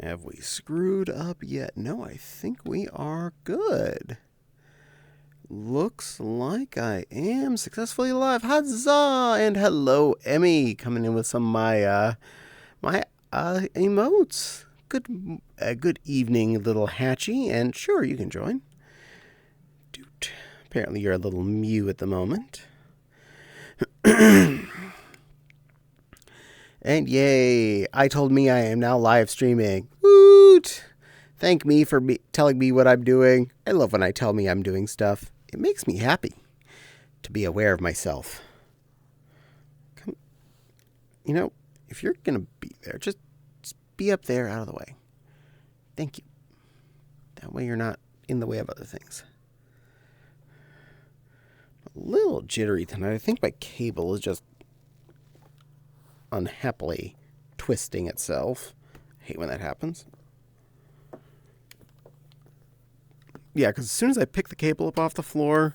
Have we screwed up yet? No, I think we are good. Looks like I am successfully live. Huzzah! And hello, Emmy, coming in with some of my emotes. Good evening, little Hatchie, and sure, you can join. Dude, apparently you're a little Mew at the moment. And yay, I told me I am now live streaming. Woot! Thank me for telling me what I'm doing. I love when I tell me I'm doing stuff. It makes me happy to be aware of myself. If you're going to be there, just be up there out of the way. Thank you. That way you're not in the way of other things. A little jittery tonight. I think my cable is just unhappily twisting itself. I hate when that happens. Yeah, because as soon as I pick the cable up off the floor,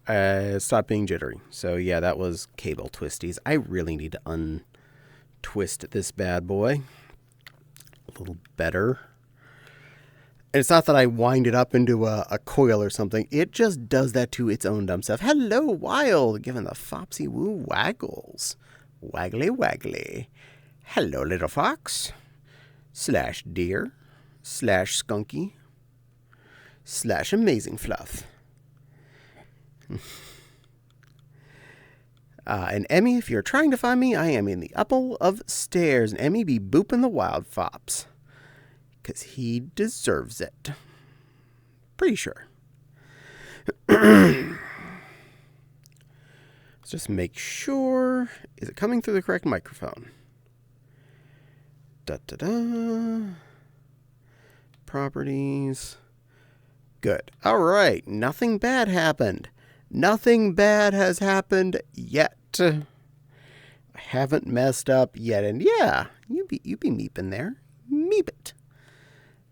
it stopped being jittery. So yeah, that was cable twisties. I really need to untwist this bad boy a little better. And it's not that I wind it up into a coil or something. It just does that to its own dumb stuff. Hello, Wild, giving the Fopsy Woo waggles. Waggly, waggly. Hello, little fox. / deer. / skunky. / amazing fluff. And Emmy, if you're trying to find me, I am in the upper of stairs. And Emmy be booping the wild fops. Because he deserves it. Pretty sure. Let's just make sure. Is it coming through the correct microphone? Da-da-da. Properties. Good. All right. Nothing bad happened. Nothing bad has happened yet. I haven't messed up yet. And yeah, you be meeping there. Meep it.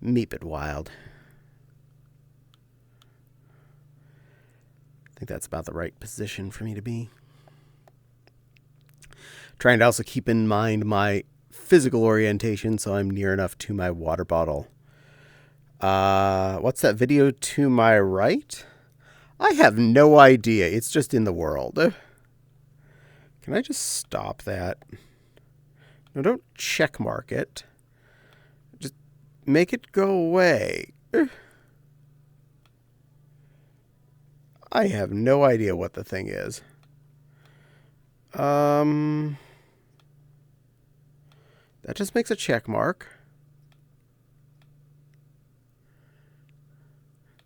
Meep it, Wild. I think that's about the right position for me to be. Trying to also keep in mind my physical orientation so I'm near enough to my water bottle. What's that video to my right? I have no idea. It's just in the world. Can I just stop that? No, don't check mark it. Just make it go away. I have no idea what the thing is. That just makes a check mark.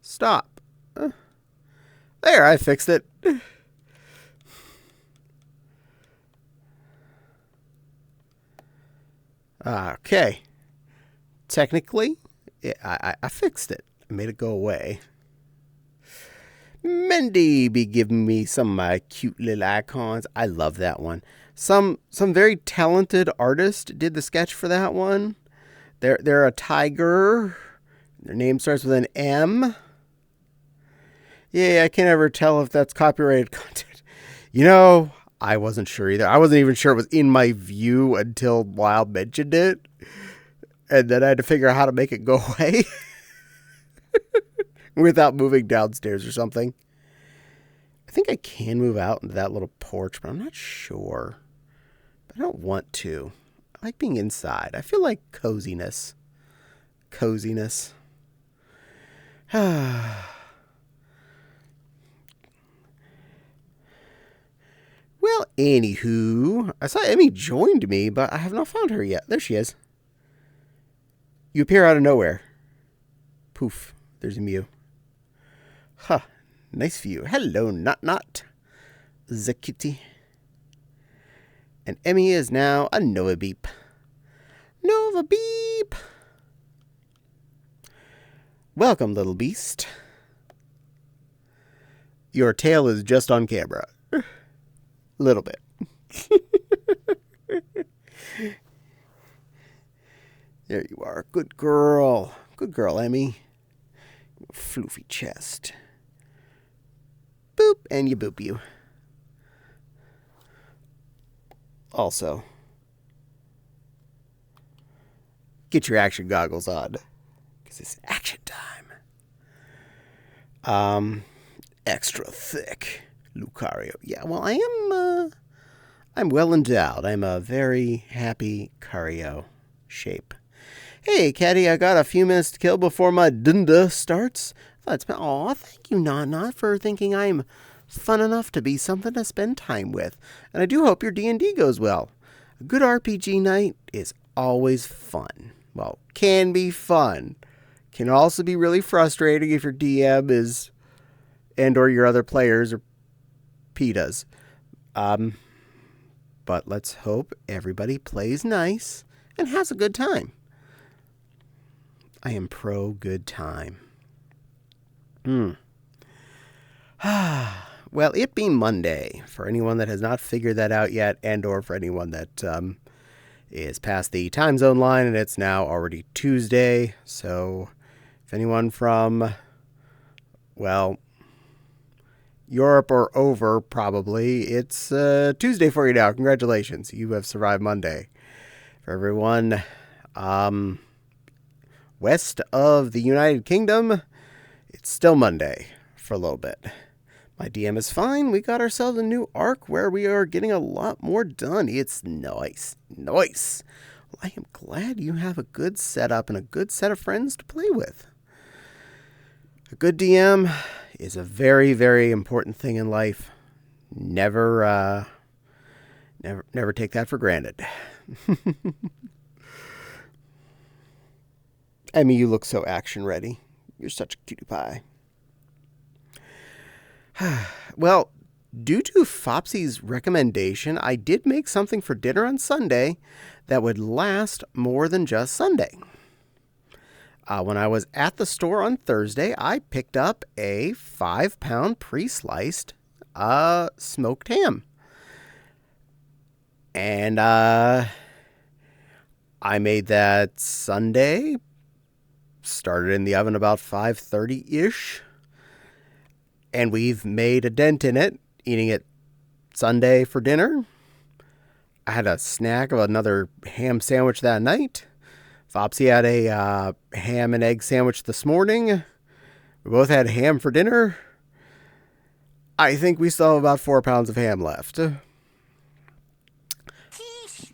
Stop. There, I fixed it. Okay. Technically, I fixed it. I made it go away. Mendy be giving me some of my cute little icons. I love that one. Some very talented artist did the sketch for that one. They're a tiger. Their name starts with an M. Yeah, I can't ever tell if that's copyrighted content. I wasn't sure either. I wasn't even sure it was in my view until Wild mentioned it. And then I had to figure out how to make it go away. Without moving downstairs or something. I think I can move out into that little porch, but I'm not sure. But I don't want to. I like being inside. I feel like coziness. Well, anywho, I saw Emmy joined me, but I have not found her yet. There she is. You appear out of nowhere. Poof, there's a Mew. Huh, nice view. Hello, Not. The kitty. And Emmy is now a Nova Beep. Nova Beep! Welcome, little beast. Your tail is just on camera. Little bit. There you are. Good girl. Good girl, Emmy. Floofy chest. Boop, and you boop you. Also, Get your action goggles on, because it's action time. Extra thick, Lucario. Yeah, well, I'm well endowed. I'm a very happy Cario shape. Hey, Caddie, I got a few minutes to kill before my dunda starts. Aw, thank you, Not, for thinking I'm fun enough to be something to spend time with. And I do hope your D&D goes well. A good RPG night is always fun. Well, can be fun. Can also be really frustrating if your DM is, and or your other players are PETAs. But let's hope everybody plays nice and has a good time. I am pro good time. Well, it being Monday, for anyone that has not figured that out yet, and or for anyone that is past the time zone line, and it's now already Tuesday. So if anyone from, well, Europe or over, probably, it's Tuesday for you now. Congratulations. You have survived Monday. For everyone west of the United Kingdom, it's still Monday for a little bit. My DM is fine. We got ourselves a new arc where we are getting a lot more done. It's nice. Nice. Well, I am glad you have a good setup and a good set of friends to play with. A good DM is a very, very important thing in life. Never take that for granted. Emmy, you look so action ready. You're such a cutie pie. Well, due to Fopsy's recommendation, I did make something for dinner on Sunday that would last more than just Sunday. When I was at the store on Thursday, I picked up a 5-pound pre-sliced smoked ham. And I made that Sunday, started in the oven about 5:30-ish. And we've made a dent in it, eating it Sunday for dinner. I had a snack of another ham sandwich that night. Fopsy had a ham and egg sandwich this morning. We both had ham for dinner. I think we still have about 4 pounds of ham left. Quiche.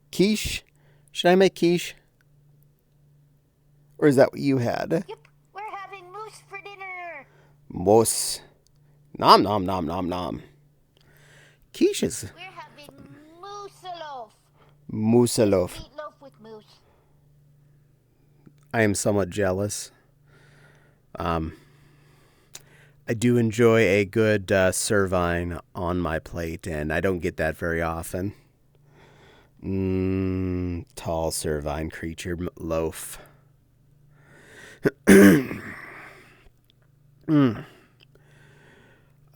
Quiche? Should I make quiche? Or is that what you had? Yep, we're having moose for dinner. Moose. Nom nom nom nom nom. Quiche is We're having moose-a-loaf. moose-a-loaf. Meatloaf with moose. I am somewhat jealous. I do enjoy a good servine on my plate, and I don't get that very often. Tall servine creature loaf.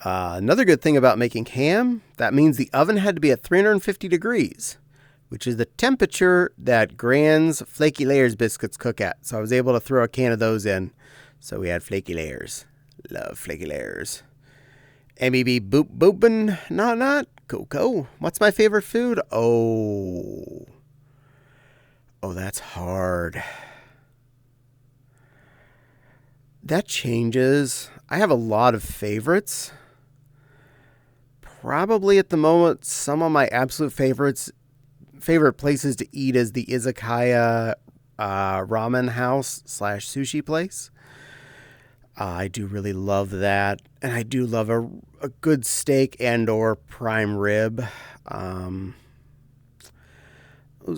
Another good thing about making ham, that means the oven had to be at 350 degrees, which is the temperature that Gran's Flaky Layers biscuits cook at. So I was able to throw a can of those in. So we had Flaky Layers. Love Flaky Layers. MEB boop boopin', not. Coco. What's my favorite food? Oh, that's hard. That changes. I have a lot of favorites. Probably at the moment, some of my absolute favorite places to eat is the Izakaya ramen house / sushi place. I do really love that. And I do love a good steak and or prime rib. Those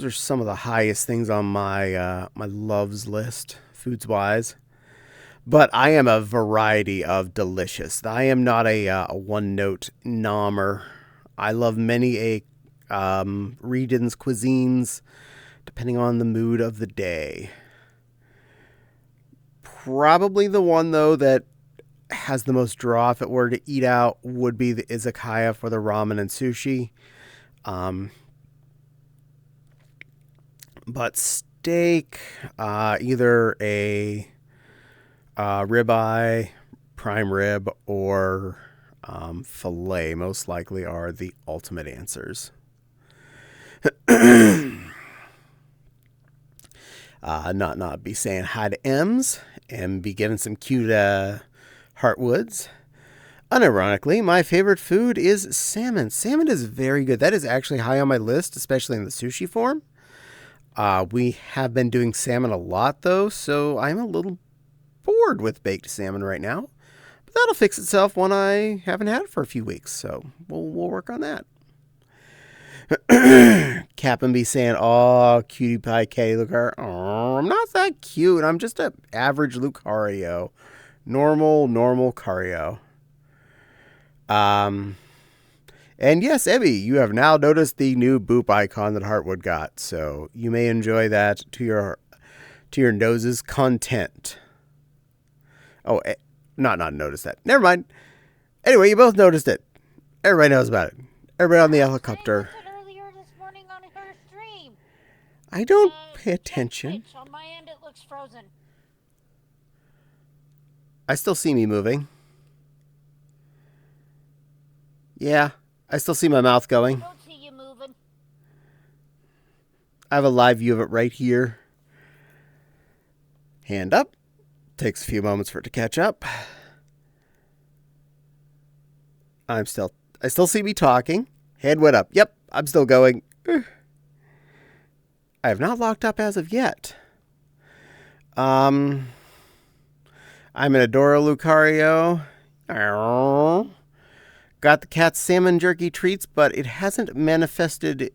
are some of the highest things on my my loves list, foods-wise. But I am a variety of delicious. I am not a one-note nommer. I love many regions' cuisines, depending on the mood of the day. Probably the one, though, that has the most draw if it were to eat out would be the izakaya for the ramen and sushi. But steak, either a ribeye, prime rib, or filet most likely are the ultimate answers. Not be saying hi to M's and be getting some cute heartwoods. Unironically, my favorite food is salmon. Salmon is very good. That is actually high on my list, especially in the sushi form. We have been doing salmon a lot, though, so I'm a little bored with baked salmon right now. But that'll fix itself when I haven't had it for a few weeks, so we'll work on that. Cap'n be saying, "Oh, cutie pie Caddie Lucario." Oh, I'm not that cute. I'm just an average Lucario. Normal Cario. And yes, Ebby, you have now noticed the new boop icon that Heartwood got, so you may enjoy that to your nose's content. Oh, not noticed that. Never mind. Anyway, you both noticed it. Everybody knows about it. Everybody on the helicopter. Earlier this morning on her stream. I don't pay attention. On my end, it looks frozen. I still see me moving. Yeah, I still see my mouth going. I don't see you moving. I have a live view of it right here. Hand up. Takes a few moments for it to catch up. I still see me talking. Head went up. Yep, I'm still going. I have not locked up as of yet. I'm an Adora Lucario. Got the cat's salmon jerky treats, but it hasn't manifested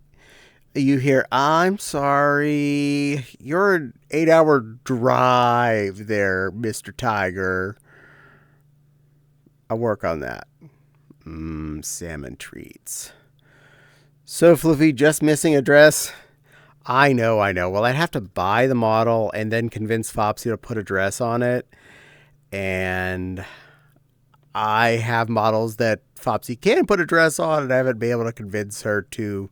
you here. I'm sorry. You're an 8-hour drive there, Mr. Tiger. I'll work on that. Salmon treats. So Fluffy, just missing a dress. I know. Well, I'd have to buy the model and then convince Fopsy to put a dress on it. And I have models that Fopsy can put a dress on, and I haven't been able to convince her to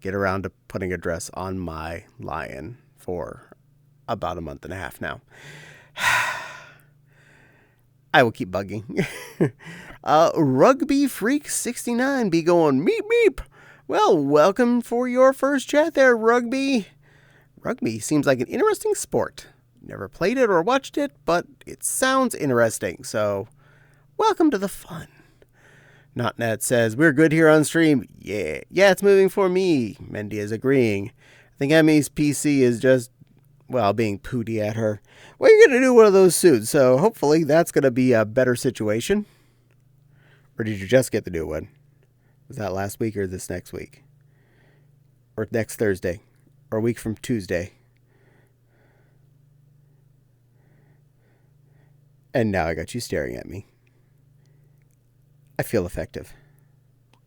get around to putting a dress on my lion for about a month and a half now. I will keep bugging. Rugby Freak 69 be going meep meep. Well, welcome for your first chat there, Rugby. Rugby seems like an interesting sport. Never played it or watched it, but it sounds interesting, so welcome to the fun. NotNet says, we're good here on stream. Yeah, it's moving for me. Mendy is agreeing. I think Emmy's PC is just, well, being pooty at her. Well, you're going to do one of those soon, so hopefully that's going to be a better situation. Or did you just get the new one? Was that last week or this next week? Or next Thursday? Or a week from Tuesday? And now I got you staring at me. I feel effective.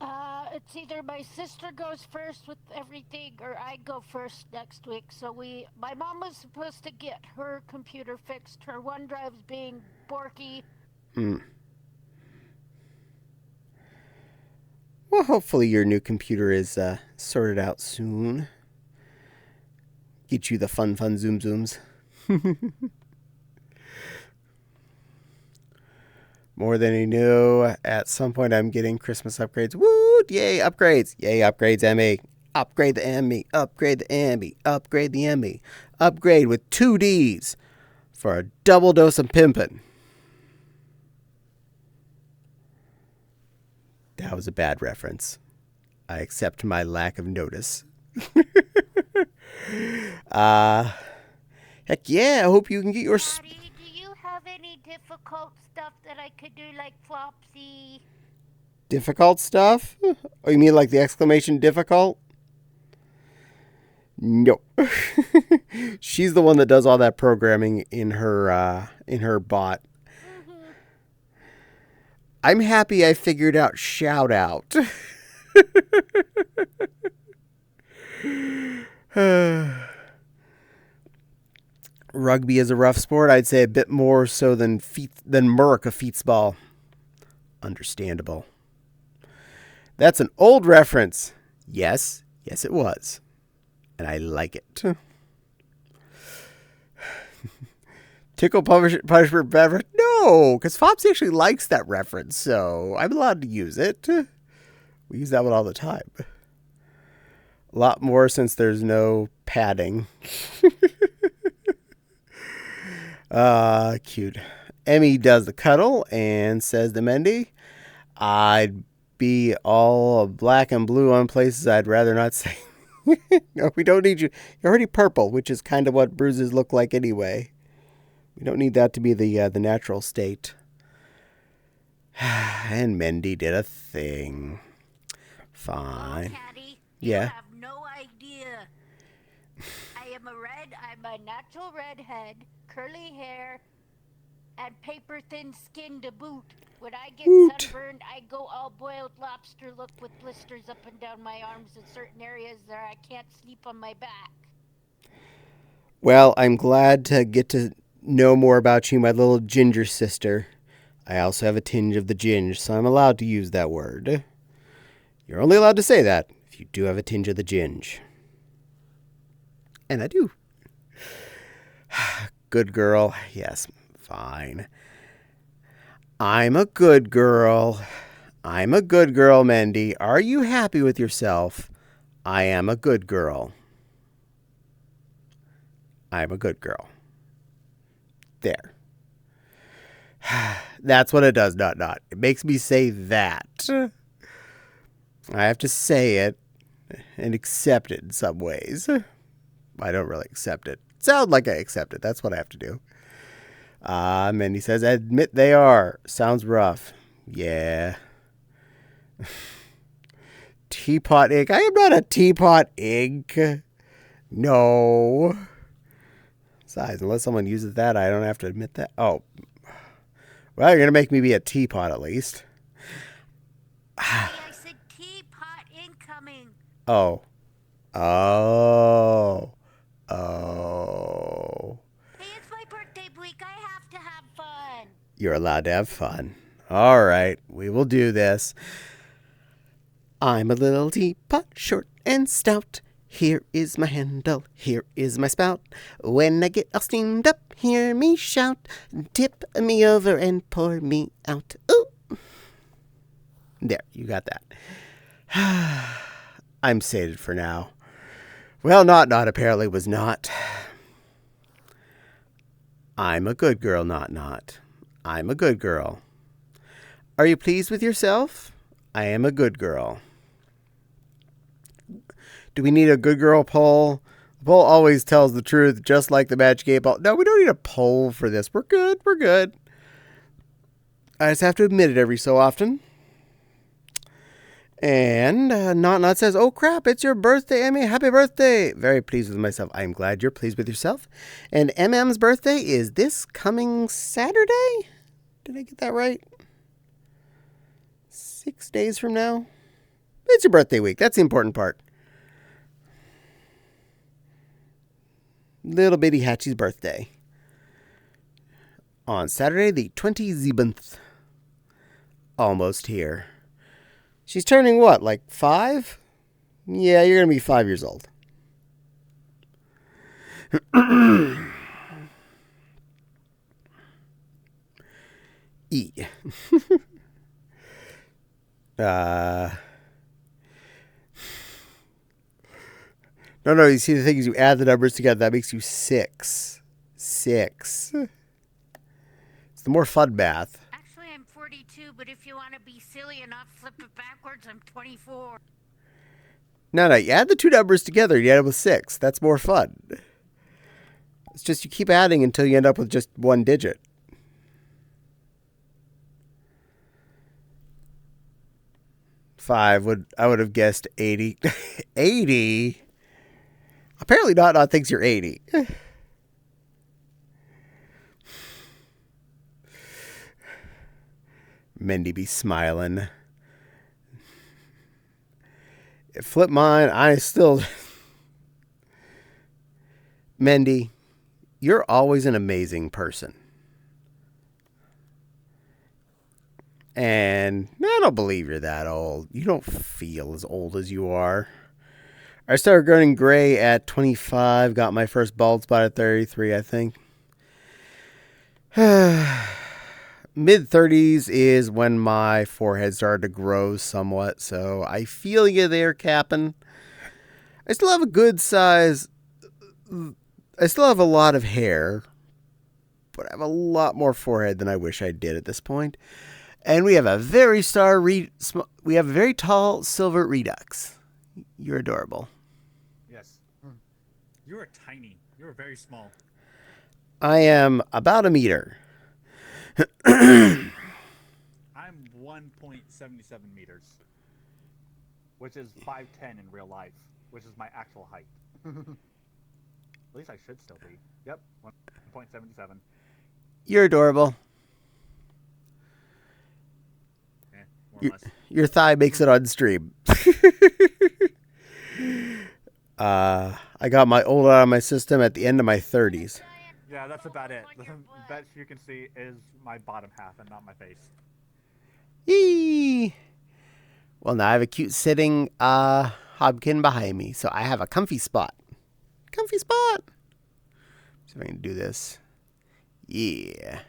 It's either my sister goes first with everything or I go first next week. So my mom was supposed to get her computer fixed. Her OneDrive's being borky. Well, hopefully your new computer is sorted out soon. Get you the fun zooms. More than you knew. At some point, I'm getting Christmas upgrades. Woo! Yay, upgrades. Yay, upgrades, Emmy. Upgrade the Emmy. Upgrade the Emmy. Upgrade the Emmy. Upgrade with 2 Ds for a double dose of pimpin'. That was a bad reference. I accept my lack of notice. Heck yeah, I hope you can get your... Daddy, do you have any difficult stuff that I could do like Flopsy? Difficult stuff? Oh, you mean like the exclamation difficult? No. She's the one that does all that programming in her bot. I'm happy I figured out shout out. Rugby is a rough sport. I'd say a bit more so than Merc a Feetsball. Understandable. That's an old reference. Yes, it was. And I like it. Tickle punishment beverage? No, because Fops actually likes that reference, so I'm allowed to use it. We use that one all the time. A lot more since there's no padding. Cute. Emmy does the cuddle and says to Mendy, I'd be all black and blue on places I'd rather not say. No, we don't need you. You're already purple, which is kind of what bruises look like anyway. We don't need that to be the natural state. And Mendy did a thing. Fine. Oh, Caddie, Yeah. you have no idea. I'm a natural redhead, curly hair, and paper thin skin to boot. When I get Woot. sunburned, I go all boiled lobster look with blisters up and down my arms in certain areas where I can't sleep on my back. Well, I'm glad to get to know more about you, my little ginger sister. I also have a tinge of the ginge, so I'm allowed to use that word. You're only allowed to say that if you do have a tinge of the ginge. And I do. Good girl. Yes, fine. I'm a good girl. I'm a good girl, Mendy. Are you happy with yourself? I am a good girl. I'm a good girl. There. That's what it does, not. It makes me say that. I have to say it and accept it in some ways. I don't really accept it. Sound like I accept it. That's what I have to do. Mindy says, admit they are. Sounds rough. Yeah. Teapot ink. I am not a teapot ink. No. Besides, unless someone uses that, I don't have to admit that. Oh. Well, you're going to make me be a teapot at least. I said teapot incoming. Oh. Oh. Oh. Hey, it's my birthday week. I have to have fun. You're allowed to have fun. All right, we will do this. I'm a little teapot, short and stout. Here is my handle, here is my spout. When I get all steamed up, hear me shout. Tip me over and pour me out. Ooh. There, you got that. I'm sated for now. Well, not apparently was not. I'm a good girl, not. I'm a good girl. Are you pleased with yourself? I am a good girl. Do we need a good girl poll? The poll always tells the truth, just like the Magic 8 Ball. No, we don't need a poll for this. We're good. I just have to admit it every so often. And Not says, oh crap, it's your birthday, Emmy. Happy birthday. Very pleased with myself. I'm glad you're pleased with yourself. And MM's birthday is this coming Saturday? Did I get that right? 6 days from now? It's your birthday week. That's the important part. Little bitty Hatchie's birthday. On Saturday, the 27th. Almost here. She's turning what, like 5? Yeah, you're going to be 5 years old. E. No, you see the thing is you add the numbers together, that makes you 6. 6. It's the more fun math. Actually, I'm 42, but if you want to be silly enough, flip it backwards, I'm 24. No, you add the two numbers together, you end up with 6. That's more fun. It's just you keep adding until you end up with just one digit. I would have guessed 80. 80? Apparently not thinks you're 80. Mendy be smiling. Flip mine, I still... Mendy, you're always an amazing person. And I don't believe you're that old. You don't feel as old as you are. I started growing gray at 25. Got my first bald spot at 33, I think. Mid-30s is when my forehead started to grow somewhat. So I feel you there, Cap'n. I still have a good size. I still have a lot of hair. But I have a lot more forehead than I wish I did at this point. And we have a very we have a very tall silver redux. You're adorable. Yes. You are tiny. You are very small. I am about a meter. I'm 1.77 meters, which is 5'10" in real life, which is my actual height. At least I should still be. Yep, 1.77. You're adorable. More or less. Your thigh makes it on stream. I got my old out of my system at the end of my 30s. Yeah, that's about it. The best you can see is my bottom half and not my face. Yee! Well, now I have a cute sitting hobkin behind me, so I have a comfy spot. Comfy spot! See if I can do this. Yeah.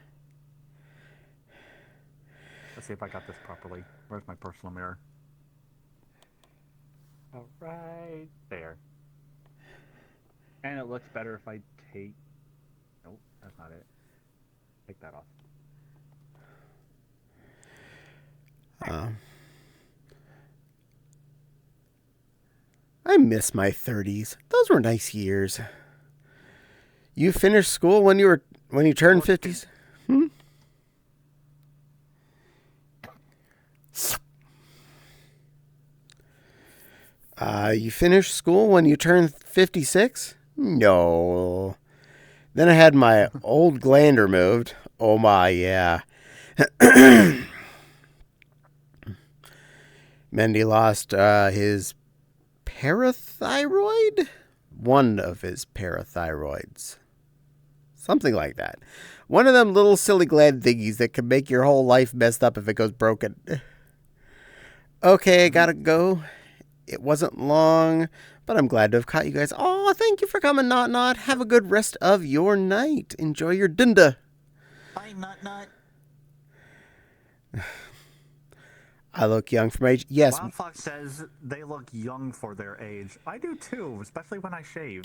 Let's see if I got this properly. Where's my personal mirror? All right there. And it looks better if I take... Nope, that's not it. Take that off. I miss my 30s. Those were nice years. You finished school when you turned 50s? You finished school when you turned 56? No. Then I had my old gland removed. Oh my, yeah. Mendy lost his parathyroid? One of his parathyroids. Something like that. One of them little silly gland thingies that can make your whole life messed up if it goes broken. Okay, I gotta go. It wasn't long, but I'm glad to have caught you guys. Oh, thank you for coming, Not Not. Have a good rest of your night. Enjoy your dinda. Bye, Not Not. I look young for my age. Yes. Wild Fox says they look young for their age. I do too, especially when I shave.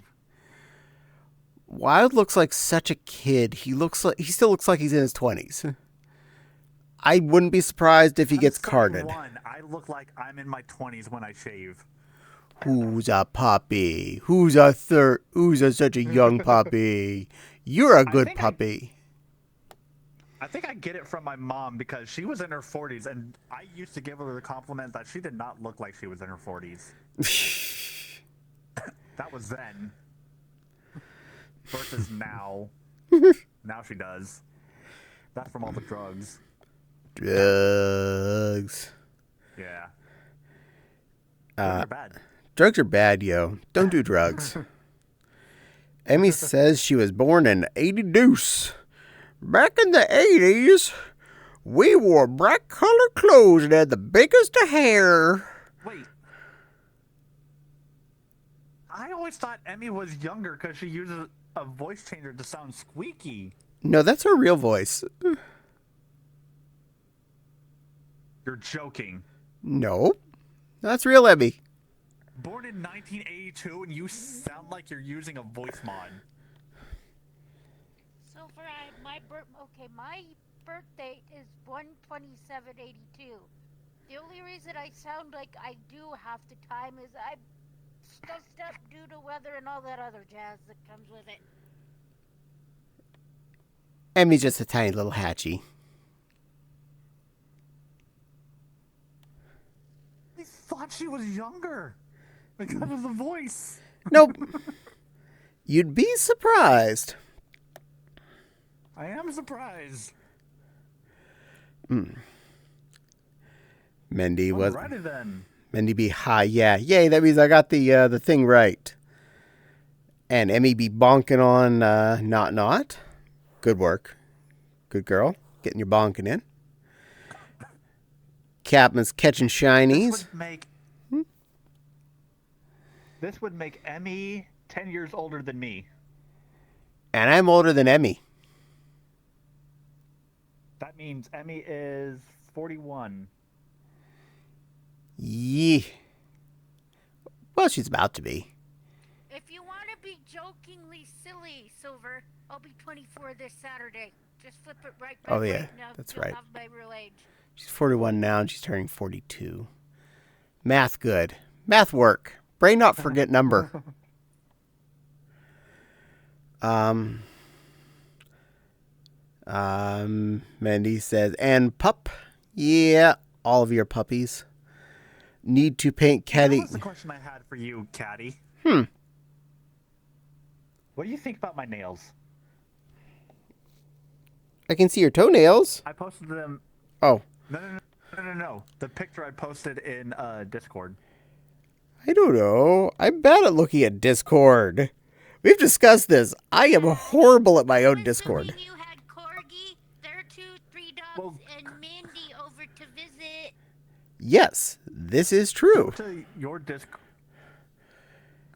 Wild looks like such a kid. He still looks like he's in his 20s. I wouldn't be surprised if he gets carded. I look like I'm in my 20s when I shave. Who's a puppy? Who's such a young puppy? You're a good puppy. I think I get it from my mom because she was in her 40s, and I used to give her the compliment that she did not look like she was in her 40s. That was then. Versus now. Now she does. That's from all the drugs. Drugs. Yeah. Drugs are bad. Drugs are bad, yo. Don't do drugs. Emmy says she was born in 80 deuce. Back in the 80s, we wore bright colored clothes and had the biggest of hair. Wait. I always thought Emmy was younger because she uses a voice changer to sound squeaky. No, that's her real voice. You're joking. No, that's real Emmy. Born in 1982 and you sound like you're using a voice mod. So for my birth date is 1/27/82. The only reason I sound like I do half the time is I'm stuffed up due to weather and all that other jazz that comes with it. Emmy's just a tiny little hatchie. I thought she was younger because of the voice. Nope. You'd be surprised. I am surprised. Mendy was. Alrighty then. Mendy be high. Yeah. Yay, that means I got the thing right. And Emmy be bonking on Not. Good work. Good girl. Getting your bonking in. Capman's catching shinies. This would make Emmy 10 years older than me. And I'm older than Emmy. That means Emmy is 41. Yeah. Well, she's about to be. If you want to be be jokingly silly, Silver. I'll be 24 this Saturday. Just flip it right by Oh, yeah, right now. that's You'll right. have my real age. She's 41 now, and she's turning 42. Math good. Math work. Brain not forget number. Mandy says, and pup. Yeah, all of your puppies need to paint Caddie. That was the question I had for you, Caddie. Hmm. What do you think about my nails? I can see your toenails. I posted them. Oh, No. The picture I posted in Discord. I don't know. I'm bad at looking at Discord. We've discussed this. I am horrible at my own I'm Discord. assuming you had Corgi, their 3 dogs, Well, and Mindy over to visit. Yes, this is Go true. to your Discord.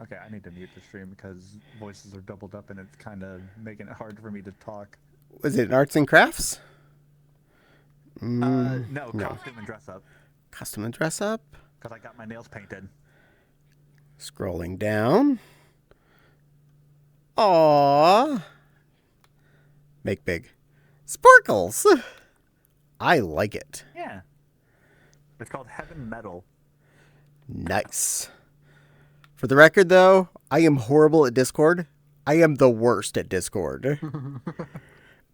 Okay, I need to mute the stream because voices are doubled up and it's kind of making it hard for me to talk. Was it arts and crafts? No, no. costume and dress up. Custom and dress up. Because I got my nails painted. Scrolling down. Aww. Make big. Sparkles. I like it. Yeah. It's called Heaven Metal. Nice. For the record, though, I am horrible at Discord. I am the worst at Discord.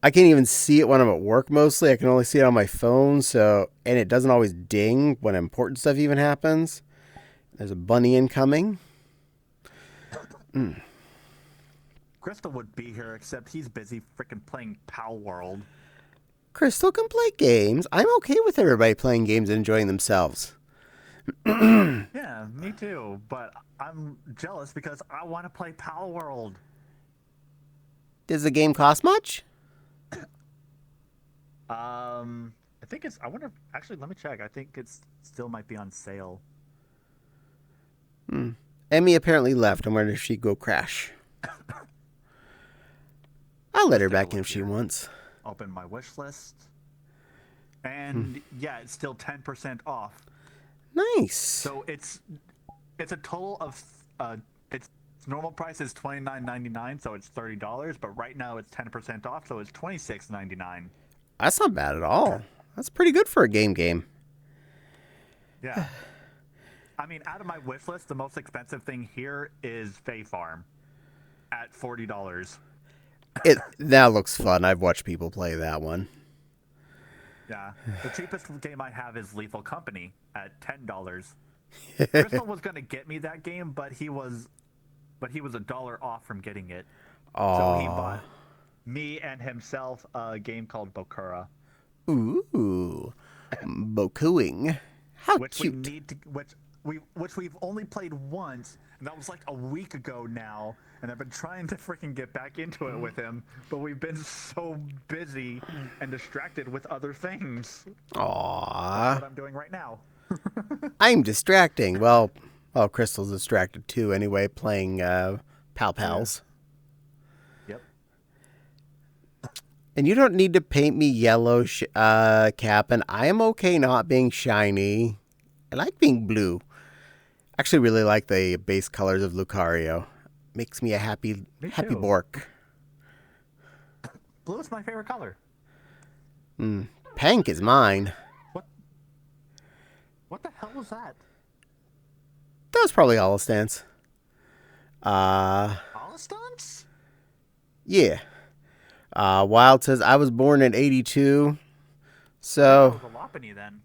I can't even see it when I'm at work mostly. I can only see it on my phone, and it doesn't always ding when important stuff even happens. There's a bunny incoming. Crystal would be here, except he's busy freaking playing Pal World. Crystal can play games. I'm okay with everybody playing games and enjoying themselves. Yeah, me too. But I'm jealous because I want to play Pal World. Does the game cost much? I think it's. I wonder. Actually, let me check. I think it's still might be on sale. Emmy apparently left. I'm wondering if she'd go crash. I'll let her back in if she wants. Open my wish list. And yeah, it's still 10% off. Nice. So it's a total of its normal price is $29.99, so it's $30. But right now it's 10% off, so it's $26.99. That's not bad at all. That's pretty good for a game. Yeah. I mean, out of my wish list, the most expensive thing here is Fae Farm at $40. That looks fun. I've watched people play that one. Yeah. The cheapest game I have is Lethal Company at $10. Crystal was going to get me that game, but he was $1 off from getting it. So he bought me and himself a game called Bokura. Ooh. Bokuing. How Which cute. we need to which we've only played once, and that was like a week ago now, and I've been trying to freaking get back into it with him, but we've been so busy and distracted with other things. Aww. What I'm doing right now. I'm distracting. Well, Crystal's distracted too anyway, playing Pal Pals. Yep. And you don't need to paint me yellow, Cap'n. I am okay not being shiny. I like being blue. Actually really like the base colors of Lucario. Makes me a happy too. Bork. Blue is my favorite color. Pink is mine. What the hell was that? That was probably Holostance. Holostance? Yeah. Wild says, I was born in 82. So, That was a Lopunny then.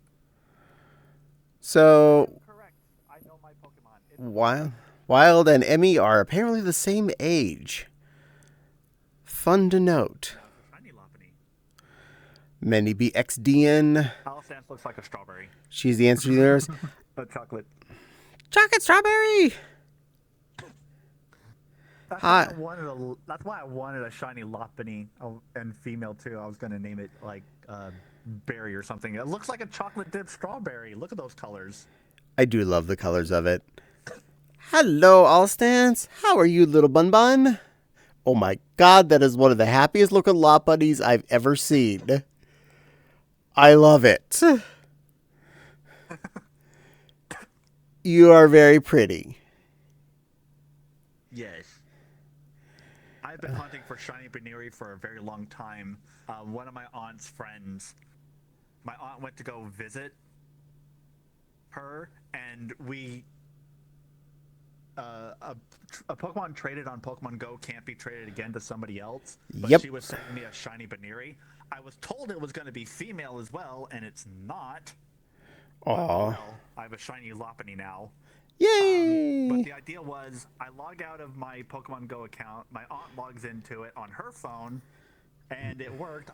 so Correct. I know my Pokemon. It's Wild and Emmy are apparently the same age. Fun to note. shiny Lopunny. Many BXDN. Holostance looks like a strawberry. She's the answer to yours. A chocolate. Chocolate strawberry. That's why I wanted a shiny Lopunny and female too. I was gonna name it like berry or something. It looks like a chocolate dipped strawberry. Look at those colors. I do love the colors of it. Hello, Allstance. How are you, little bun bun? Oh my god, that is one of the happiest looking lot buddies I've ever seen. I love it. You are very pretty. Yes. I've been hunting for shiny Baneri for a very long time. One of my aunt's friends, my aunt went to go visit her, and a Pokemon traded on Pokemon Go can't be traded again to somebody else. But Yep. she was sending me a shiny Baneri. I was told it was going to be female as well, and it's not. But, Aw. well, I have a shiny Lopunny now. Yay! But the idea was I logged out of my Pokemon Go account. My aunt logs into it on her phone, and it worked.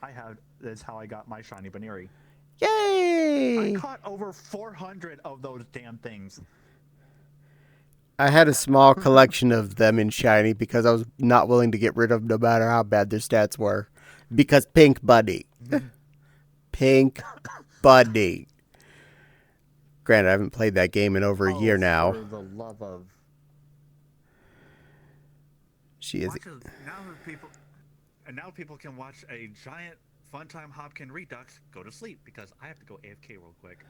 That's how I got my shiny Baneri. Yay! I caught over 400 of those damn things. I had a small collection of them in shiny because I was not willing to get rid of them no matter how bad their stats were. Because Pink Buddy. Pink Buddy. Granted, I haven't played that game in over a year now. For the love of... She is... Now people can watch a giant Funtime Hopkin Redux go to sleep because I have to go AFK real quick.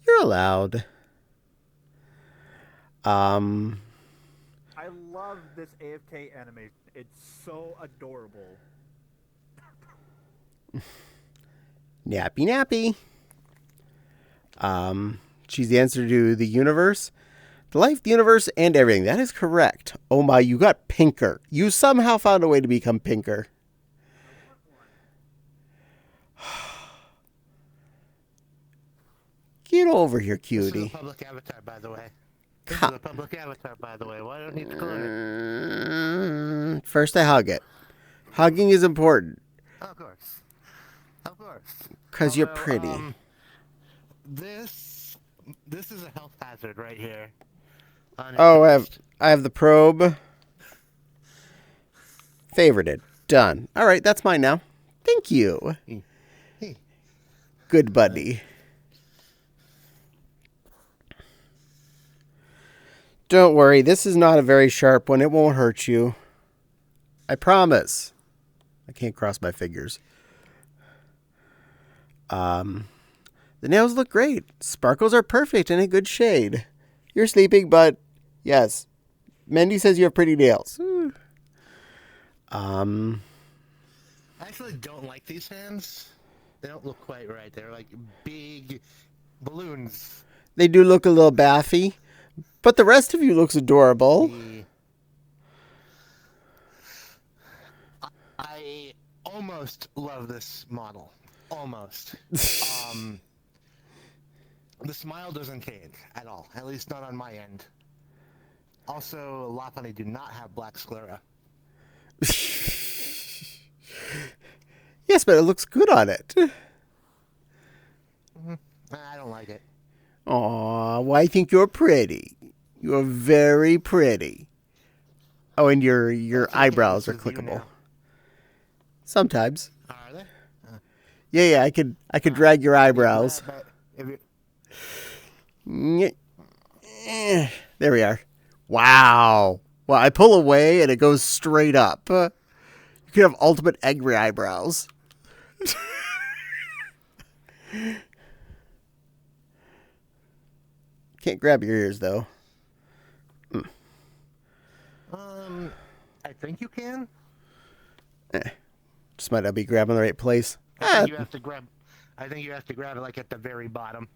You're allowed. I love this AFK animation. It's so adorable. Nappy nappy. She's the answer to the universe. The life, the universe, and everything. That is correct. Oh my, you got pinker. You somehow found a way to become pinker. Get over here, cutie. This is a public avatar, by the way. This is a public avatar, by the way. Why don't you clone it? First, I hug it. Hugging is important. Of course. Of course. Because you're pretty. This is a health hazard right here. Oh, I have the probe. Favorited. Done. All right, that's mine now. Thank you. Good buddy. Don't worry, this is not a very sharp one. It won't hurt you. I promise. I can't cross my fingers. The nails look great. Sparkles are perfect and a good shade. You're sleeping, but yes. Mendy says you have pretty nails. I actually don't like these hands. They don't look quite right. They're like big balloons. They do look a little baffy, but the rest of you looks adorable. I almost love this model. Almost. The smile doesn't change at all. At least not on my end. Also, Lopunny do not have black sclera. Yes, but it looks good on it. I don't like it. Aw, well, I think you're pretty. You're very pretty. Oh, and your eyebrows are clickable. Sometimes. Are they? Yeah, I could drag your eyebrows. There we are. Wow. Well, I pull away and it goes straight up. You could have ultimate angry eyebrows. Can't grab your ears, though. I think you can. Just might not be grabbing the right place. I think you have to grab it like at the very bottom.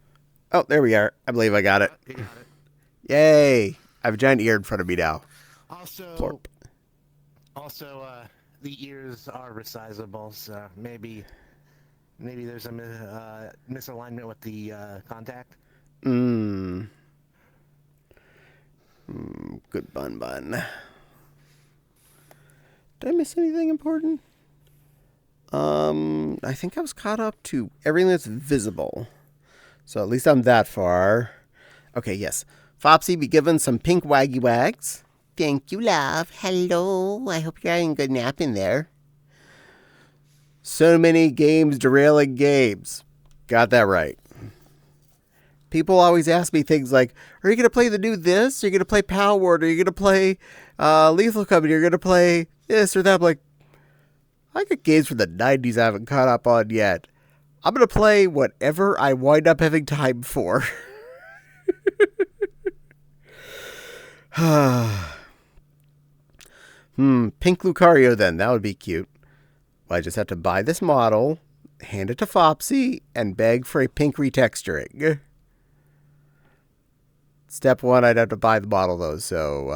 Oh, there we are. I believe I got it. You got it. Yay. I have a giant ear in front of me now. Also, Plorp. The ears are resizable, so maybe there's a misalignment with the contact. Good bun. Did I miss anything important? I think I was caught up to everything that's visible. So at least I'm that far. Okay, yes. Fopsy be given some pink waggy wags. Thank you, love. Hello. I hope you're having a good nap in there. So many games derailing games. Got that right. People always ask me things like, are you going to play the new this? Are you going to play Power Word? Are you going to play Lethal Company? Are you going to play this or that? I'm like, I got games from the 90s I haven't caught up on yet. I'm going to play whatever I wind up having time for. Pink Lucario then. That would be cute. Well, I just have to buy this model, hand it to Fopsy, and beg for a pink retexturing. Step one, I'd have to buy the model, though, so,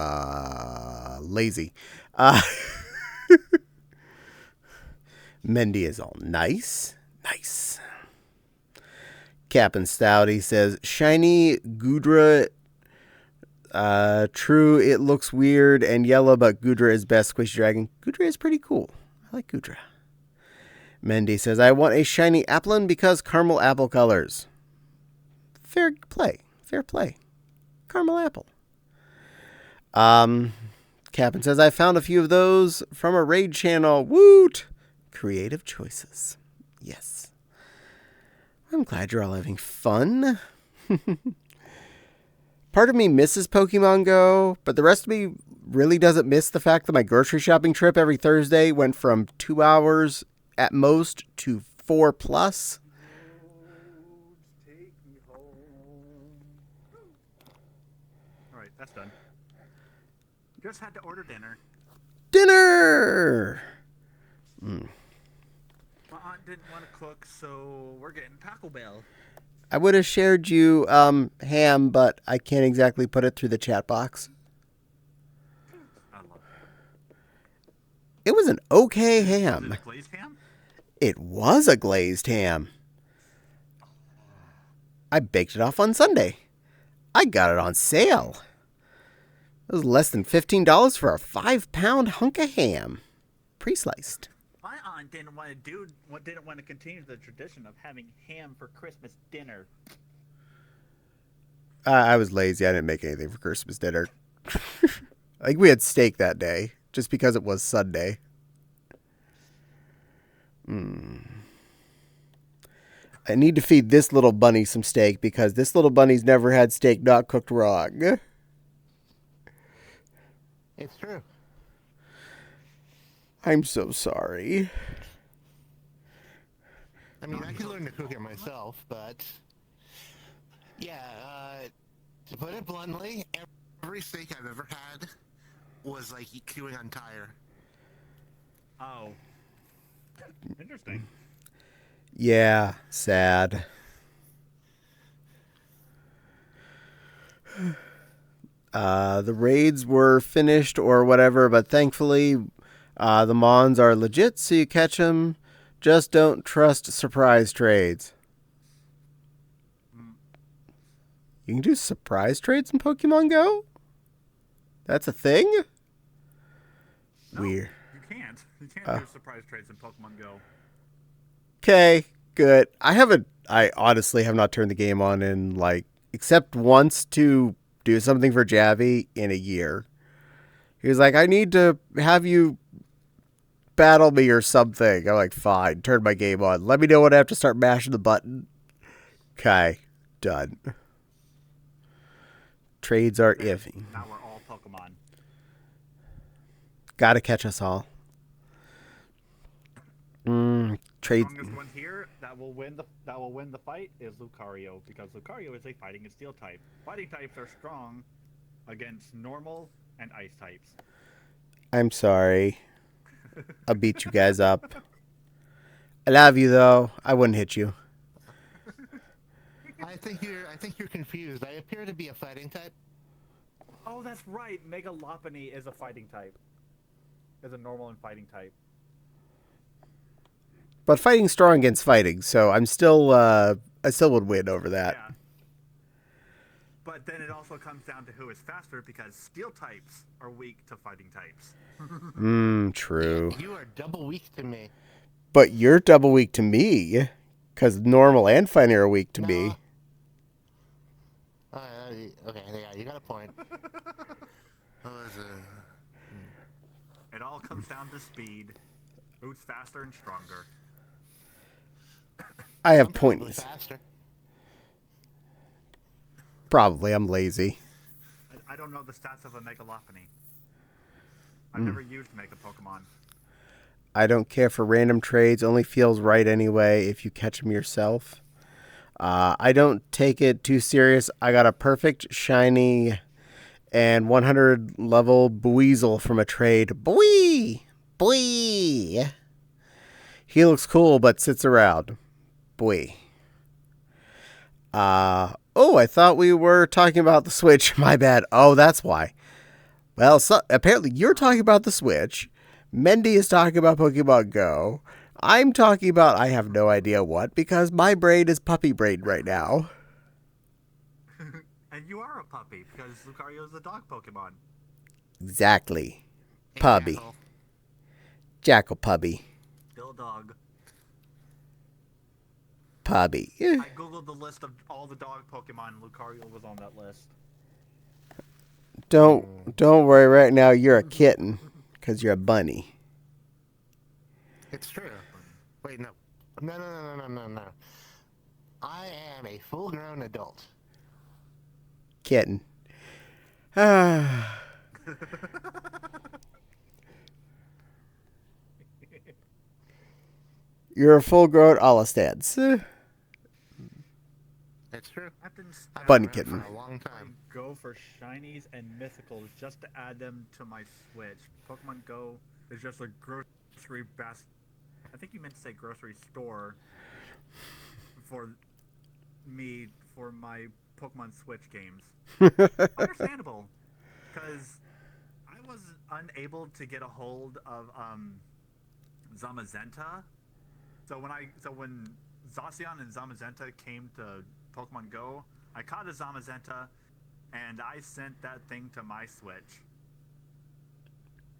lazy. Mendy is all nice. Nice. Cap'n Stouty says, shiny Goodra. True, it looks weird and yellow, but Goodra is best. Squishy Dragon. Goodra is pretty cool. I like Goodra. Mendy says, I want a shiny Applin because caramel apple colors. Fair play. Fair play. Caramel apple. Cap'n says, I found a few of those from a raid channel. Woot! Creative choices. Yes. I'm glad you're all having fun. Part of me misses Pokemon Go, but the rest of me really doesn't miss the fact that my grocery shopping trip every Thursday went from 2 hours at most to 4+. Take me home. All right, that's done. Just had to order dinner. Dinner! My aunt didn't want to cook, so we're getting Taco Bell. I would have shared you ham, but I can't exactly put it through the chat box. I love It was an okay it. ham. Is it a glazed ham? It was a glazed ham. I baked it off on Sunday. I got it on sale. It was less than $15 for a 5-pound hunk of ham. Pre-sliced. My aunt didn't want to continue the tradition of having ham for Christmas dinner. I was lazy. I didn't make anything for Christmas dinner. I think we had steak that day, just because it was Sunday. I need to feed this little bunny some steak because this little bunny's never had steak not cooked wrong. It's true. I'm so sorry. I mean, I could learn to cook it myself, but yeah, to put it bluntly, every steak I've ever had was like queuing on tire. Oh. Interesting. Yeah, sad. The raids were finished or whatever, but thankfully the Mons are legit, so you catch them. Just don't trust surprise trades. You can do surprise trades in Pokemon Go? That's a thing? No, Weird. You can't. You can't do surprise trades in Pokemon Go. Okay, good. I honestly have not turned the game on in, except once to do something for Javi in a year. He was like, I need to have you battle me or something. I'm like, fine, turn my game on. Let me know when I have to start mashing the button. Okay, done. Trades are iffy. Now we're all Pokemon. Gotta catch us all. Trades. Strongest one here that will win the fight is Lucario, because Lucario is a fighting and steel type. Fighting types are strong against normal and ice types. I'm sorry. I'll beat you guys up. I love you though. I wouldn't hit you. I think you're confused. I appear to be a fighting type. Oh, that's right. Mega Lopunny is a fighting type. Is a normal and fighting type. But fighting's strong against fighting, so I still would win over that. Yeah. But then it also comes down to who is faster, because steel types are weak to fighting types. True. You are double weak to me. But you're double weak to me, because normal and fighting are weak to me. Okay, yeah, you got a point. It all comes down to speed. Who's faster and stronger? I have Probably points. faster. Probably, I'm lazy. I don't know the stats of a Mega Lopunny. I've never used Mega Pokemon. I don't care for random trades. Only feels right anyway if you catch them yourself. I don't take it too serious. I got a perfect shiny And 100 level Buizel from a trade. Boy! Boy! He looks cool, but sits around. Boy. Oh, I thought we were talking about the Switch. My bad. Oh, that's why. Well, so, apparently you're talking about the Switch. Mendy is talking about Pokemon Go. I'm talking about I have no idea what because my brain is puppy brain right now. And you are a puppy because Lucario is a dog Pokemon. Exactly. Hey, Pubby. Jackal. Jackal Pubby. Still a dog. Pubby. I googled the list of all the dog Pokemon, and Lucario was on that list. Don't worry right now, you're a kitten. Because you're a bunny. It's true. Wait, no. No. I am a full-grown adult. Kitten. You're a full-grown Alistance. It's true. I've been I've Bunny been around kitten. for a long time. Go for shinies and mythicals just to add them to my Switch. Pokemon Go is just a grocery basket. I think you meant to say grocery store for me for my Pokemon Switch games. Understandable, because I was unable to get a hold of Zamazenta. So when Zacian and Zamazenta came to Pokemon Go, I caught a Zamazenta, and I sent that thing to my Switch.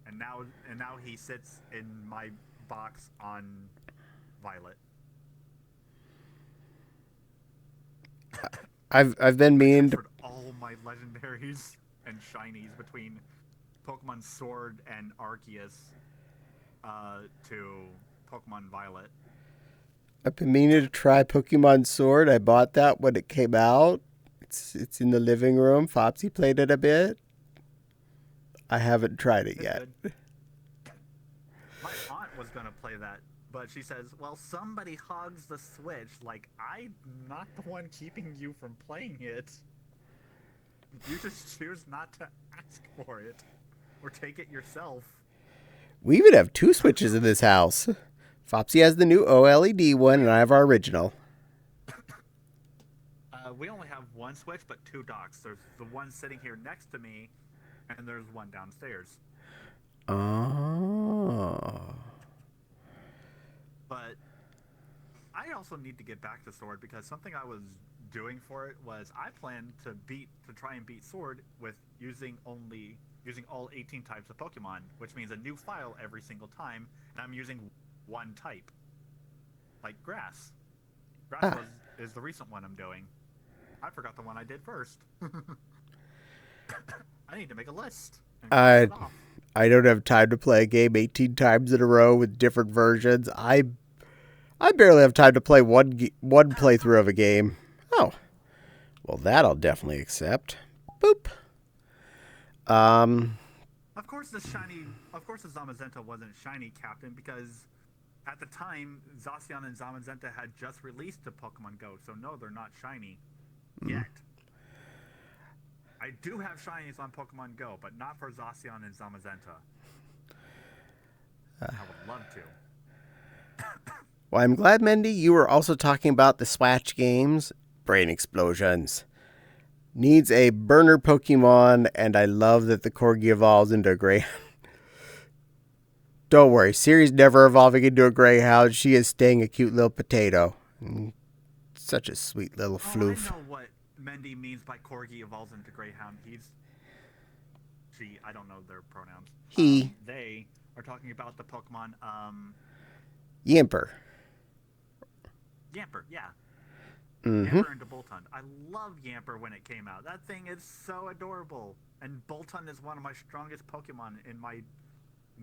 And now he sits in my box on Violet. I've been meaning to. Transferred all my legendaries and shinies between Pokemon Sword and Arceus to Pokemon Violet. I've been meaning to try Pokemon Sword. I bought that when it came out. It's in the living room. Fopsy played it a bit. I haven't tried it yet. Good. My aunt was gonna play that, but she says, "Well, somebody hogs the Switch. Like, I'm not the one keeping you from playing it. You just choose not to ask for it, or take it yourself." We even have 2 Switches in this house. Fopsy has the new OLED one, and I have our original. We only have one Switch, but 2 docks. There's the one sitting here next to me, and there's one downstairs. Oh. But I also need to get back to Sword because something I was doing for it was I planned to try and beat Sword with using all 18 types of Pokemon, which means a new file every single time, and I'm using one type, like Grass. Grass is the recent one I'm doing. I forgot the one I did first. I need to make a list. And cross it off. I don't have time to play a game 18 times in a row with different versions. I barely have time to play one playthrough of a game. Oh, well, that I'll definitely accept. Boop. Of course, the Zamazenta wasn't shiny, Captain, because at the time, Zacian and Zamazenta had just released to Pokemon Go, so no, they're not shiny yet. I do have shinies on Pokemon Go, but not for Zacian and Zamazenta. I would love to. Well, I'm glad, Mendy, you were also talking about the Swatch games. Brain explosions. Needs a burner Pokemon, and I love that the Corgi evolves into a Greyhound. Don't worry, Siri's never evolving into a Greyhound. She is staying a cute little potato. Such a sweet little floof. I know what Mendy means by Corgi evolves into Greyhound. She, I don't know their pronouns. He. They are talking about the Pokemon, Yamper. Yamper, yeah. Mm-hmm. Yamper and Boltund. I love Yamper when it came out. That thing is so adorable. And Boltund is one of my strongest Pokemon in my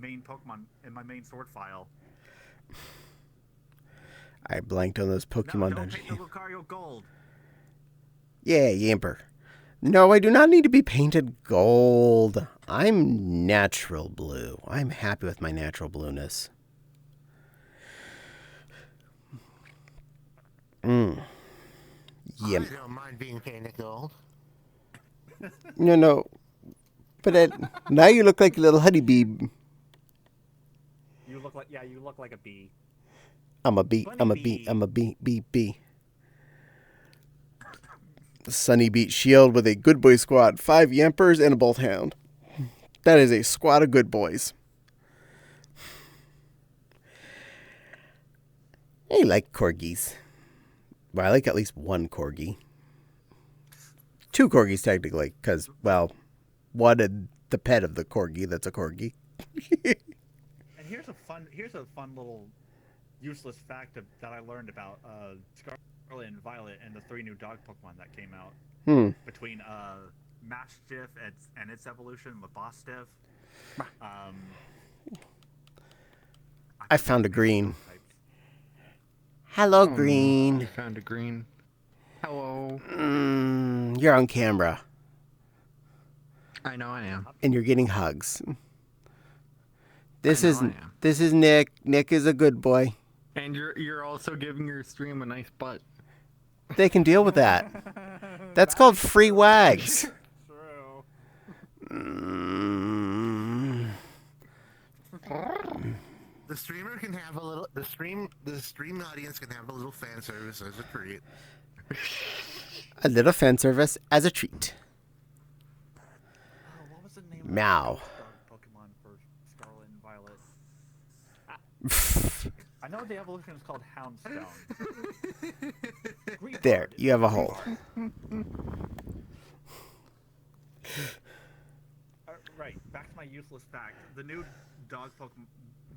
main sword file. I blanked on those Pokemon don't dungeons. paint the Lucario gold. Yeah, Yamper. No, I do not need to be painted gold. I'm natural blue. I'm happy with my natural blueness. I don't mind being painted gold. No. Now you look like a little honeybee. You look like a bee. I'm a bee. Bunny I'm a bee. I'm a bee. Sunny Beach Shield with a good boy squad, 5 Yempers and a Bolt Hound. That is a squad of good boys. I like corgis. Well, I like at least one corgi. 2 corgis technically, because, well, one and the pet of the corgi that's a corgi. And here's a fun little useless fact that I learned about Scarlet and Violet and the 3 new dog Pokemon that came out. Between Mastiff and its evolution with Bostiff. I found a green. Hello, green. You found a green. Hello. You're on camera. I know I am. And you're getting hugs. This is Nick. Nick is a good boy. And you're also giving your stream a nice butt. They can deal with that. That's called free wags. True. The streamer can have a little. The stream audience can have a little fan service as a treat. A little fan service as a treat. What was the name Meow. of the Pokemon for Scarlet and Violet? I know the evolution is called Houndstone. There, you have a hole. Right, back to my useless fact. The new dog Pokemon,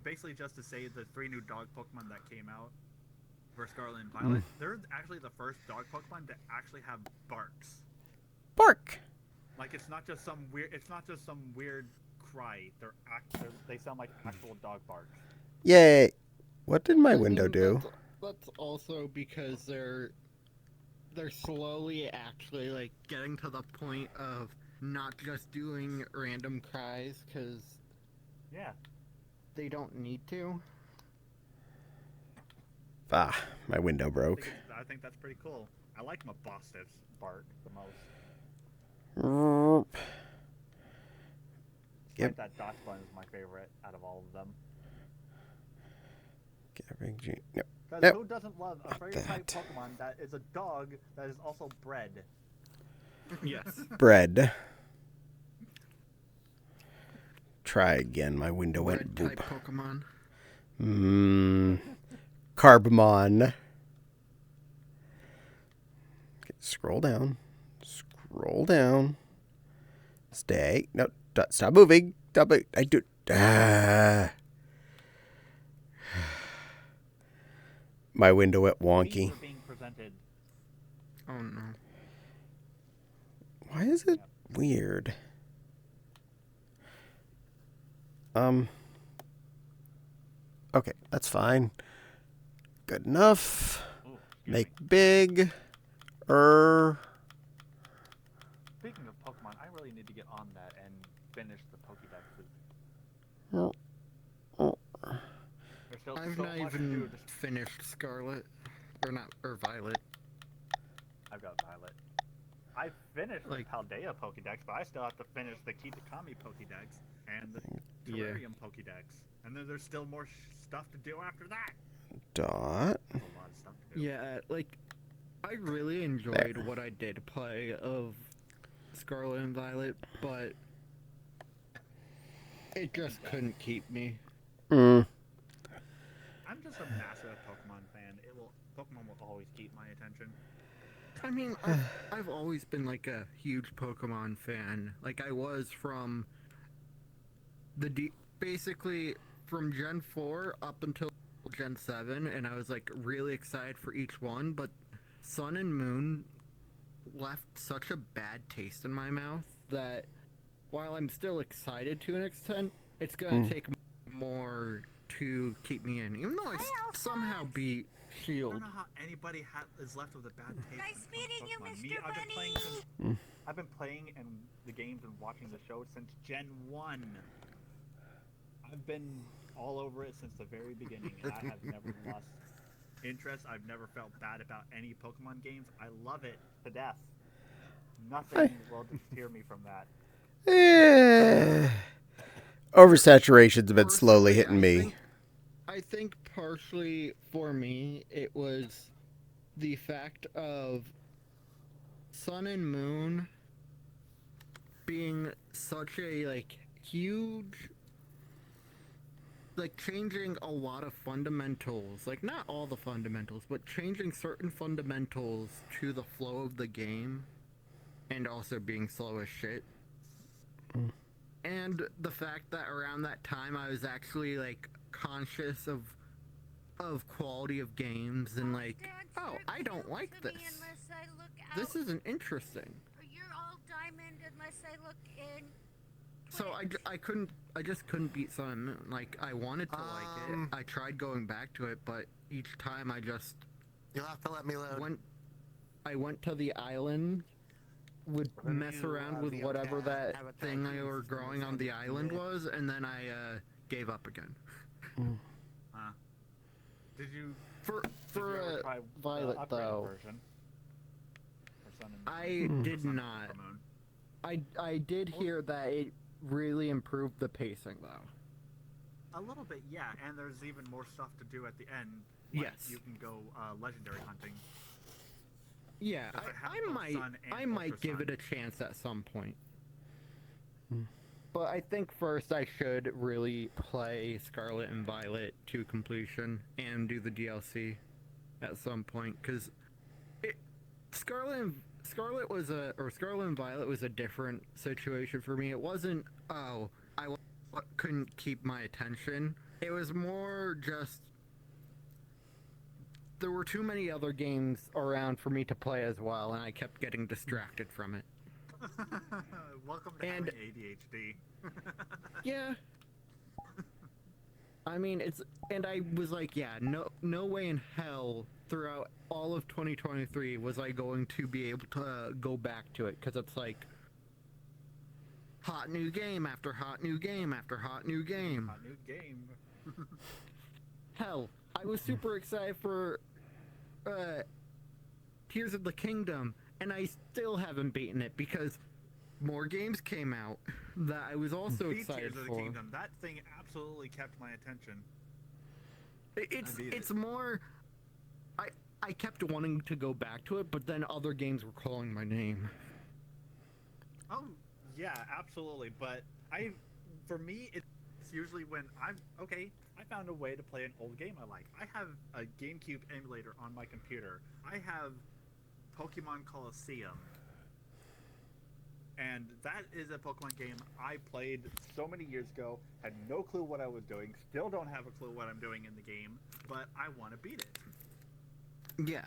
basically just to say the 3 new dog Pokemon that came out for Scarlet and Violet, they're actually the first dog Pokemon to actually have barks. Bark. Like it's not just some weird cry. They sound like actual dog barks. Yay. What did my window do? That's also because they're slowly actually like getting to the point of not just doing random cries because they don't need to. Ah, my window broke. I think that's pretty cool. I like my Bostiff's bark the most. Yep. That Dot's one is my favorite out of all of them. Nope. Because who doesn't love a fairy type Pokemon that is a dog that is also bred? Yes. Bread. Try again. My window went boop. Type Pokemon. Carbamon. Okay, scroll down. Scroll down. Stay. No, stop moving. Stop it. I do. My window went wonky. Being presented. Oh no. Why is it weird? Okay, that's fine. Good enough. Make big. Speaking of Pokemon, I really need to get on that and finish the Pokédexes. There's still I've so not much to even do. finished Scarlet. Or Violet. I've got Violet. I finished the Paldea Pokédex, but I still have to finish the Kitakami Pokédex and the Terrarium Pokédex. And then there's still more stuff to do after that. Dot. There's a lot of stuff to do. Yeah, like, I really enjoyed what I did play of Scarlet and Violet, but it just couldn't keep me. I'm just a massive Pokemon fan. Pokemon will always keep my attention. I mean, I've always been like a huge Pokemon fan. Like I was from basically from Gen 4 up until Gen 7, and I was like really excited for each one, but Sun and Moon left such a bad taste in my mouth that while I'm still excited to an extent, it's gonna take more to keep me in. Even though I somehow beat I Shield. don't know how anybody is left with a bad taste. Nice meeting you, Pokemon. Mr. Bunny. I've been playing and the games and watching the show since Gen 1. I've been all over it since the very beginning, and I have never lost interest. I've never felt bad about any Pokemon games. I love it to death. Nothing will deter me from that. Oversaturation's been slowly Personally, hitting me. I think partially for me, it was the fact of Sun and Moon being such a, like, huge, like, changing a lot of fundamentals, like, not all the fundamentals, but changing certain fundamentals to the flow of the game, and also being slow as shit. And the fact that around that time I was actually, like, conscious of quality of games and, like, oh, I don't like this. This isn't interesting. You're all diamond unless I look in. So I just couldn't beat Sun and Moon. Like, I wanted to like it. I tried going back to it, but each time I just You'll have to let me load. I went to the island, would mess around with whatever that thing I were growing on the island was, and then I gave up again. Did you For ever try the Violet upgraded though, version? For Sun and I did Sun not. or Moon? I did hear that it really improved the pacing though. A little bit, yeah, and there's even more stuff to do at the end. Like Yes. You can go legendary hunting. Yeah, Does it have I both might Sun and I might Ultra give Sun? it a chance at some point. But I think first I should really play Scarlet and Violet to completion and do the DLC at some point, because Scarlet and Violet was a different situation for me. It wasn't, oh, I couldn't keep my attention. It was more just there were too many other games around for me to play as well, and I kept getting distracted from it. Welcome to And- having ADHD. Yeah. I mean, and I was like, yeah, no way in hell throughout all of 2023 was I going to be able to go back to it, because it's like hot new game after hot new game after hot new game. A new game. Hell, I was super excited for Tears of the Kingdom, and I still haven't beaten it because more games came out that I was also Beat excited Tears of the for. Kingdom. That thing absolutely kept my attention. beat It's it. more I kept wanting to go back to it, but then other games were calling my name. Oh, yeah, absolutely. But for me, it's usually when I found a way to play an old game I like. I have a GameCube emulator on my computer. I have Pokemon Colosseum. And that is a Pokemon game I played so many years ago, had no clue what I was doing, still don't have a clue what I'm doing in the game, but I want to beat it. Yeah.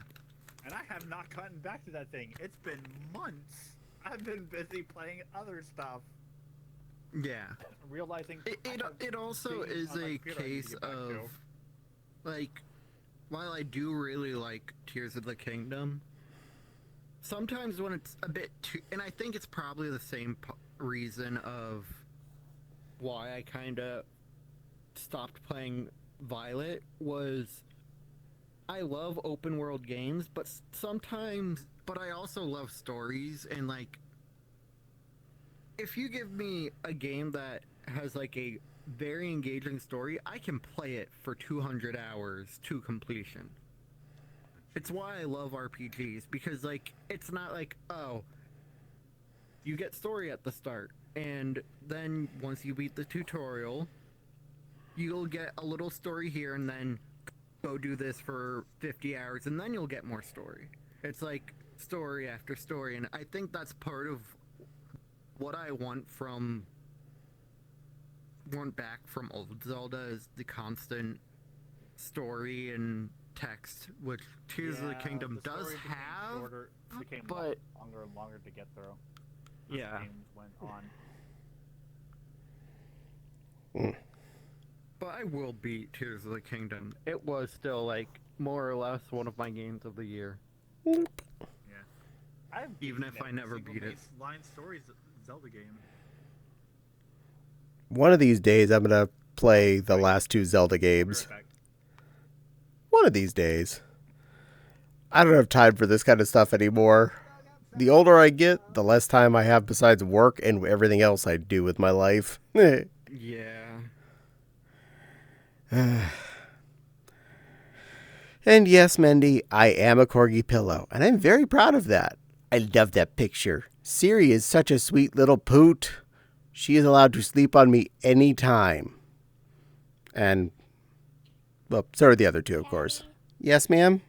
And I have not gotten back to that thing. It's been months. I've been busy playing other stuff. Yeah. Realizing It also games is on my a computer I need to case get back of, to. like, while I do really like Tears of the Kingdom, sometimes when it's a bit too, and I think it's probably the same reason of why I kind of stopped playing Violet, was I love open world games, but I also love stories, and like, if you give me a game that has like a very engaging story, I can play it for 200 hours to completion. It's why I love RPGs, because like, it's not like, oh, you get story at the start, and then once you beat the tutorial, you'll get a little story here, and then go do this for 50 hours, and then you'll get more story. It's like story after story, and I think that's part of what I want back from old Zelda, is the constant story and text, which Tears of the Kingdom the does story became have, shorter, became but longer and longer to get through. yeah. As games went on. But I will beat Tears of the Kingdom. It was still, like, more or less one of my games of the year. Yeah. I've Even beaten if I every never single beat it. base line stories Zelda game. One of these days, I'm going to play the last two Zelda Be games. right back. One of these days. I don't have time for this kind of stuff anymore. The older I get, the less time I have besides work and everything else I do with my life. Yeah. And yes, Mendy, I am a corgi pillow, and I'm very proud of that. I love that picture. Siri is such a sweet little poot. She is allowed to sleep on me anytime. And, well, so are the other two, of course. Caddie, Yes, ma'am?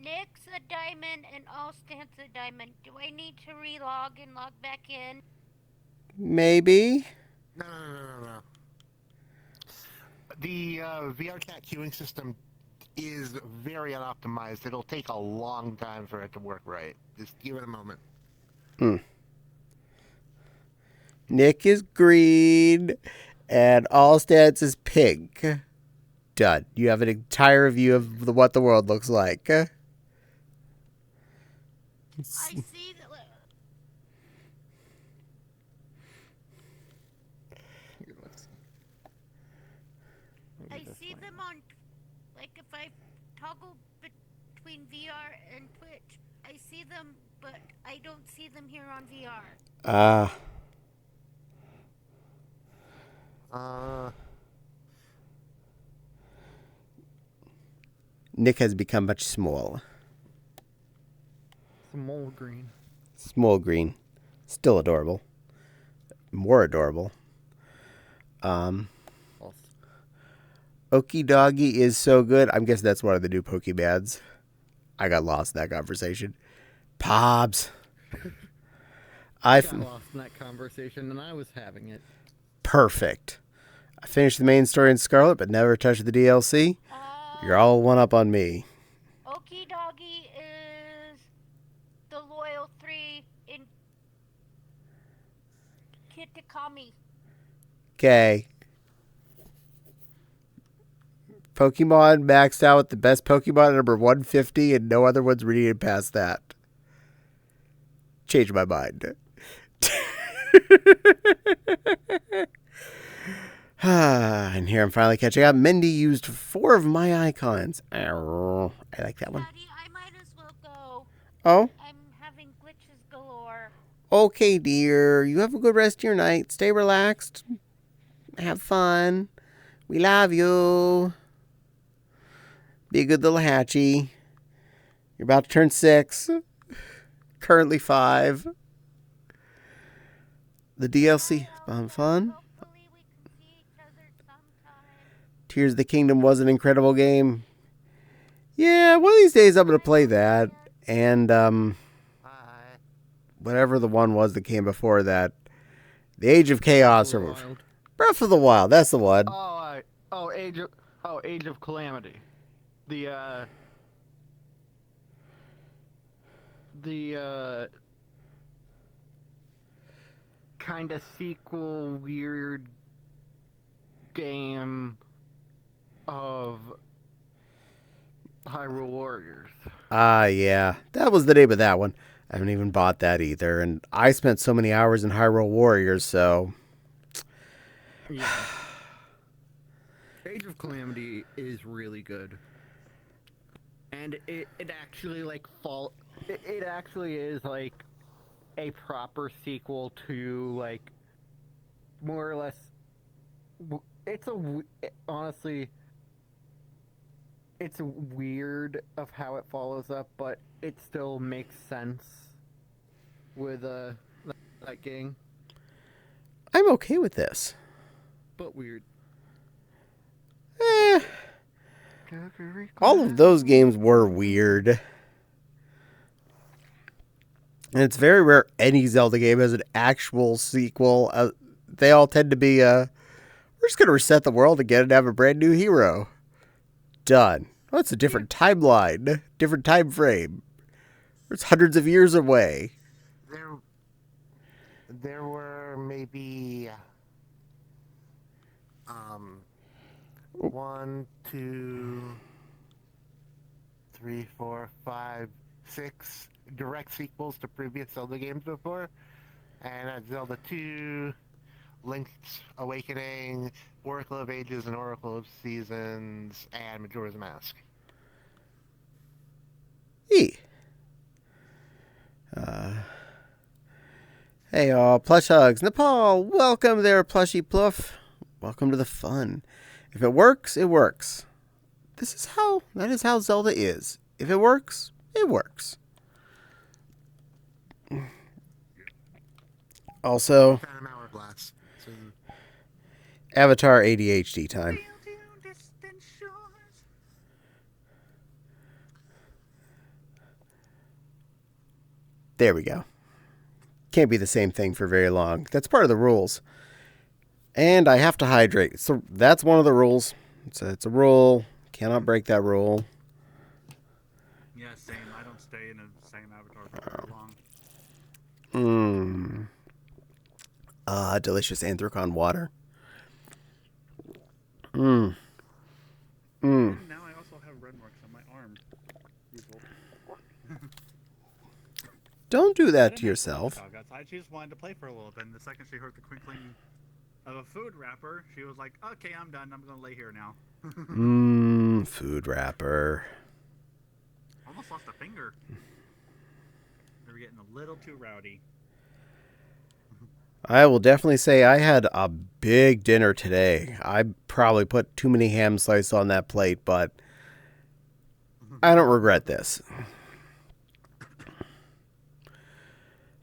Nick's a diamond and Allstan's a diamond. Do I need to relog and log back in? Maybe. No. The VRCat queuing system is very unoptimized. It'll take a long time for it to work right. Just give it a moment. Nick is green, and Allstats is pink. Done. You have an entire view of what the world looks like. I see that. I see them on, like if I toggle between VR and Twitch, I see them, but I don't see them here on VR. Nick has become much small. Small green. Small green. Still adorable. More adorable. False. Okie Doggy is so good. I'm guessing that's one of the new Pokebads. I got lost in that conversation. Pobs. I got lost in that conversation, and I was having it. Perfect. I finished the main story in Scarlet, but never touched the DLC. You're all one up on me. Okie Doggy is the loyal 3 in Kitakami. Okay. Pokemon maxed out with the best Pokemon at number 150, and no other ones were needed past that. Changed my mind. And here I'm finally catching up. Mindy used 4 of my icons. I like that one. Daddy, I might as well go. Oh, I'm having glitches galore. okay, dear. You have a good rest of your night. Stay relaxed. Have fun. We love you. Be a good little hatchie. You're about to turn 6. Currently 5. The DLC has been fun. Hopefully we can see each other sometime. Tears of the Kingdom was an incredible game. Yeah, one of these days I'm going to play that. And, whatever the one was that came before that. The Age of Chaos. Or Breath of the Wild. That's the one. Age of Calamity. The kind of sequel weird game of Hyrule Warriors. Yeah. That was the name of that one. I haven't even bought that either. And I spent so many hours in Hyrule Warriors, so... Yeah. Age of Calamity is really good. And it actually, like, it actually is, like, a proper sequel to, like, more or less... honestly... It's weird of how it follows up, but it still makes sense with that game. I'm okay with this. But weird. All of those games were weird. And it's very rare any Zelda game has an actual sequel. They all tend to be, we're just going to reset the world again and have a brand new hero. Done. Well, that's a different timeline, different time frame. It's hundreds of years away. There were maybe 1, 2, 3, 4, 5, 6 direct sequels to previous Zelda games before, and Zelda 2, Link's Awakening, Oracle of Ages and Oracle of Seasons, and Majora's Mask. Hey, all plush hugs. Nepal, welcome there, plushy pluff. Welcome to the fun. If it works, it works. That is how Zelda is. If it works, it works. Also, Phantom Hourglass. So, Avatar ADHD time. There we go. Can't be the same thing for very long. That's part of the rules. And I have to hydrate. So that's one of the rules. It's a rule. Cannot break that rule. Yeah, same. I don't stay in the same avatar for very long. Delicious anthracon water. And now I also have red marks on my arm. Usual. Don't do I that didn't to have to yourself. dog outside. She just wanted to play for a little bit. And the second she heard the crinkling of a food wrapper, she was like, "Okay, I'm done. I'm gonna lay here now." Food wrapper. Almost lost a finger. They were getting a little too rowdy. I will definitely say I had a big dinner today. I probably put too many ham slices on that plate, but I don't regret this.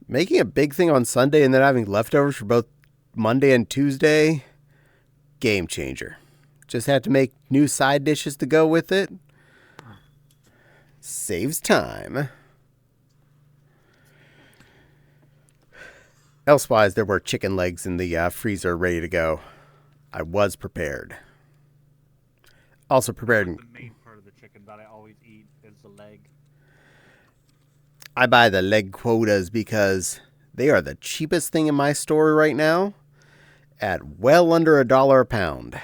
Making a big thing on Sunday and then having leftovers for both Monday and Tuesday, game changer. Just had to make new side dishes to go with it. Saves time. Elsewise, there were chicken legs in the freezer ready to go. I was prepared. Also prepared. The main part of the chicken that I always eat is the leg. I buy the leg quotas because they are the cheapest thing in my store right now at well under $1 a pound.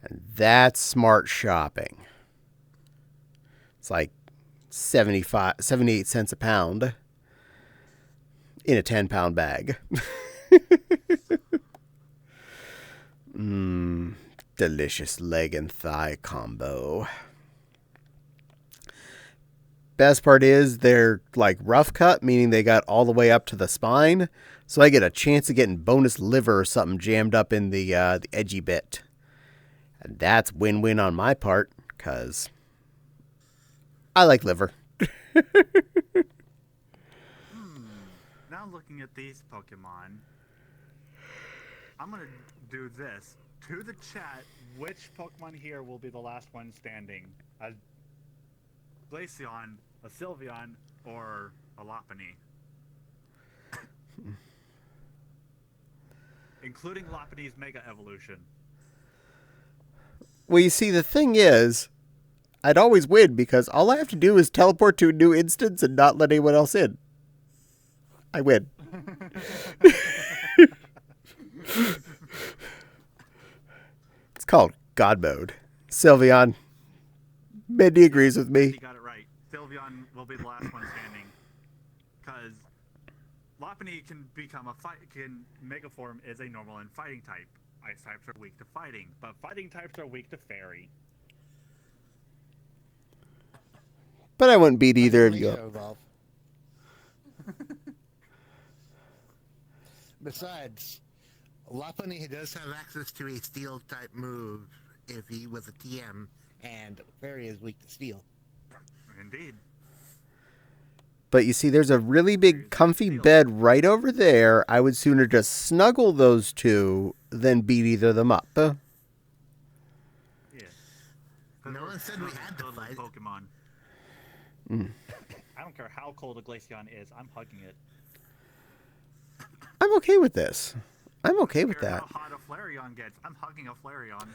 And that's smart shopping. It's like 78 cents a pound in a 10-pound bag. Delicious leg and thigh combo. Best part is they're like rough cut, meaning they got all the way up to the spine. So I get a chance of getting bonus liver or something jammed up in the edgy bit. And that's win-win on my part, because I like liver. Now looking at these Pokemon, I'm going to do this. To the chat, which Pokemon here will be the last one standing? A Glaceon, a Sylveon, or a Lopunny? Including Lopunny's Mega Evolution. Well, you see, the thing is, I'd always win because all I have to do is teleport to a new instance and not let anyone else in. I win. It's called God Mode. Sylveon. Mindy agrees with me. He got it right. Sylveon will be the last one standing. Because Lopunny can become Megaform is a normal and fighting type. Ice types are weak to fighting, but fighting types are weak to fairy. But I wouldn't beat either of you up. Evolve. Besides, Lopunny does have access to a steel type move if he was a TM, and Fairy is weak to steel. Indeed. But you see, there's a really big comfy bed right over there. I would sooner just snuggle those two than beat either of them up. Yeah. No one said we had to fight. Pokemon. I don't care how cold a Glaceon is, I'm hugging it. I'm okay with this. I'm okay with that. How hot a Flareon gets, I'm hugging a Flareon.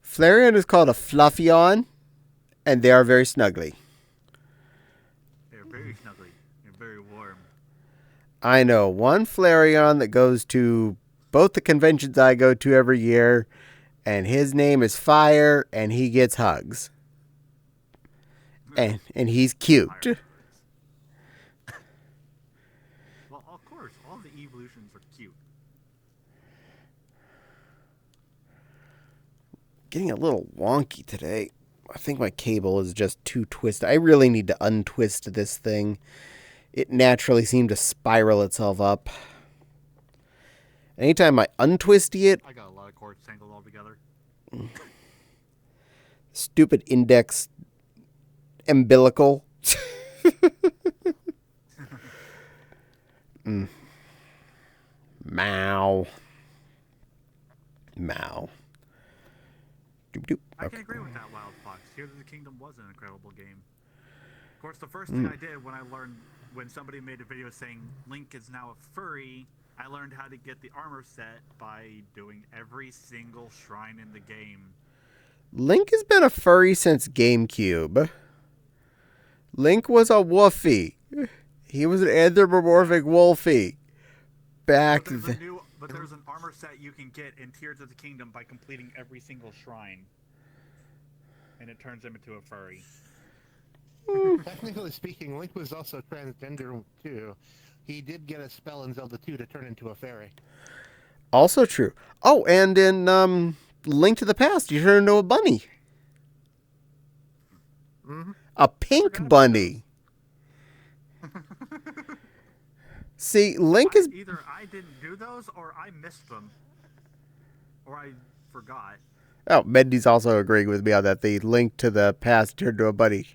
Flareon is called a Fluffeon, and they are very snuggly. They're very snuggly and very warm. I know one Flareon that goes to both the conventions I go to every year, and his name is Fire, and he gets hugs. And he's cute. Well, of course, all the evolutions are cute. Getting a little wonky today. I think my cable is just too twisted. I really need to untwist this thing. it naturally seemed to spiral itself up. Anytime I untwisty it, I got a lot of cords tangled all together. stupid index umbilical. Mow. Mow. Doop, doop. I can Okay. agree with that, Wild Fox. Tears of the Kingdom was an incredible game. Of course, the first thing I did when somebody made a video saying Link is now a furry, I learned how to get the armor set by doing every single shrine in the game. Link has been a furry since GameCube. Link was a woofy. He was an anthropomorphic wolfie. Back then. But there's an armor set you can get in Tears of the Kingdom by completing every single shrine. And it turns him into a furry. Technically speaking, Link was also transgender too. He did get a spell in Zelda 2 to turn into a fairy. Also true. Oh, and in Link to the Past, you turn into a bunny. Mm-hmm. A pink bunny. See, Link is... Either I didn't do those, or I missed them. Or I forgot. Oh, Mendy's also agreeing with me on that. The Link to the Past turned to a bunny.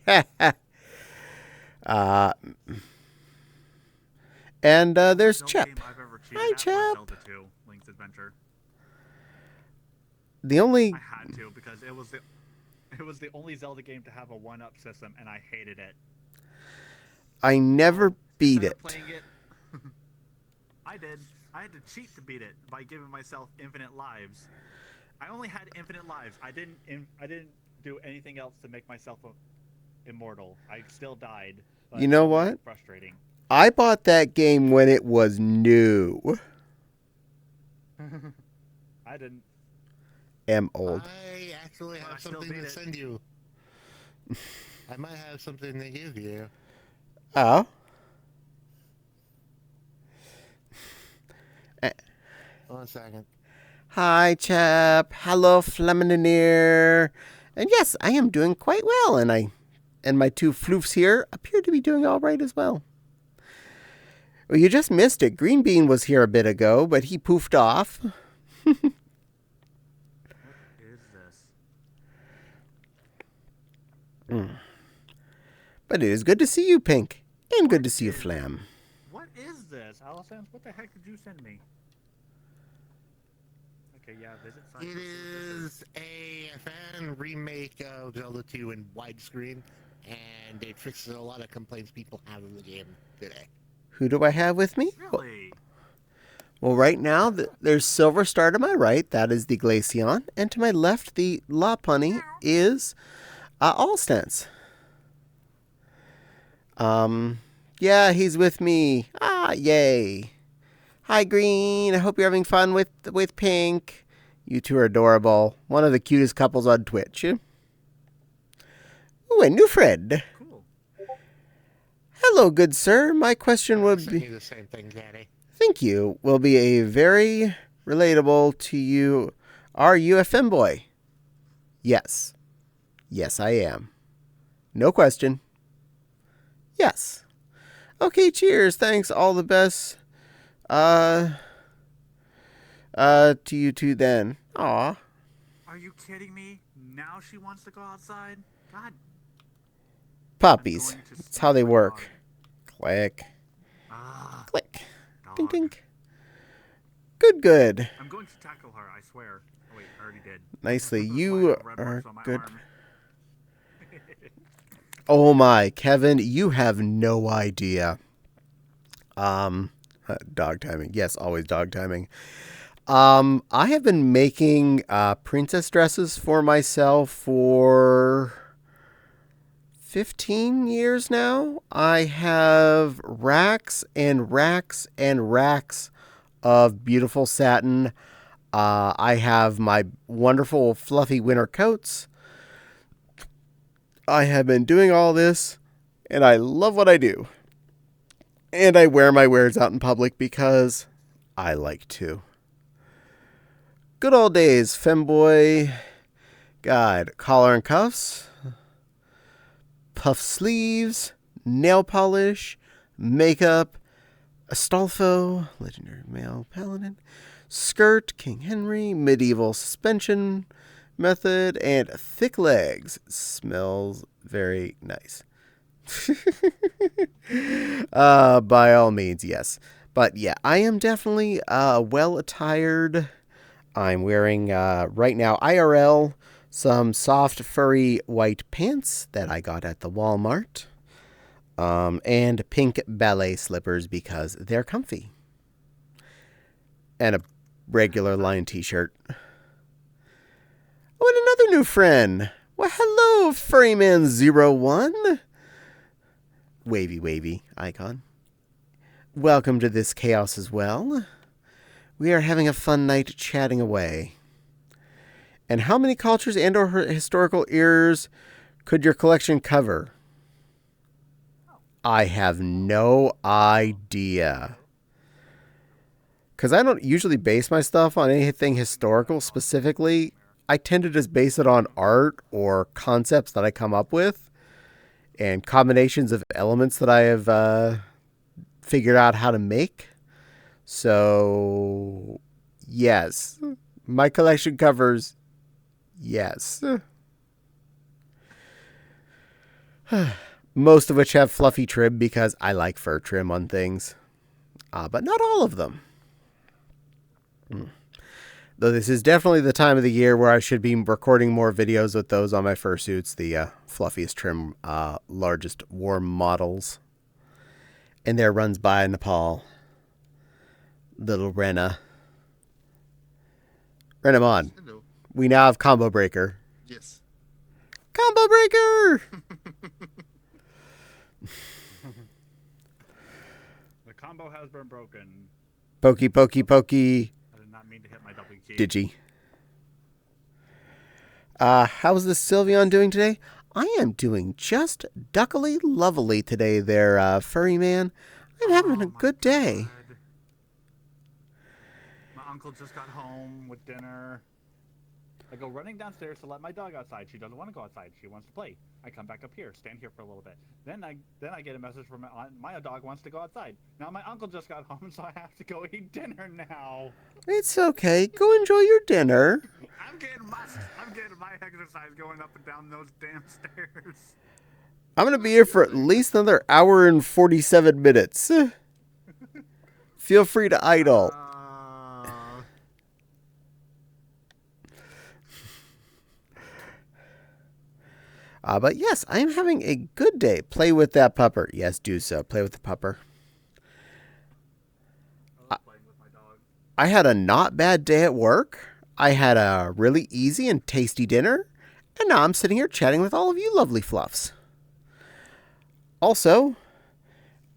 And there's No Chep. game I've ever cheated Hi, at was Chep. Zelda 2, Link's Adventure. The only... I had to because it was the only Zelda game to have a 1-up system, and I hated it. I never beat Instead it. of playing it, I did. I had to cheat to beat it by giving myself infinite lives. I only had infinite lives. I didn't do anything else to make myself immortal. I still died. But You know it was what? Frustrating. I bought that game when it was new. I didn't. Am old. I actually But I have still something beat to it. send you. I might have something to give you. Oh? 1 second. Hi, Chep. Hello, Flemininier. And yes, I am doing quite well, and my two floofs here appear to be doing all right as well. Well, you just missed it. Green Bean was here a bit ago, but he poofed off. What is this? But it is good to see you, Pink. And good to see you, Flam. What is this, Allison? What the heck did you send me? Okay, yeah, visit site. It is a fan remake of Zelda 2 in widescreen, and it fixes a lot of complaints people have in the game today. Who do I have with me? Really? Well, right now, there's Silver Star to my right. That is the Glaceon. And to my left, the Lopunny is Allstance. Yeah, he's with me. Ah, yay. Hi, Green. I hope you're having fun with Pink. You two are adorable. One of the cutest couples on Twitch. Ooh, a new friend. Cool. Hello, good sir. My question I would sent be... you the same thing, Caddie. Thank you. Will be a very relatable to you. Are you a femboy? Yes. Yes, I am. No question. Yes. Okay, cheers. Thanks. All the best. To you two then. Aw. Are you kidding me? Now she wants to go outside? God. Puppies. I'm going to That's how they smack my work. dog. Click. Ah, Click. dog. Ding, ding. Good, good. I'm going to tackle her, I swear. Oh, wait, I already did. Nicely. That's why I You have red are marks on my good. arm. Oh my, Kevin, you have no idea. Dog timing. Yes, always dog timing. I have been making princess dresses for myself for 15 years now. I have racks and racks and racks of beautiful satin. I have my wonderful fluffy winter coats. I have been doing all this, and I love what I do. And I wear my wares out in public because I like to. Good old days, femboy. God, collar and cuffs, puff sleeves, nail polish, makeup, Astolfo, legendary male paladin, skirt, King Henry, medieval suspension method, and thick legs. Smells very nice. By all means, yes. But yeah, I am definitely well attired. I'm wearing right now IRL some soft furry white pants that I got at the Walmart. And pink ballet slippers because they're comfy. And a regular line t-shirt. Oh, and another new friend. Well, hello, Furryman01. Wavy icon. Welcome to this chaos as well. We are having a fun night chatting away. And how many cultures and or historical eras could your collection cover? I have no idea. Because I don't usually base my stuff on anything historical specifically. I tend to just base it on art or concepts that I come up with. And combinations of elements that I have figured out how to make. So, yes. My collection covers, yes. Most of which have fluffy trim because I like fur trim on things. But not all of them. Though this is definitely the time of the year where I should be recording more videos with those on my fursuits, the fluffiest trim, largest warm models. And there runs by Nepal. Little Rena. Renamon. Hello. We now have Combo Breaker. Yes. Combo Breaker! The combo has been broken. Pokey. I did not mean to hit my W key. Digi. How's this Sylveon doing today? I am doing just duckily lovely today there, furry man. I'm having a good day. God. My uncle just got home with dinner. I go running downstairs to let my dog outside. She doesn't want to go outside. She wants to play. I come back up here, stand here for a little bit. Then I get a message from my dog wants to go outside. Now my uncle just got home, so I have to go eat dinner now. It's okay. Go enjoy your dinner. I'm getting my exercise going up and down those damn stairs. I'm going to be here for at least another hour and 47 minutes. Feel free to idle. But yes, I am having a good day. Play with that pupper. Yes, do so. Play with the pupper. I had a not bad day at work. I had a really easy and tasty dinner. And now I'm sitting here chatting with all of you lovely fluffs. Also,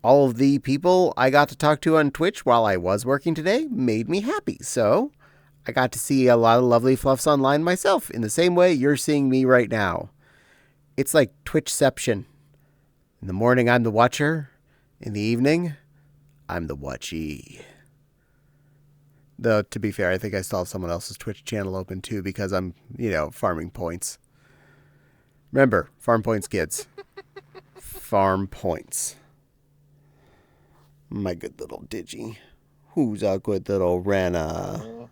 all of the people I got to talk to on Twitch while I was working today made me happy. So I got to see a lot of lovely fluffs online myself in the same way you're seeing me right now. It's like Twitchception. In the morning, I'm the watcher. In the evening, I'm the watchee. Though, to be fair, I think I still have someone else's Twitch channel open too because I'm, farming points. Remember, farm points, kids. Farm points. My good little Digi. Who's a good little Rana?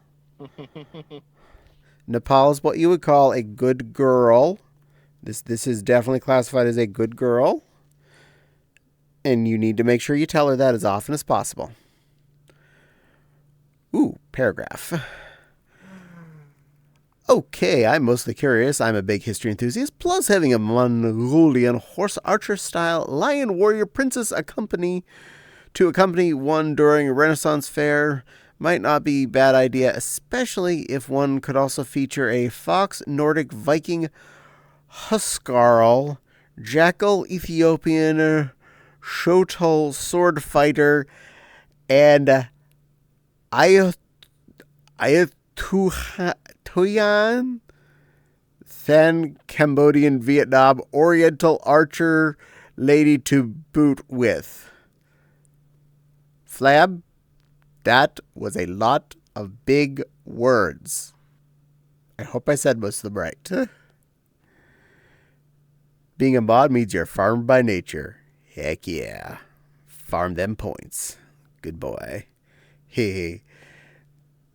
Nepal's what you would call a good girl. This is definitely classified as a good girl. And you need to make sure you tell her that as often as possible. Ooh, paragraph. Okay, I'm mostly curious. I'm a big history enthusiast, plus having a Mongolian horse archer style lion warrior princess accompany one during a Renaissance fair might not be a bad idea, especially if one could also feature a fox Nordic Viking Huskarl, jackal Ethiopian Shotel sword fighter, and Ayatuyan Than Cambodian Vietnam Oriental archer lady to boot with. Flab, that was a lot of big words. I hope I said most of them right. Being a mod means you're farmed by nature. Heck yeah. Farm them points. Good boy. Hey,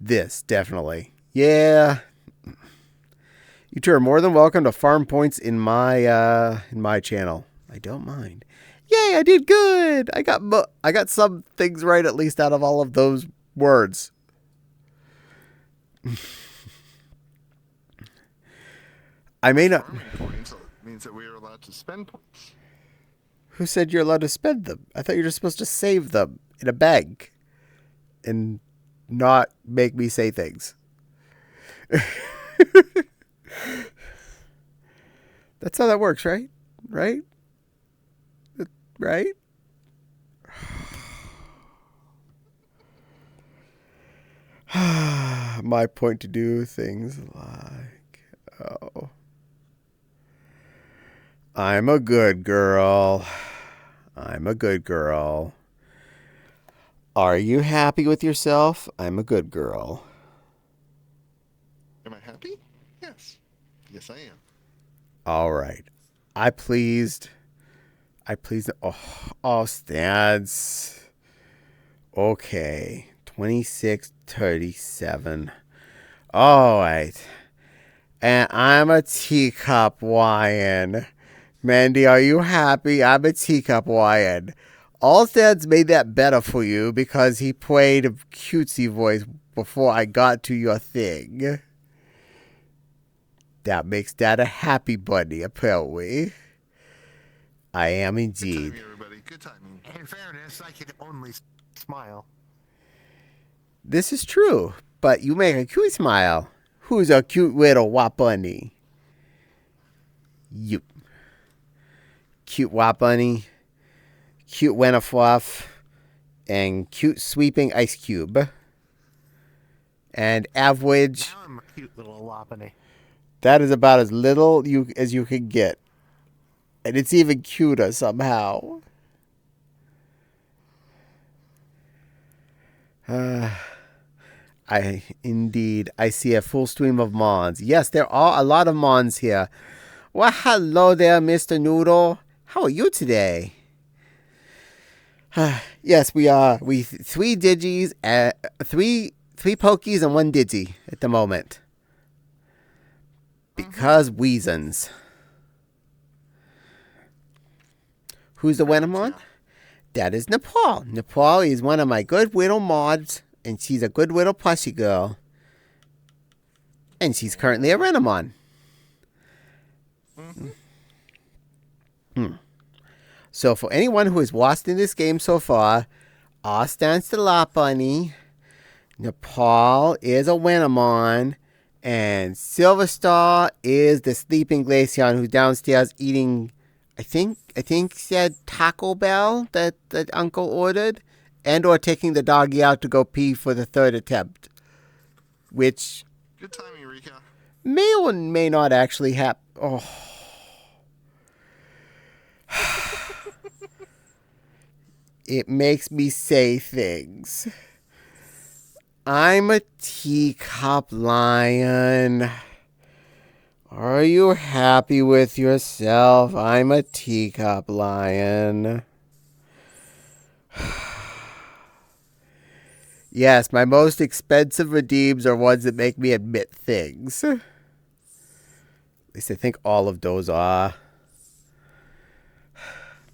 this definitely. Yeah. You two are more than welcome to farm points in my channel. I don't mind. Yay, I did good. I got some things right at least out of all of those words. I may not. Farming points means that we are allowed to spend points. Who said you're allowed to spend them? I thought you were just supposed to save them in a bag and not make me say things. That's how that works, right? Right? Right? My point to do things like, oh, I'm a good girl. I'm a good girl. Are you happy with yourself? I'm a good girl. Am I happy? Yes. Yes, I am. All right. I pleased. Oh, Stans. Okay. 2637. All right. And I'm a teacup wine. Mandy, are you happy? I'm a teacup wine. Allstad's made that better for you because he played a cutesy voice before I got to your thing. That makes Dad a happy bunny, apparently. I am indeed. Good timing, everybody. Good timing. In fairness, I can only smile. This is true, but you make a cute smile. Who's a cute little wop bunny? You. Cute wop bunny, cute Winterfluff, and cute sweeping ice cube. And average. Now I'm a cute little Loppany. That is about as little as you can get. And it's even cuter somehow. I see a full stream of Mons. Yes, there are a lot of Mons here. Well, hello there, Mr. Noodle. How are you today? Yes, we are. We 3 Digis, three Pokies and 1 Digi at the moment. Because reasons. Who's the Wenamon? That is Nepal. Nepal is one of my good little mods, and she's a good little plushie girl. And she's currently a Renamon. So for anyone who has lost in this game so far, R stands to La Bunny, Nepal is a Wenamon, and Silver Star is the sleeping Glaceon who's downstairs eating, I think said Taco Bell that Uncle ordered, and or taking the doggy out to go pee for the 3rd attempt, which Good timing, Rika. may or may not actually happen. Oh. It makes me say things. I'm a teacup lion. Are you happy with yourself? I'm a teacup lion. Yes, my most expensive redeems are ones that make me admit things. At least I think all of those are.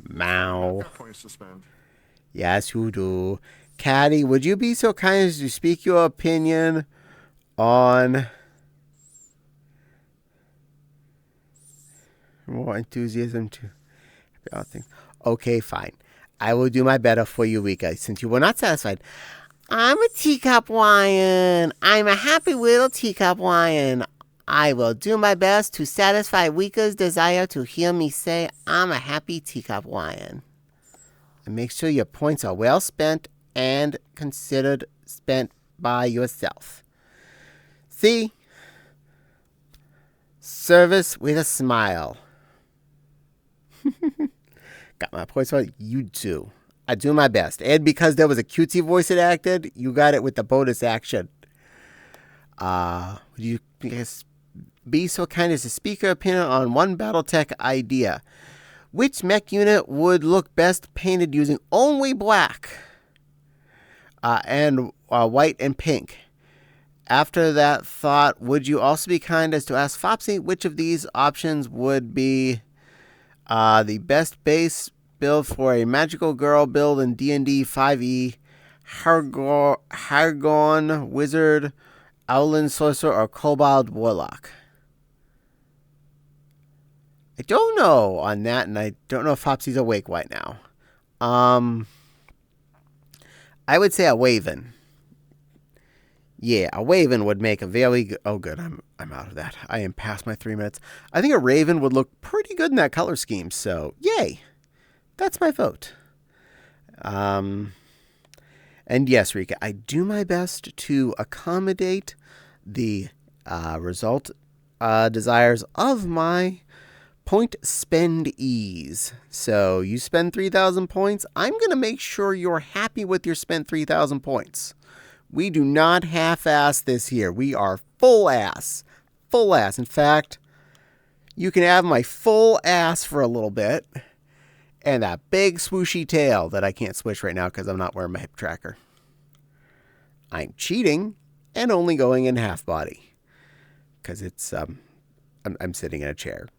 Meow. I've got points to spend. Yes, you do. Caddie, would you be so kind as to speak your opinion on more enthusiasm to all things? Okay, fine. I will do my better for you, Rika, since you were not satisfied. I'm a teacup lion. I'm a happy little teacup lion. I will do my best to satisfy Rika's desire to hear me say I'm a happy teacup lion. And make sure your points are well spent and considered spent by yourself. See? Service with a smile. Got my points right? You do. I do my best. And because there was a cutesy voice that acted, you got it with the bonus action. Would you guys be so kind as to speak your opinion on one Battletech idea? Which mech unit would look best painted using only black and white and pink? After that thought, would you also be kind as to ask Fopsy which of these options would be the best base build for a magical girl build in D&D 5e, Hargon Wizard, Owlin Sorcerer, or Kobold Warlock? I don't know on that, and I don't know if Fopsy's awake right now. I would say a Waven. Yeah, a Raven would make a very good... Oh, good. I'm out of that. I am past my 3 minutes. I think a Raven would look pretty good in that color scheme, so yay. That's my vote. And yes, Rika, I do my best to accommodate the result desires of my point spendees. So you spend 3,000 points. I'm going to make sure you're happy with your spent 3,000 points. We do not half-ass this here. We are full ass. Full ass. In fact, you can have my full ass for a little bit and that big swooshy tail that I can't switch right now because I'm not wearing my hip tracker. I'm cheating and only going in half body because it's I'm sitting in a chair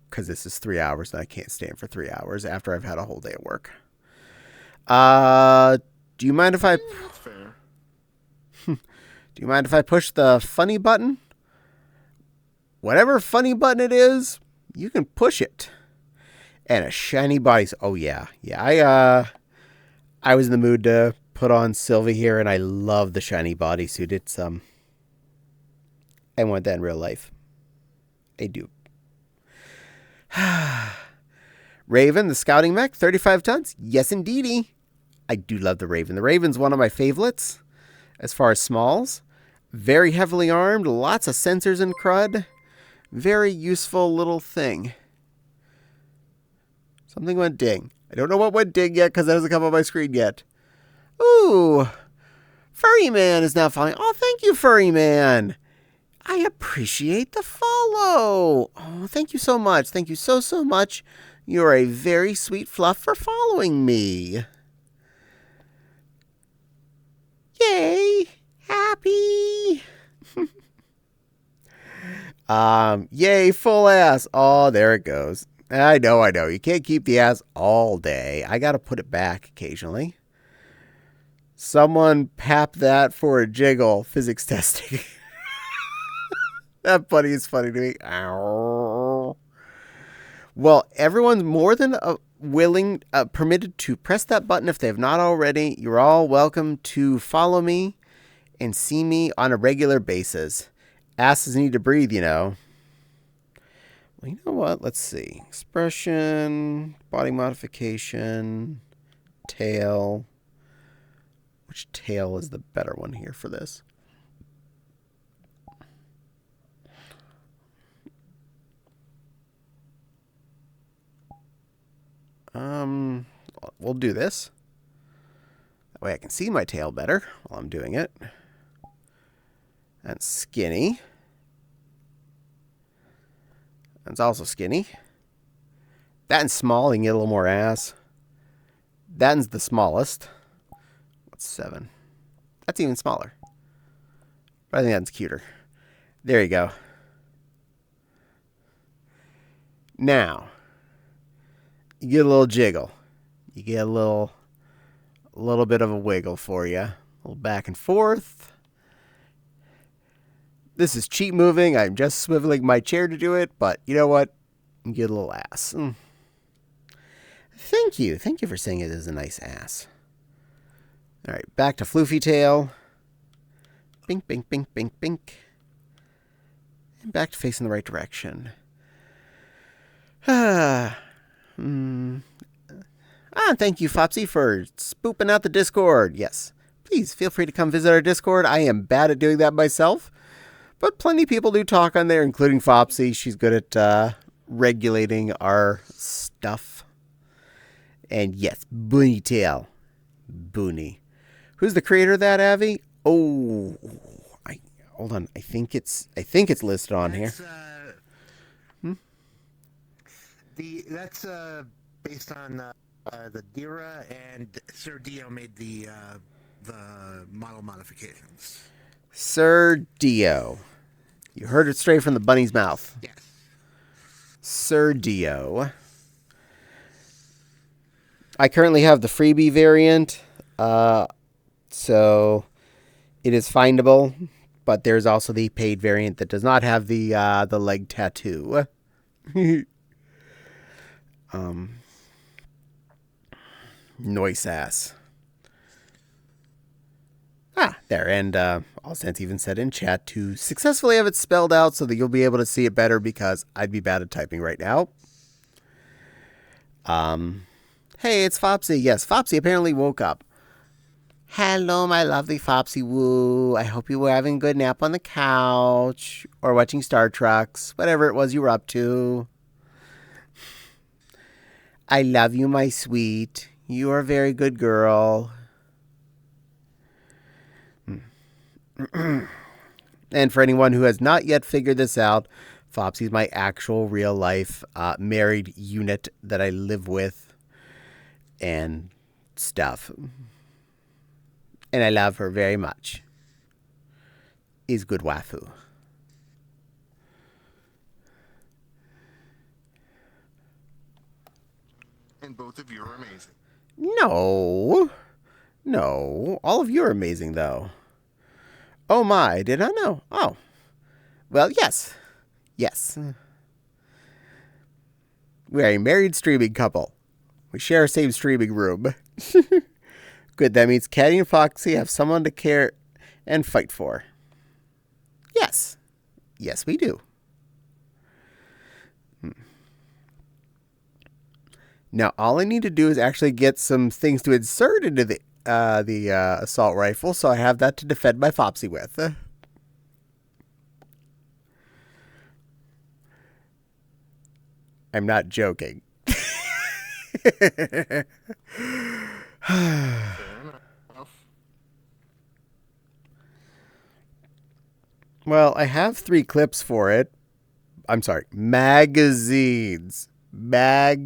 because this is 3 hours and I can't stand for 3 hours after I've had a whole day at work. Do you mind if I... That's fair. Do you mind if I push the funny button? Whatever funny button it is, you can push it. And a shiny body. Oh yeah. Yeah, I was in the mood to put on Sylvie here, and I love the shiny bodysuit. It's I want that in real life. I do. Raven, the scouting mech, 35 tons. Yes, indeedy. I do love the Raven. The Raven's one of my favorites as far as smalls. Very heavily armed, lots of sensors and crud. Very useful little thing. Something went ding. I don't know what went ding yet because that hasn't come on my screen yet. Ooh. Furry Man is now following. Oh, thank you, Furry Man. I appreciate the follow. Oh, thank you so much. Thank you so much. You're a very sweet fluff for following me. Yay. Happy. Yay, full ass. Oh, there it goes. I know. You can't keep the ass all day. I got to put it back occasionally. Someone pap that for a jiggle. Physics testing. That buddy is funny to me. Ow. Well, everyone's more than permitted to press that button if they have not already. You're all welcome to follow me and see me on a regular basis. Asses need to breathe, you know. Well, you know what? Let's see. Expression, body modification, tail. Which tail is the better one here for this? We'll do this. That way I can see my tail better while I'm doing it. That's skinny. That's also skinny. That one's small. You can get a little more ass. That one's the smallest. What's 7? That's even smaller. But I think that's cuter. There you go. Now, you get a little jiggle. You get a little bit of a wiggle for you. A little back and forth. This is cheap moving. I'm just swiveling my chair to do it, but you know what? You get a little ass. Thank you. Thank you for saying it is a nice ass. All right, back to floofy tail. Bink, bink, bink, bink, bink. And back to facing the right direction. Thank you, Fopsy, for spooping out the Discord. Yes, please feel free to come visit our Discord. I am bad at doing that myself, but plenty of people do talk on there, including Fopsy. She's good at regulating our stuff. And yes, Boony Tail. Boony. Who's the creator of that, Avi? Oh, hold on. I think it's listed on here. That's based on the Dira, and Sir Dio made the model modifications. Sir Dio. You heard it straight from the bunny's mouth. Yes. Sir Dio. I currently have the freebie variant, so it is findable. But there's also the paid variant that does not have the leg tattoo. Noise ass. There, and Allsense even said in chat to successfully have it spelled out so that you'll be able to see it better because I'd be bad at typing right now. Hey, it's Fopsy. Yes, Fopsy apparently woke up. Hello, my lovely Fopsy Woo. I hope you were having a good nap on the couch or watching Star Treks, whatever it was you were up to. I love you, my sweet. You are a very good girl. And for anyone who has not yet figured this out, Fopsy's my actual real life married unit that I live with and stuff. And I love her very much. Is good waifu. And both of you are amazing. No. All of you are amazing, though. Oh my, did I know? Oh. Well, yes. We are a married streaming couple. We share a same streaming room. Good, that means Caddie and Foxy have someone to care and fight for. Yes, we do. Now, all I need to do is actually get some things to insert into the assault rifle, so I have that to defend my Fopsy with. I'm not joking. Fair enough. Well, I have 3 clips for it. I'm sorry, magazines. But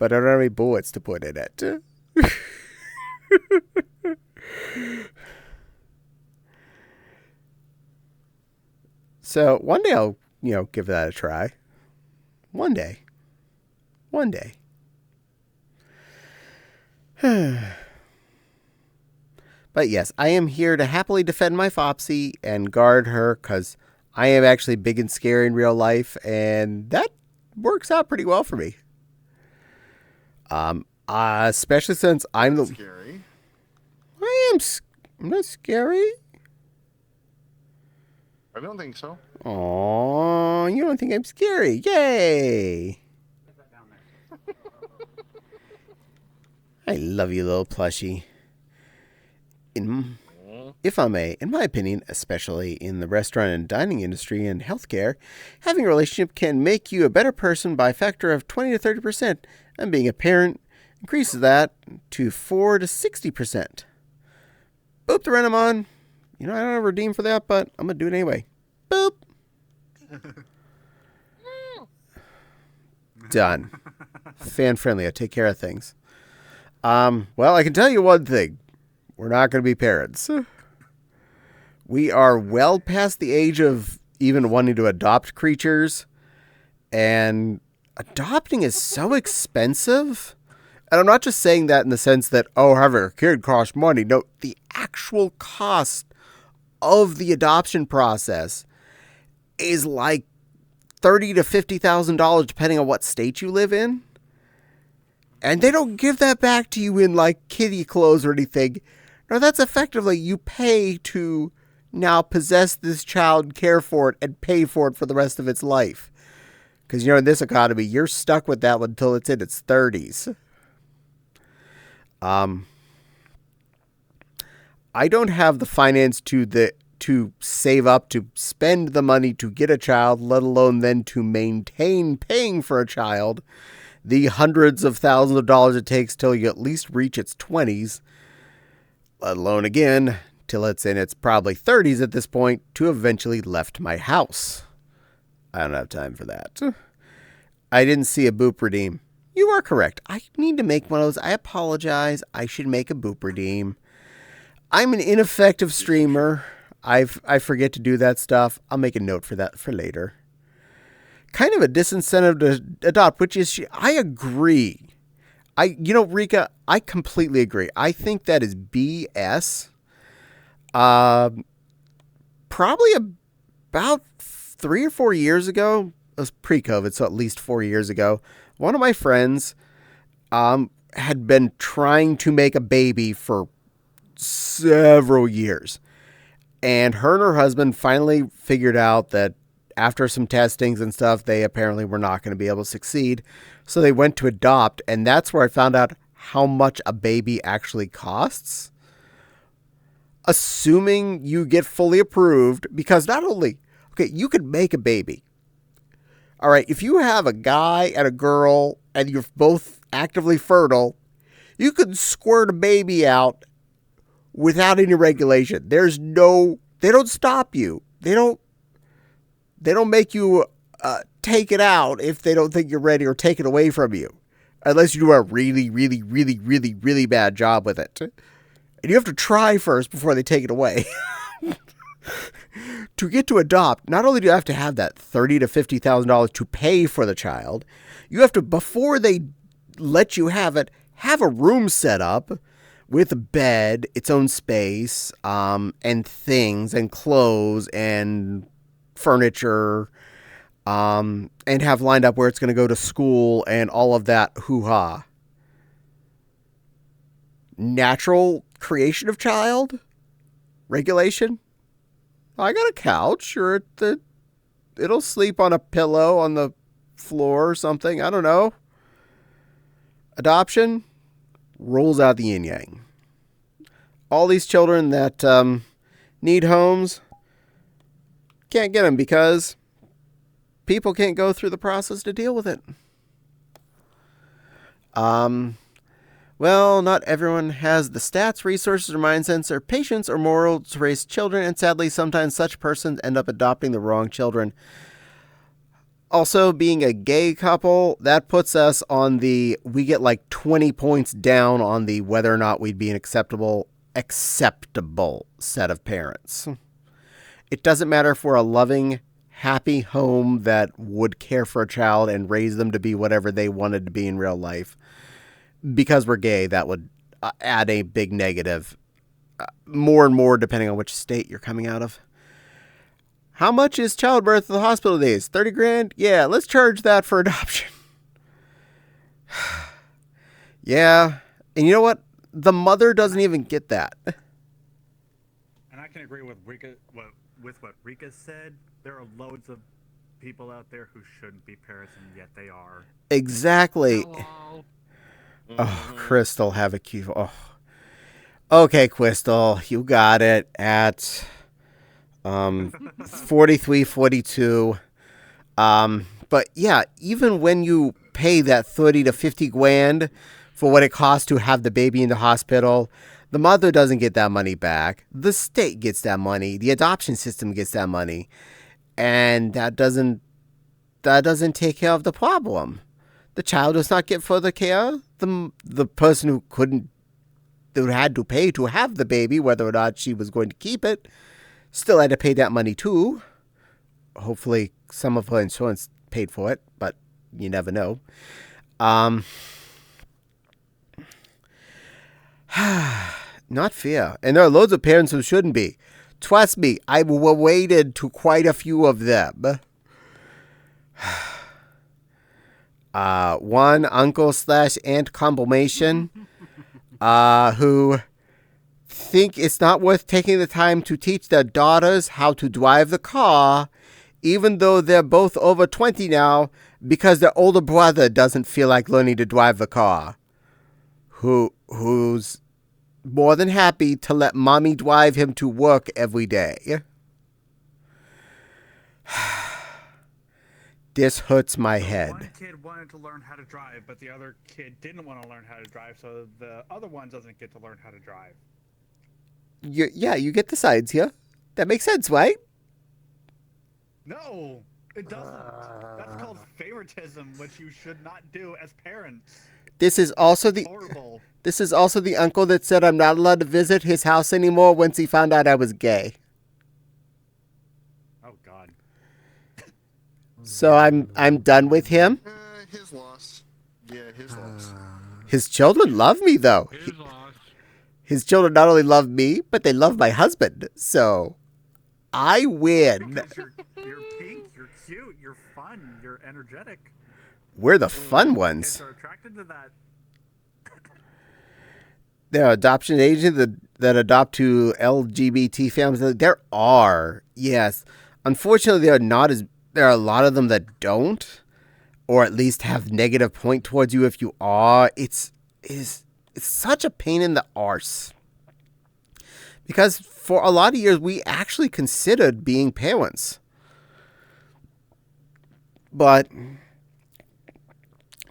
I don't have any bullets to put in it. So one day I'll, give that a try. One day. But yes, I am here to happily defend my Fopsy and guard her because I am actually big and scary in real life, and that works out pretty well for me. Especially since I'm the... Scary. I'm not scary. I don't think so. Aw, you don't think I'm scary. Yay! I love you, little plushie. If I may, in my opinion, especially in the restaurant and dining industry and healthcare, having a relationship can make you a better person by a factor of 20 to 30%, and being a parent increases that to 4 to 60%. Boop the Renamon. I don't have a redeem for that, but I'm going to do it anyway. Boop. Done. Fan-friendly. I take care of things. Well, I can tell you one thing. We're not going to be parents. We are well past the age of even wanting to adopt creatures. And adopting is so expensive. And I'm not just saying that in the sense that, having a kid costs money. No, the actual cost of the adoption process is like $30,000 to $50,000 depending on what state you live in. And they don't give that back to you in like kitty clothes or anything. No, that's effectively you pay to now possess this child and care for it and pay for it for the rest of its life. Because, in this economy, you're stuck with that one until it's in its 30s. I don't have the finance to save up to spend the money to get a child, let alone then to maintain paying for a child the hundreds of thousands of dollars it takes till you at least reach its 20s, let alone again till it's in its probably 30s at this point to eventually left my house. I don't have time for that. I didn't see a boop redeem. You are correct. I need to make one of those. I apologize. I should make a boop redeem. I'm an ineffective streamer. I forget to do that stuff. I'll make a note for that for later. Kind of a disincentive to adopt, which is, I agree. Rika, I completely agree. I think that is BS. Probably about 3 or 4 years ago, it was pre-COVID, so at least 4 years ago, one of my friends had been trying to make a baby for several years. And her husband finally figured out that after some testings and stuff, they apparently were not going to be able to succeed. So they went to adopt, and that's where I found out how much a baby actually costs. Assuming you get fully approved, because not only, okay, you could make a baby. All right, if you have a guy and a girl and you're both actively fertile, you could squirt a baby out without any regulation. They don't stop you. They don't make you take it out if they don't think you're ready or take it away from you. Unless you do a really, really, really, really, really bad job with it. And you have to try first before they take it away. To get to adopt, not only do you have to have that $30,000 to $50,000 to pay for the child, you have to, before they let you have it, have a room set up with a bed, its own space, and things, and clothes, and furniture, and have lined up where it's going to go to school, and all of that hoo-ha. Natural creation of child? Regulation? I got a couch, or it'll sleep on a pillow on the floor or something. I don't know. Adoption rules out the yin yang. All these children that need homes can't get them because people can't go through the process to deal with it. Well, not everyone has the stats, resources, or mindsets, or patience, or moral to raise children, and sadly, sometimes such persons end up adopting the wrong children. Also, being a gay couple, that puts us on we get like 20 points down on the whether or not we'd be an acceptable set of parents. It doesn't matter if we're a loving, happy home that would care for a child and raise them to be whatever they wanted to be in real life. Because we're gay, that would add a big negative. More and more depending on which state you're coming out of. How much is childbirth at the hospital days? 30 grand? Yeah, let's charge that for adoption. Yeah. And you know what? The mother doesn't even get that. And I can agree with what Rika said. There are loads of people out there who shouldn't be parents, and yet they are. Exactly. Hello. Oh, Crystal, have a cue. Oh. Okay, Crystal, you got it at 43, 42. But yeah, even when you pay that 30 to 50 grand for what it costs to have the baby in the hospital, the mother doesn't get that money back. The state gets that money. The adoption system gets that money. And that doesn't take care of the problem. The child does not get further care. The person who had to pay to have the baby, whether or not she was going to keep it, still had to pay that money too. Hopefully some of her insurance paid for it, but you never know. Not fair. And there are loads of parents who shouldn't be. Trust me, I've waited to quite a few of them. One uncle/aunt combination who think it's not worth taking the time to teach their daughters how to drive the car, even though they're both over 20 now, because their older brother doesn't feel like learning to drive the car. Who's more than happy to let mommy drive him to work every day. This hurts my head. One kid wanted to learn how to drive, but the other kid didn't want to learn how to drive, so the other one doesn't get to learn how to drive. You get the sides here. That makes sense, right? No, It doesn't. That's called favoritism, which you should not do as parents. This is also It's the horrible. this is also the uncle that said I'm not allowed to visit his house anymore once he found out I was gay. Oh God. So I'm done with him. His loss. Yeah, his loss. His children love me though. His loss. His children not only love me, but they love my husband. So I win. Because you're pink, you're cute, you're fun, you're energetic. We're the fun Kids ones. are attracted to that. There are adoption agents that adopt to LGBT families. There are, yes. Unfortunately, there are a lot of them that don't, or at least have negative point towards you if you are. It's such a pain in the arse. Because for a lot of years, we actually considered being parents. But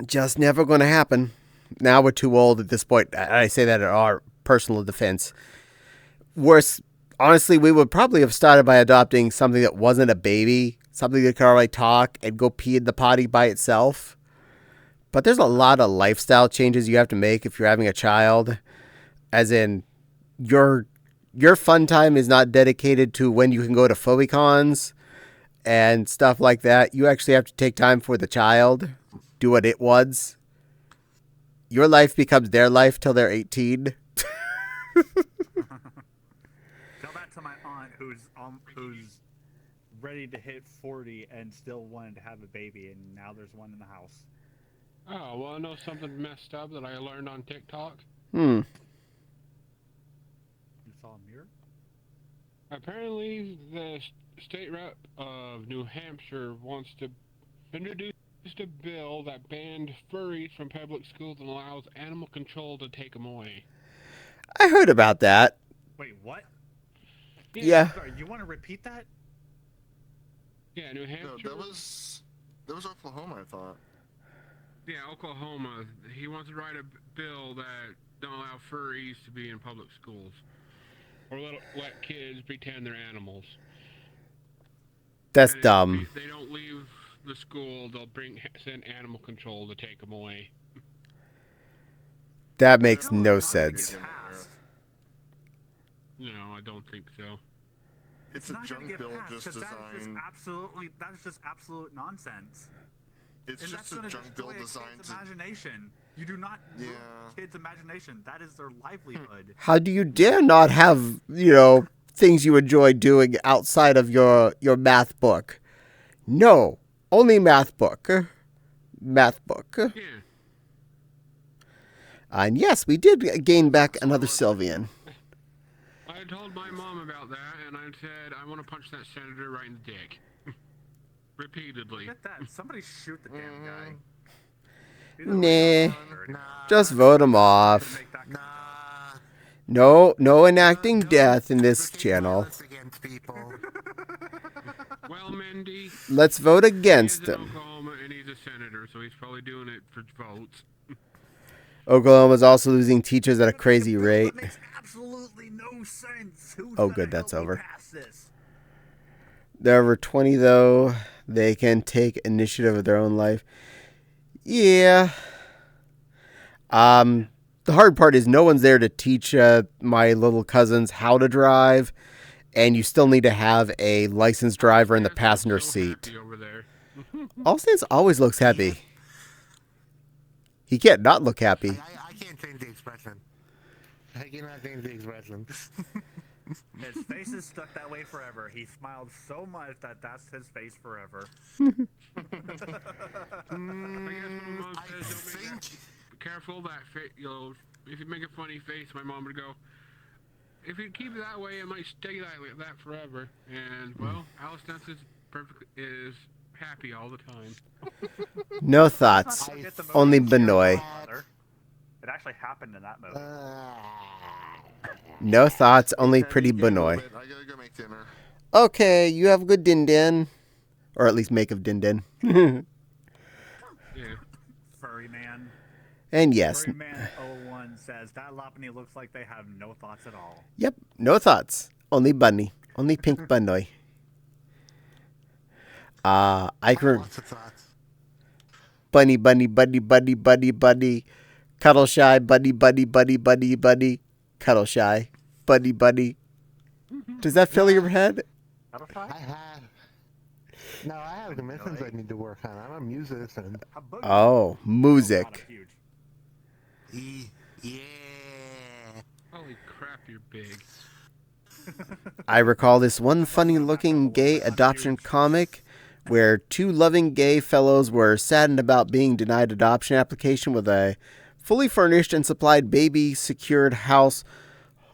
just never going to happen. Now we're too old at this point. I say that in our personal defense. Worse, honestly, we would probably have started by adopting something that wasn't a baby, something that could already talk and go pee in the potty by itself. But there's a lot of lifestyle changes you have to make if you're having a child. As in, your fun time is not dedicated to when you can go to phobicons and stuff like that. You actually have to take time for the child, do what it wants. Your life becomes their life till they're 18. Tell that to my aunt who's ready to hit 40 and still wanted to have a baby, and now there's one in the house. Oh, well, I know something messed up that I learned on TikTok. You saw a mirror? Apparently, the state rep of New Hampshire wants to introduce a bill that bans furries from public schools and allows animal control to take them away. I heard about that. Wait, what? Yeah. Sorry, you want to repeat that? Yeah, New No, Hampshire. that was Oklahoma, I thought. Yeah, Oklahoma. He wants to write a bill that don't allow furries to be in public schools. Or let kids pretend they're animals. That's And dumb. If they don't leave the school, they'll send animal control to take them away. That makes No, no it's not gonna sense. get passed. No, I don't think so. It's a not gonna junk get bill passed, just 'cause designed. that is just absolute nonsense. It's And just that's a gonna junk bill destroy a designed kid's to. imagination. You do not ruin Yeah. kids' imagination. That is their livelihood. How do you dare not have, things you enjoy doing outside of your math book? No, only math book. Math book. Yeah. And yes, we did gain back another Sylvian. I told my mom about that, and I said, I want to punch that senator right in the dick. Repeatedly. Look at that. Somebody shoot the damn guy. Nah. Nah. Just vote him off. Nah. No enacting death in this advocate channel. violence against people. Well, Mindy, Let's vote against he's in him. Oklahoma, and he's a senator, so he's probably doing it for votes. Oklahoma's also losing teachers at a crazy rate. That makes absolutely no sense. Who's Oh, gonna good, that's help me over. pass this? They're over 20, though. They can take initiative of their own life. Yeah. The hard part is no one's there to teach my little cousins how to drive, and you still need to have a licensed driver in the Stan's passenger so seat. happy over there. Allstance always looks happy. He can't not look happy. I can't change the expression. I cannot change the expression. His face is stuck that way forever. He smiled so much that that's his face forever. I guess when my mom I says, don't make that, think. be careful that if you make a funny face, my mom would go, if you keep it that way, it might stay like that forever. And, well, Alice Dance is happy all the time. No thoughts. Forget the movie Only Jerry Benoit. Father. It actually happened in that movie. No thoughts, only Okay, pretty give me a little Benoit. bit. I gotta go make dinner. Okay, you have a good din din. Or at least make of din din. Yeah. Furry Man. And yes, Furry Man 01 says that Lopunny looks like they have no thoughts at all. yep, no thoughts. Only bunny. Only pink bunny. I I have can. lots of thoughts. Bunny, bunny, buddy, buddy, buddy, buddy. Cuddle shy, buddy, buddy, buddy, buddy, buddy. Cuddle shy, buddy, buddy. Does that fill your head? Butterfly? I have. No, I have commissions I need to work on. I'm a musician. A boogie. Oh, God, music. I'm huge. Yeah. Holy crap, you're big. I recall this one funny-looking gay adoption comic where two loving gay fellows were saddened about being denied adoption application with a fully furnished and supplied baby secured house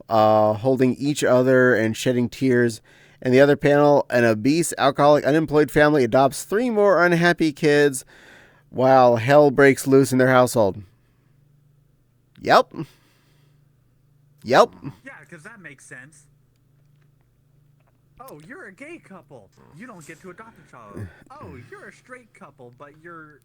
holding each other and shedding tears. And the other panel, an obese, alcoholic, unemployed family adopts 3 more unhappy kids while hell breaks loose in their household. Yep. Yeah, because that makes sense. Oh, you're a gay couple. You don't get to adopt a child. Oh, you're a straight couple, but you're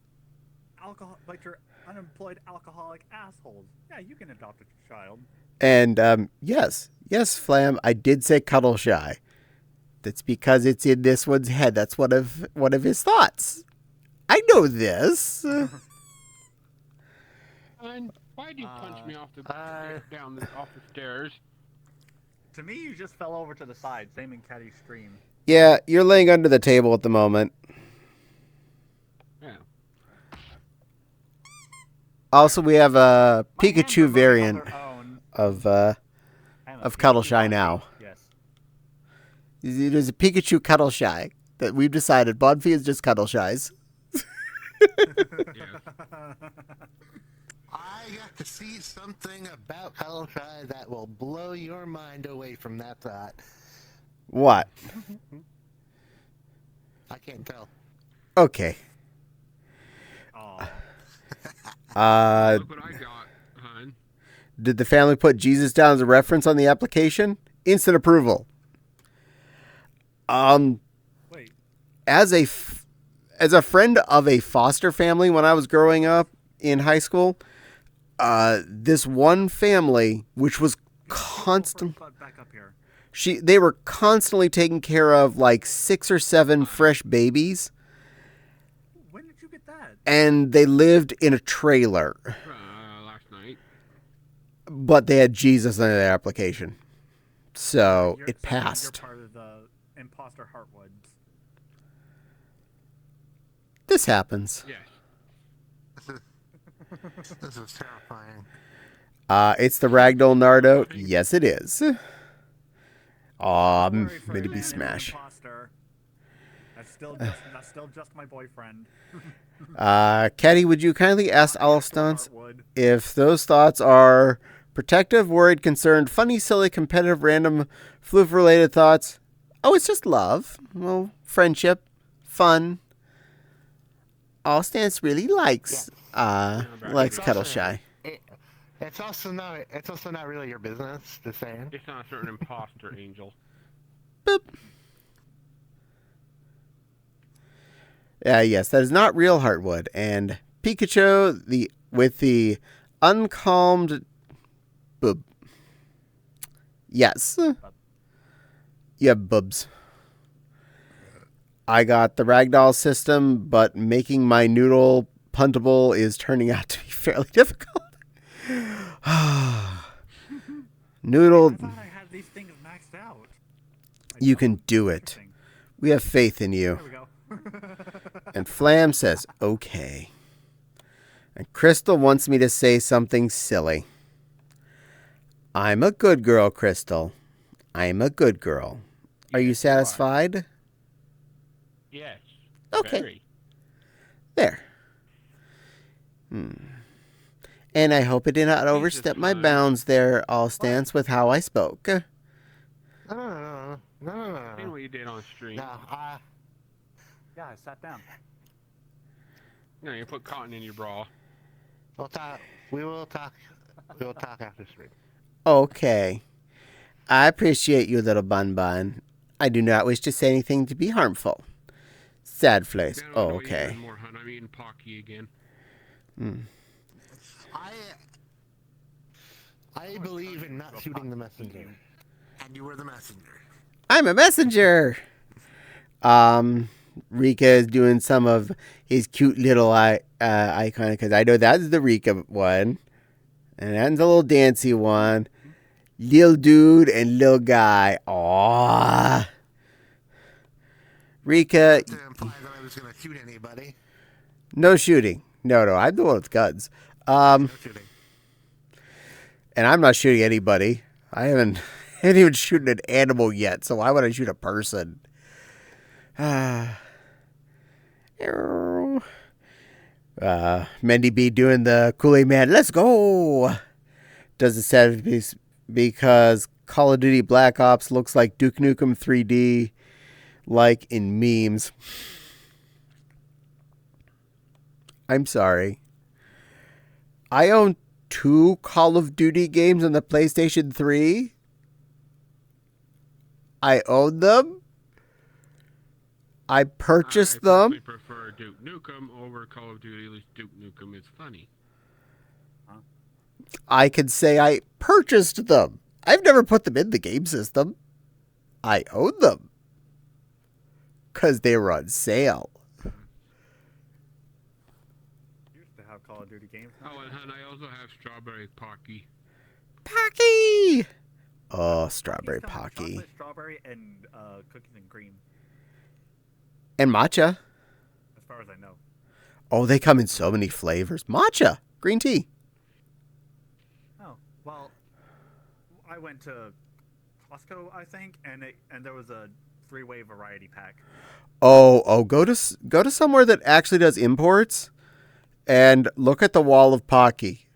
unemployed alcoholic assholes. Yeah, you can adopt a child. And yes, Flam, I did say cuddle shy. That's because it's in this one's head. That's one of his thoughts. I know this. And why'd you punch me off the off the stairs? To me, you just fell over to the side. Same in Caddie's stream. Yeah, you're laying under the table at the moment. Yeah. Also, we have a My hands are Pikachu both variant on their own. of I'm a of Cuddle Pikachu Shy monkey. now. Yes. There's a Pikachu Cuddle Shy that we've decided. Bodfi is just Cuddle Shies. Yeah. I got to see something about Cuddle Shy that will blow your mind away from that thought. What? I can't tell. Okay. Oh. Look what I got, hon. Did the family put Jesus down as a reference on the application? Instant approval. Wait. As a friend of a foster family when I was growing up in high school, this one family, which was constant, Back up here. they were constantly taking care of like 6 or 7 fresh babies, When did you get that? and they lived in a trailer, Last night. but they had Jesus on their application, so You're- it so passed. You're part of the imposter Heartwoods. This happens. Yes. This is terrifying. It's the Ragdoll Nardo. Yes, it is. Aw, Sorry for maybe being an smash. imposter. That's still just my boyfriend. Caddie, would you kindly ask Alstance Heartwood. if those thoughts are protective, worried, concerned, funny, silly, competitive, random, floof-related thoughts? Oh, it's just love. Well, friendship, fun. Alstance really likes Cuddle Shy. It's also not really your business to say. It's not a certain imposter, Angel. Boop. Yes, that is not real Heartwood. And Pikachu, with the uncalmed boob. Yes. You have boobs. I got the ragdoll system, but making my noodle puntable is turning out to be fairly difficult. Noodle, I thought I had these things maxed out. you can do it. Interesting. We have faith in you. There we go. And Flam says, okay. And Crystal wants me to say something silly. I'm a good girl, Crystal. I'm a good girl. Are you Yes, you are. satisfied? Yes. Okay. Very. There. And I hope I did not overstep my fine. bounds there, Alstance, with how I spoke. No. Seen what you did on stream. No, Yeah, I sat down. No, you put cotton in your bra. we'll talk. We will talk. We will talk after stream. Okay. I appreciate you, little bun bun. I do not wish to say anything to be harmful. Sad face. Man, I Oh, know what you're okay. eating more, hun. I'm eating Pocky again. I believe in not shooting the messenger. And you were the messenger. I'm a messenger. Rika is doing some of his cute little icon, because I know that's the Rika one. And that's the little dancy one. Lil dude and lil guy. Aww. Rika, To imply that I was going to shoot anybody. no shooting. No, I'm the one with guns. No shooting. And I'm not shooting anybody. I haven't even shooting an animal yet, so why would I shoot a person? Mendy B doing the Kool-Aid Man. Let's go. Does it sad because Call of Duty Black Ops looks like Duke Nukem 3D, like in memes. I'm sorry. I own 2 Call of Duty games on the PlayStation 3. I own them. I purchased them. I prefer Duke Nukem over Call of Duty. At least Duke Nukem is funny. I can say I purchased them. I've never put them in the game system. I own them. Because they were on sale. Used to have Call of Duty games. Oh, and I also have Strawberry Pocky. Pocky! Oh, Strawberry Used to have Pocky. Chocolate, strawberry, and cookies and cream, And matcha. as far as I know. Oh, they come in so many flavors. Matcha. Green tea. Oh, well, I went to Costco, I think, and there was a 3-way variety pack. Oh, go to somewhere that actually does imports and look at the wall of Pocky.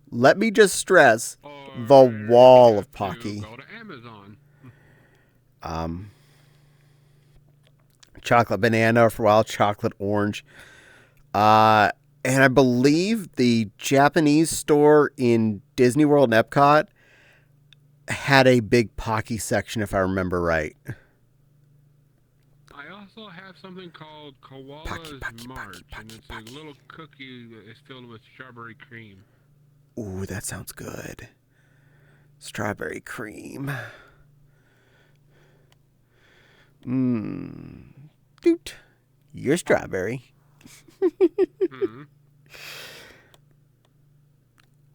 Let me just stress the wall of Pocky. Go to Amazon. Chocolate banana for wild chocolate orange. And I believe the Japanese store in Disney World and Epcot had a big Pocky section, if I remember right. I also have something called Koala's Pocky, March, Pocky, and it's Pocky. a little cookie that is filled with strawberry cream. Ooh, that sounds good. Strawberry cream. Doot. You're strawberry. Mm-hmm.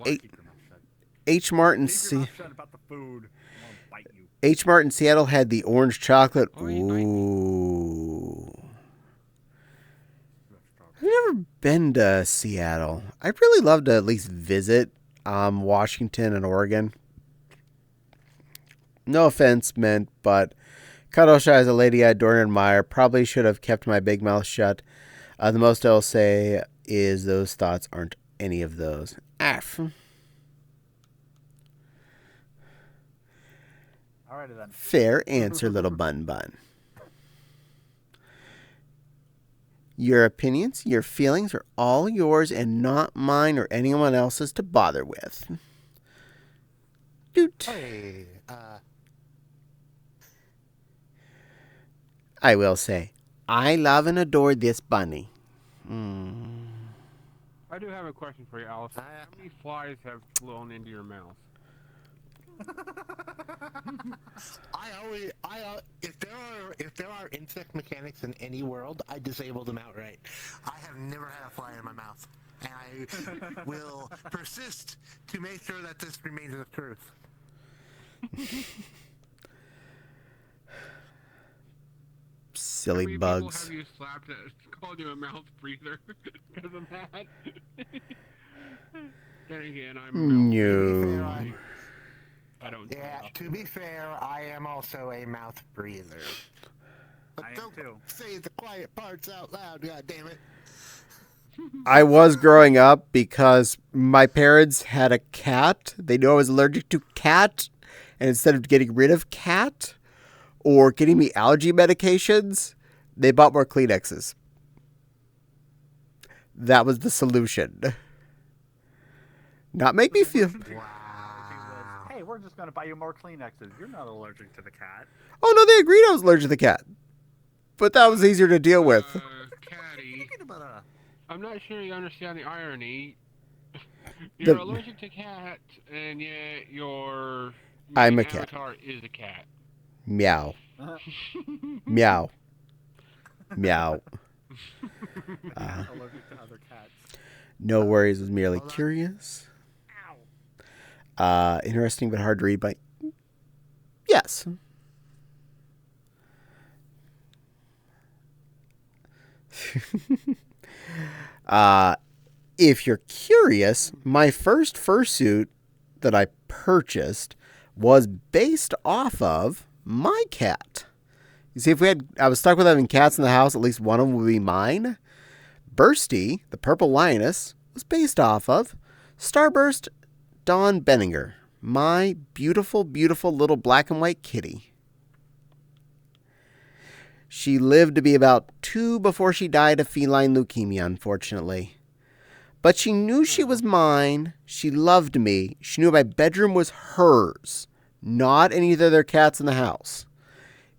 Eight- Keep your mouth shut. H Mart in Keep your mouth shut about the food. I'm gonna bite you. H Mart in Seattle had the orange chocolate. Oh, you bite me. Ooh. You have strawberry. I've never been to Seattle. I'd really love to at least visit Washington and Oregon. No offense meant, but cuddle shy as a lady I adore and admire. Probably should have kept my big mouth shut. The most I'll say is those thoughts aren't any of those. Arf. Alrighty then. Fair answer, little bun bun. Your opinions, your feelings are all yours and not mine or anyone else's to bother with. Doot. Hey, I will say, I love and adore this bunny. I do have a question for you, Alice. How many flies have flown into your mouth? if there are insect mechanics in any world, I disable them outright. I have never had a fly in my mouth, and I will persist to make sure that this remains the truth. Silly How many bugs. people have you slapped that called you a mouth breather because of that? Then again, I'm a mouth breather. No. I don't. Yeah, to be fair, I am also a mouth breather. But I am don't too. say the quiet parts out loud, god damn it. I was growing up because my parents had a cat. They knew I was allergic to cat. And instead of getting rid of cat or getting me allergy medications, they bought more Kleenexes. That was the solution. Not make me feel... Hey, we're just gonna buy you more Kleenexes. You're not allergic to the cat. Oh, no, they agreed I was allergic to the cat. But that was easier to deal with. Caddie, Thinking about I'm not sure you understand the irony. You're allergic to cats, and yet your I'm main a cat. avatar is a cat. Meow. Meow. Meow. Allergic to other cats. No worries, was merely Hold on. curious. Interesting but hard to read, but yes. If you're curious, my first fursuit that I purchased was based off of my cat. You see, I was stuck with having cats in the house, at least one of them would be mine. Bursty, the purple lioness, was based off of Starburst Dawn Benninger, my beautiful, beautiful little black and white kitty. She lived to be about 2 before she died of feline leukemia, unfortunately. But she knew she was mine. She loved me. She knew my bedroom was hers, not any of the other cats in the house.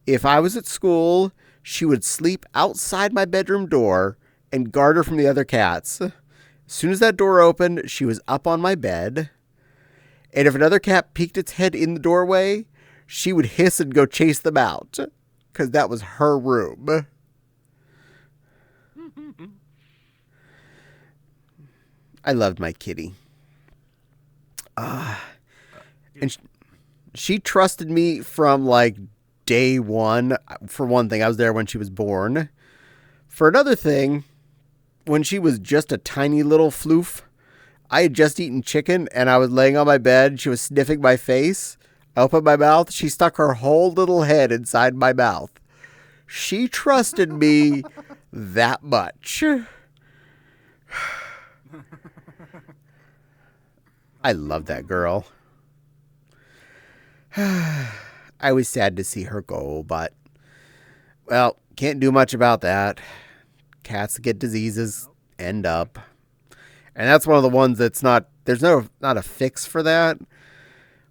If I was at school, she would sleep outside my bedroom door and guard her from the other cats. As soon as that door opened, she was up on my bed. And if another cat peeked its head in the doorway, she would hiss and go chase them out, because that was her room. I loved my kitty. And she trusted me from like day one. For one thing, I was there when she was born. For another thing, when she was just a tiny little floof, I had just eaten chicken and I was laying on my bed. She was sniffing my face. I opened my mouth. She stuck her whole little head inside my mouth. She trusted me that much. I love that girl. I was sad to see her go, but, well, can't do much about that. Cats that get diseases end up. And that's one of the ones that's not a fix for that.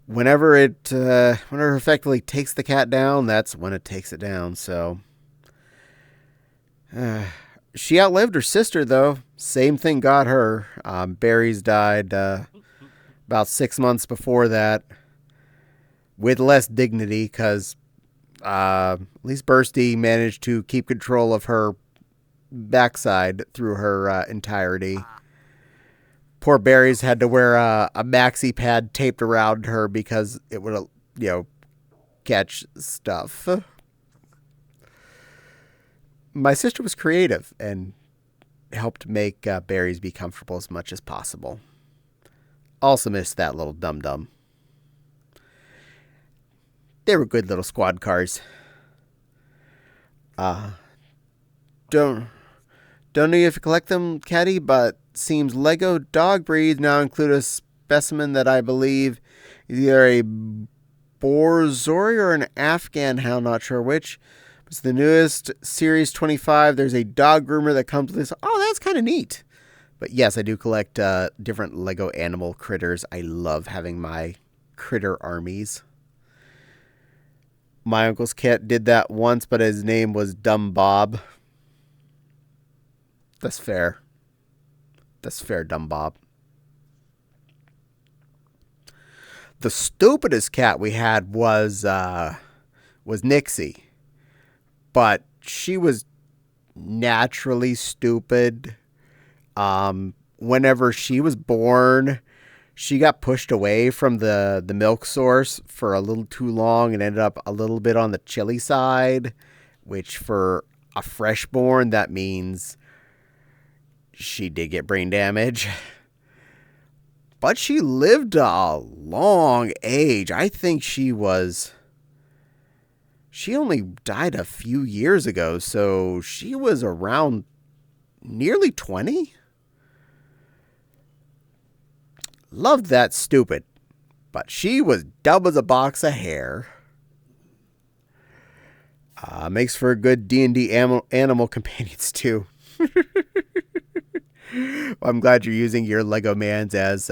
Whenever it effectively takes the cat down, that's when it takes it down. So, she outlived her sister, though. Same thing got her. Barry's died about 6 months before that, with less dignity, because at least Bursty managed to keep control of her backside through her entirety. Poor Barry's had to wear a maxi pad taped around her because it would, catch stuff. My sister was creative and helped make Barry's be comfortable as much as possible. Also missed that little dum-dum. They were good little squad cars. Don't know if you collect them, Caddie, but seems Lego dog breeds now include a specimen that I believe is either a Borzoi or an Afghan hound, not sure which. It's the newest Series 25. There's a dog groomer that comes with this. Oh, that's kind of neat. But yes, I do collect different Lego animal critters. I love having my critter armies. My uncle's cat did that once, but his name was Dumb Bob. That's fair. That's fair, Dumb Bob. The stupidest cat we had was Nixie. But she was naturally stupid. Whenever she was born, she got pushed away from the milk source for a little too long and ended up a little bit on the chilly side, which for a freshborn, that means she did get brain damage. But she lived a long age. I think she only died a few years ago, so she was around nearly 20. Loved that stupid, but she was dumb as a box of hair. Makes for good D&D animal companions too. Well, I'm glad you're using your Lego Mans as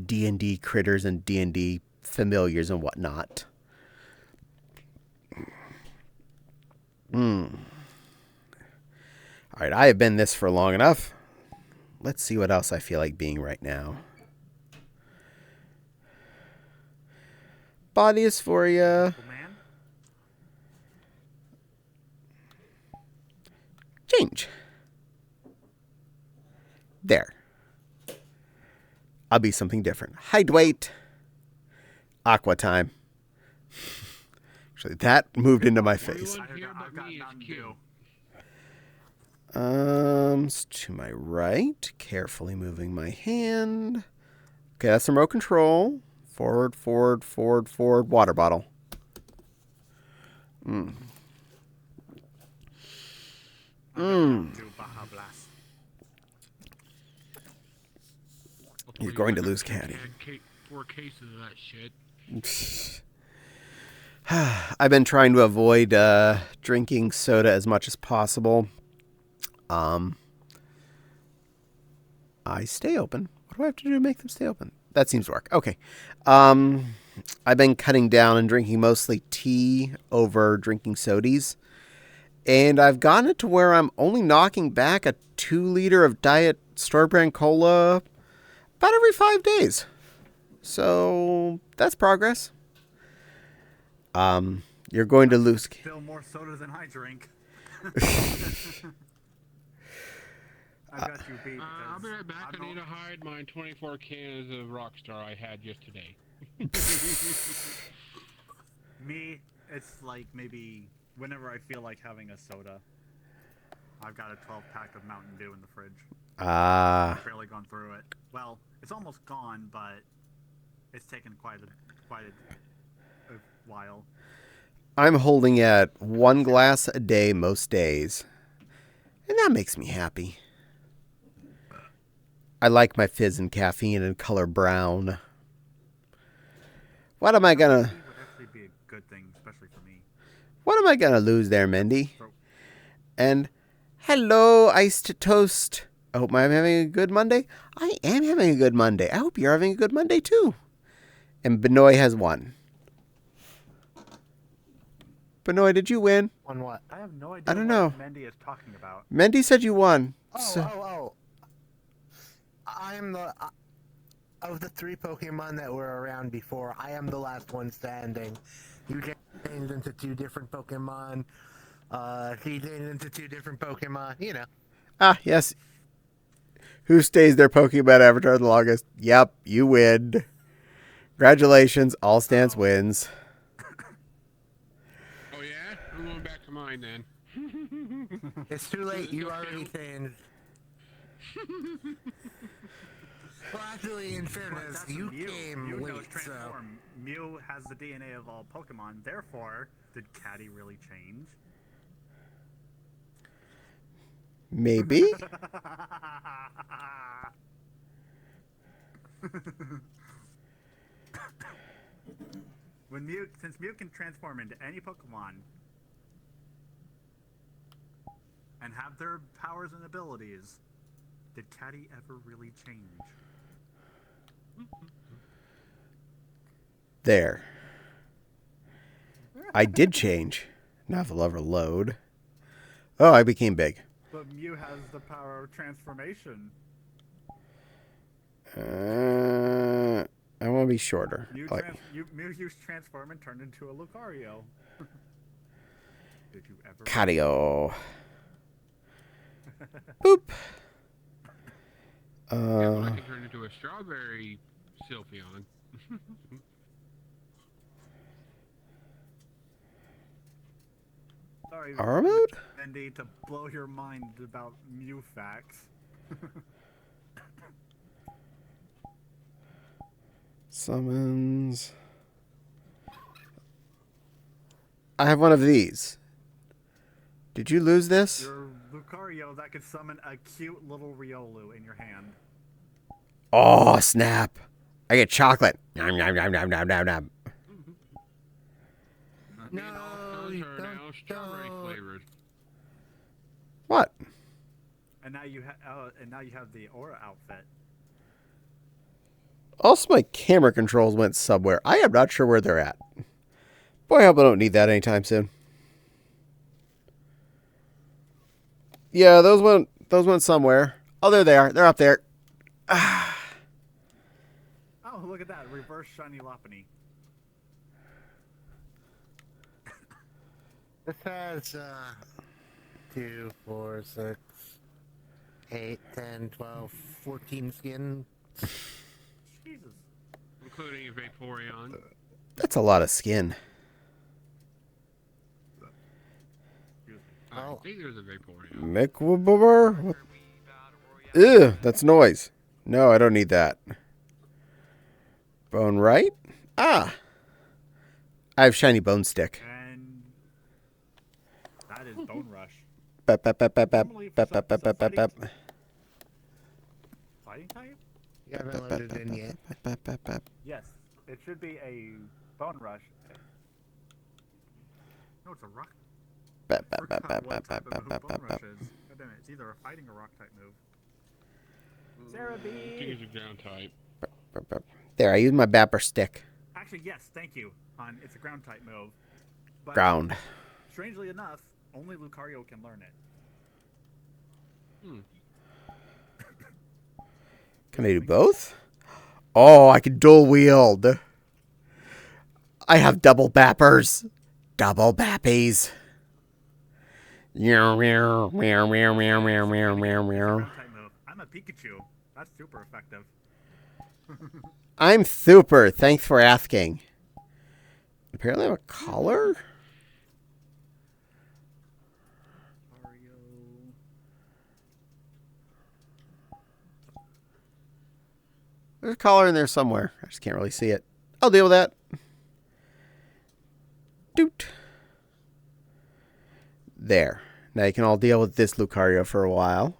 D&D critters and D&D familiars and whatnot. All right, I have been this for long enough. Let's see what else I feel like being right now. Body dysphoria. Change. There. I'll be something different. Hi, Dwight. Aqua time. Actually, that moved into my face. Everyone here but me is Mountain cute. Dew. To my right. Carefully moving my hand. Okay, that's the remote control. Forward, forward, forward, forward. Water bottle. Mountain Dew Baja Blast. You're going to lose Caddie. 4 cases of that shit. I've been trying to avoid drinking soda as much as possible. I stay open. What do I have to do to make them stay open? That seems to work. Okay. I've been cutting down and drinking mostly tea over drinking sodies. And I've gotten it to where I'm only knocking back a 2-liter of diet store brand cola about every 5 days. So that's progress. You're going to lose. Still more soda than I drink. I got you beat. I'll be because right back. I'm I need the- to hide my 24 cans of Rockstar I had yesterday. Me, it's like maybe whenever I feel like having a soda. I've got a 12-pack of Mountain Dew in the fridge. I've barely gone through it. Well, it's almost gone, but it's taken quite a while. I'm holding at 1 glass a day most days. And that makes me happy. I like my fizz and caffeine in color brown. What am I gonna... Tea would actually be a good thing, especially for me. What am I gonna lose there, Mindy? And hello, iced toast. I hope I'm having a good Monday. I am having a good Monday. I hope you're having a good Monday too. And Benoit has won. Benoit, did you win? On what? I have no idea I don't what know. Mendy is talking about. Mendy said you won. Oh, So- I'm the of the 3 Pokemon that were around before. I am the last one standing. You changed into 2 different Pokemon. He changed into 2 different Pokemon. You know. Ah, yes. Who stays their Pokemon avatar the longest? Yep, you win. Congratulations, All Stance wins. Oh yeah? I'm going back to mine then. It's too late. You already changed. Well, actually, in fairness, That's you Mew. came Mew knows late, so. transform. Mew has the DNA of all Pokemon. Therefore, did Caddie really change? Maybe? Since Mew can transform into any Pokemon and have their powers and abilities, did Caddie ever really change? There. I did change. Now if I'll ever load. Oh, I became big. But Mew has the power of transformation. I want to be shorter. Mew used transform and turned into a Lucario. Did you ever? Cadio. Boop. Yeah, well, I can turn into a strawberry Sylveon. Sorry, Aura mode? Andy, to blow your mind about Mew facts. Summons. I have one of these. Did you lose this? Your Lucario that could summon a cute little Riolu in your hand. Oh, snap. I get chocolate. Nom, nom, nom, nom, nom, nom, nom. And all you are now strawberry don't. flavored. What? And now you have the Aura outfit. Also, my camera controls went somewhere. I am not sure where they're at. Boy, I hope I don't need that anytime soon. Yeah, those went somewhere. Oh, they're there. They're up there. Oh, look at that. Reverse shiny Lopunny. This has 2, 4, 6, 8, 10, 12, 14 skin. Jesus. including a Vaporeon. That's a lot of skin. Oh. I think there's a Vaporeon. Mechwibber? Ew, that's noise. No, I don't need that. Bone right? Ah. I have shiny bone stick. And that is Bone Rush. Bap, bap, bap, bap, bap, Normally for bap, some- bap, bap, some bap, bap, fighting- Fighting type? You haven't loaded it in yet. bap, bap, bap, bap. Yes. It should be a Bone Rush. No, it's a rock. Bap, bap, bap, Forgot bap, what bap, type bap, of bap, move bap, Bone bap. Rush is. God damn it, it's either a fighting or rock type move. Sarah I think B. it's a ground type. Bap, bap. There, I use my bapper stick. Actually, yes, thank you. It's a ground type move. But Ground. strangely enough, only Lucario can learn it. Can I do both? Oh, I can dual wield. I have double bappers. Double bappies. Meow, meow, meow, meow, meow, meow, meow, meow, meow. Ground type move. I'm a Pikachu. That's super effective. I'm super. Thanks for asking. Apparently I have a collar? Lucario. There's a collar in there somewhere. I just can't really see it. I'll deal with that. Doot. There. Now you can all deal with this Lucario for a while.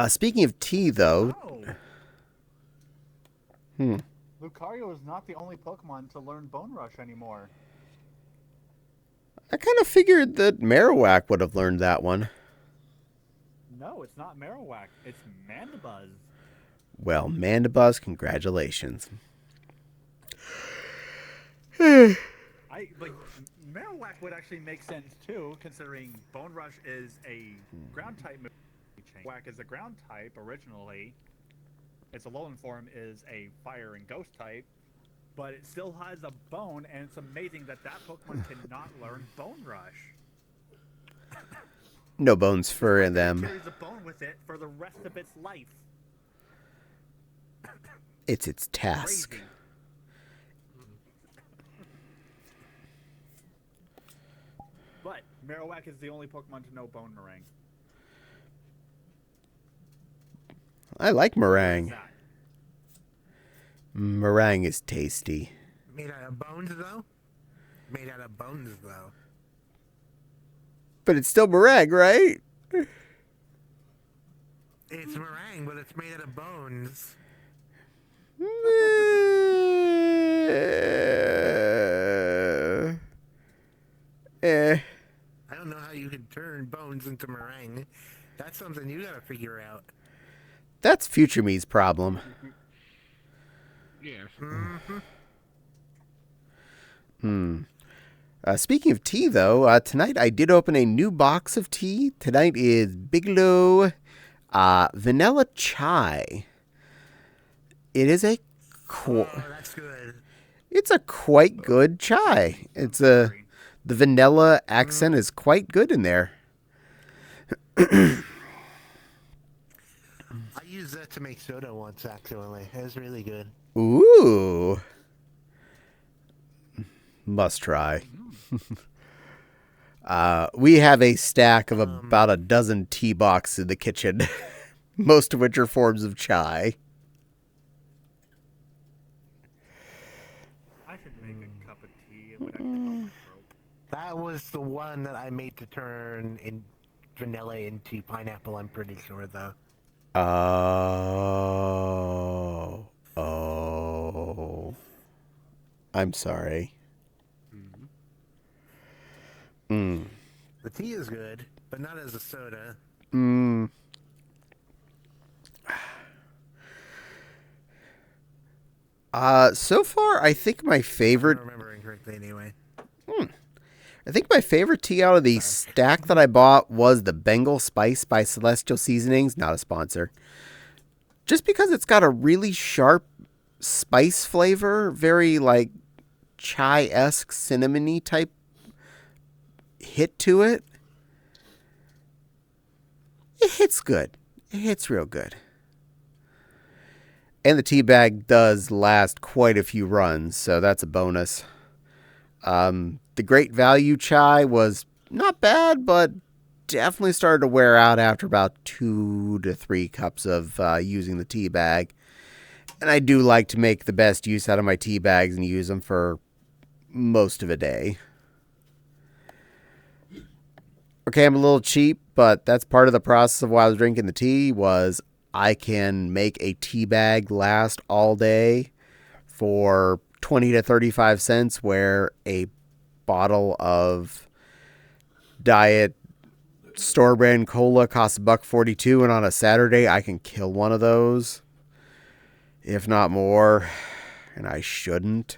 Speaking of tea, though. Oh. Lucario is not the only Pokemon to learn Bone Rush anymore. I kind of figured that Marowak would have learned that one. No, it's not Marowak. It's Mandibuzz. Well, Mandibuzz, congratulations. Marowak would actually make sense too, considering Bone Rush is a ground type move. Marowak is a ground type originally. Its Alolan form is a fire and ghost type, but it still has a bone, and it's amazing that that Pokemon cannot learn Bone Rush. No bones for It them. carries a bone with it for the rest of its life. It's its task. Crazy. But Marowak is the only Pokemon to know Bone Meringue. I like What is meringue. that? Meringue is tasty. Made out of bones, though? Made out of bones, though. But it's still meringue, right? It's meringue, but it's made out of bones. Eh. I don't know how you can turn bones into meringue. That's something you gotta figure out. That's future me's problem. Yes. Speaking of tea, though, tonight I did open a new box of tea. Tonight is Bigelow Vanilla Chai. It is a Oh, that's good. it's a quite good chai. It's the vanilla accent is quite good in there. I used that to make soda once, actually. It was really good. Ooh. Must try. We have a stack of about a dozen tea boxes in the kitchen, most of which are forms of chai. I should make a cup of tea. It would actually help my throat. That was the one that I made to turn in vanilla into pineapple, I'm pretty sure, though. Oh. I'm sorry. The tea is good, but not as a soda. So far, I think my If favorite I'm remembering correctly, anyway. I think my favorite tea out of the stack that I bought was the Bengal Spice by Celestial Seasonings. Not a sponsor. Just because it's got a really sharp spice flavor, very like chai-esque, cinnamony type hit to it, it hits good. It hits real good. And the tea bag does last quite a few runs, so that's a bonus. The Great Value chai was not bad, but definitely started to wear out after about 2 to 3 cups of using the tea bag. And I do like to make the best use out of my tea bags and use them for most of a day. Okay, I'm a little cheap, but that's part of the process of why I was drinking the tea was I can make a tea bag last all day for 20 to 35 cents, where a bottle of diet store brand cola costs $1.42, and on a Saturday I can kill one of those, if not more, and I shouldn't,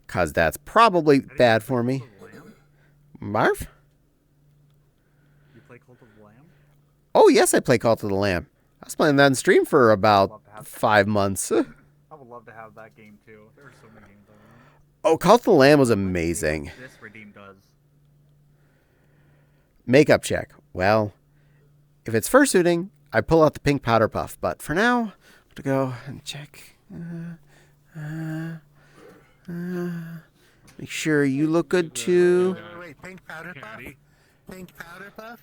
because that's probably bad for me. Marv? You play Cult of the Lamb? Oh, yes, I play Cult of the Lamb. I was playing that on stream for about 5 months. I would love to have that game too. There are so many games I want. Oh, Cult of the Lamb was amazing. This Redeem does. Makeup check. Well, if it's fursuiting, I pull out the pink powder puff. But for now, I'm going to go and check. Make sure you look good too. Wait, pink powder puff? Caddie. Pink powder puff?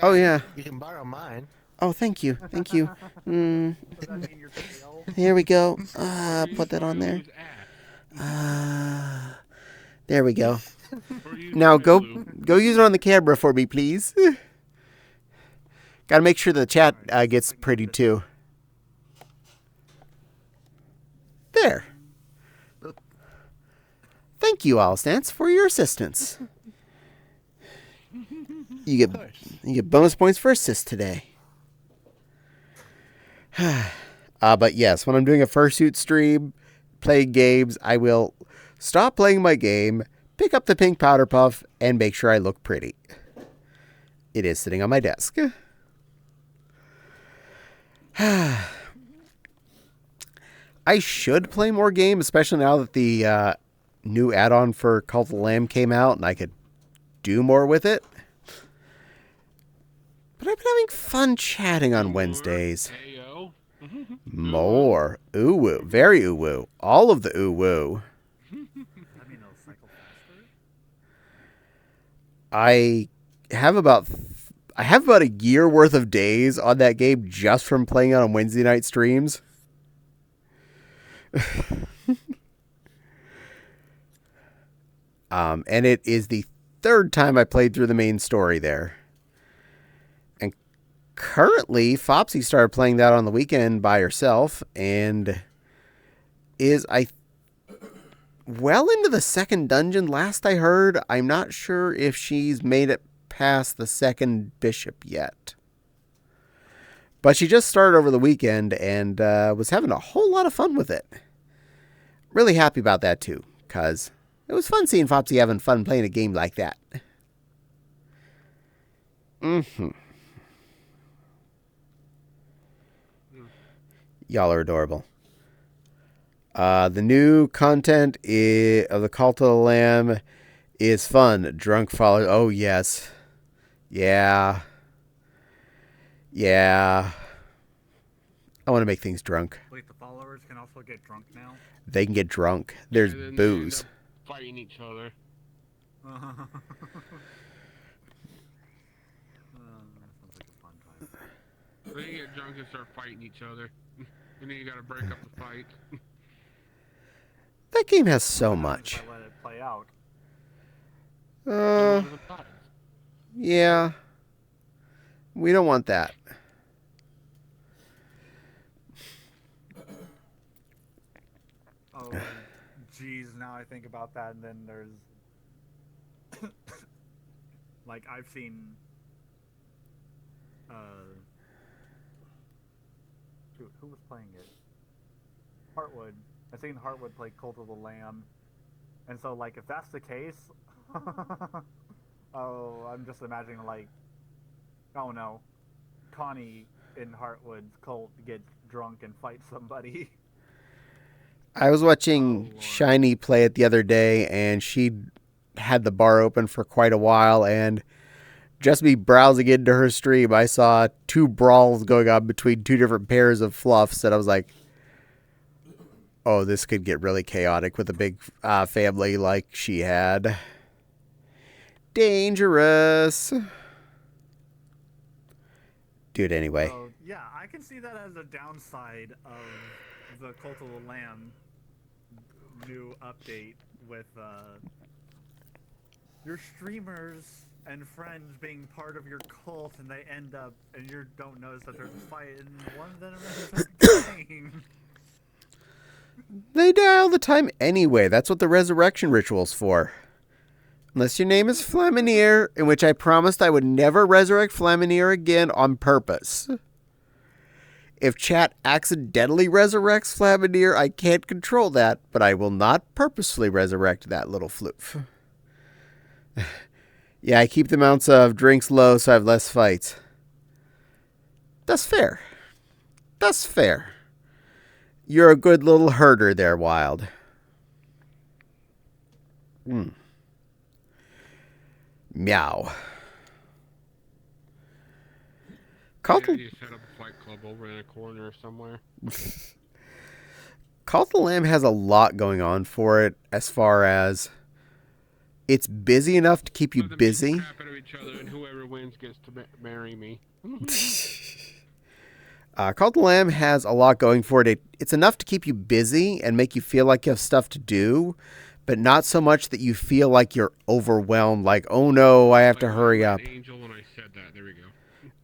Oh, yeah. You can borrow mine. Oh, thank you. Thank you. Does that mean you're pale? Here we go. Put that on there. Use ass. There we go. Or use Now blue. go use it on the camera for me, please. Got to make sure the chat gets pretty too. There. Thank you, Allstance, for your assistance. You get bonus points for assist today. But yes, when I'm doing a fursuit stream, playing games, I will stop playing my game, pick up the pink powder puff, and make sure I look pretty. It is sitting on my desk. I should play more games, especially now that the new add-on for Cult of the Lamb came out, and I could do more with it. But I've been having fun chatting on Wednesdays. Ayo. More. Ooh-woo. Very ooh-woo. All of the ooh-woo. I mean, they'll cycle faster. I have about a year worth of days on that game just from playing it on Wednesday night streams. And it is the 3rd time I played through the main story there. And currently, Fopsy started playing that on the weekend by herself and is, well into the 2nd dungeon last I heard. I'm not sure if she's made it past the 2nd bishop yet. But she just started over the weekend and was having a whole lot of fun with it. Really happy about that too, because it was fun seeing Fopsy having fun playing a game like that. Y'all are adorable. The new content of the Cult of the Lamb is fun. Drunk follow. Oh, yes. Yeah. Yeah. I want to make things drunk. Wait, the followers can also get drunk now? They can get drunk. There's And then booze. They end up fighting each other. Sounds like a fun time. Then you get drunk and start fighting each other. And then you gotta break up the fight. That game has so much. If I let it play out. Yeah. We don't want that. Oh, geez, now I think about that, and then there's... like, I've seen... who was playing it? Heartwood. I've seen Heartwood play Cult of the Lamb. And so, like, if that's the case... oh, I'm just imagining, like... Oh, no. Connie in Heartwood's cult gets drunk and fights somebody. I was watching Shiny play it the other day, and she had the bar open for quite a while, and just me browsing into her stream, I saw 2 brawls going on between 2 different pairs of fluffs, and I was like, oh, this could get really chaotic with a big family like she had. Dangerous. Dude, anyway. So, yeah, I can see that as a downside of the Cult of the Lamb new update with your streamers and friends being part of your cult, and they end up, and you don't notice that they're fighting one of them in the game. They die all the time anyway. That's what the resurrection ritual's for. Unless your name is Flaminier, in which I promised I would never resurrect Flaminier again on purpose. If chat accidentally resurrects Flaminier, I can't control that, but I will not purposefully resurrect that little floof. Yeah, I keep the amounts of drinks low so I have less fights. That's fair. That's fair. You're a good little herder there, Wild. Meow. Cult Yeah, you set up a fight club over in a corner somewhere. Cult of the Lamb has a lot going on for it as far as it's busy enough to keep you Let them beat the busy. crap out of each other, and whoever wins gets to marry me. Cult of the Lamb has a lot going for it. It's enough to keep you busy and make you feel like you have stuff to do, but not so much that you feel like you're overwhelmed, like, oh no, I have to hurry up. Angel when I said that. There we go.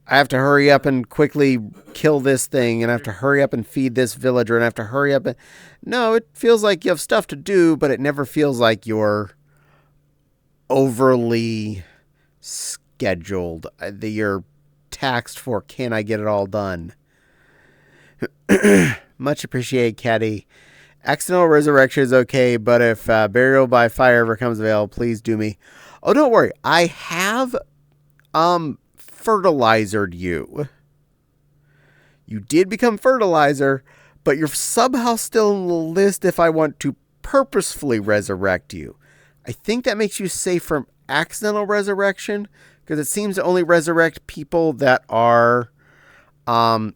I have to hurry up and quickly kill this thing, and I have to hurry up and feed this villager, and I have to hurry up and... No, it feels like you have stuff to do, but it never feels like you're overly scheduled, that you're taxed for, can I get it all done? Much appreciated, Caddie. Accidental resurrection is okay, but if burial by fire ever comes available, please do me. Oh, don't worry. I have fertilizered you. You did become fertilizer, but you're somehow still in the list if I want to purposefully resurrect you. I think that makes you safe from accidental resurrection, because it seems to only resurrect people that are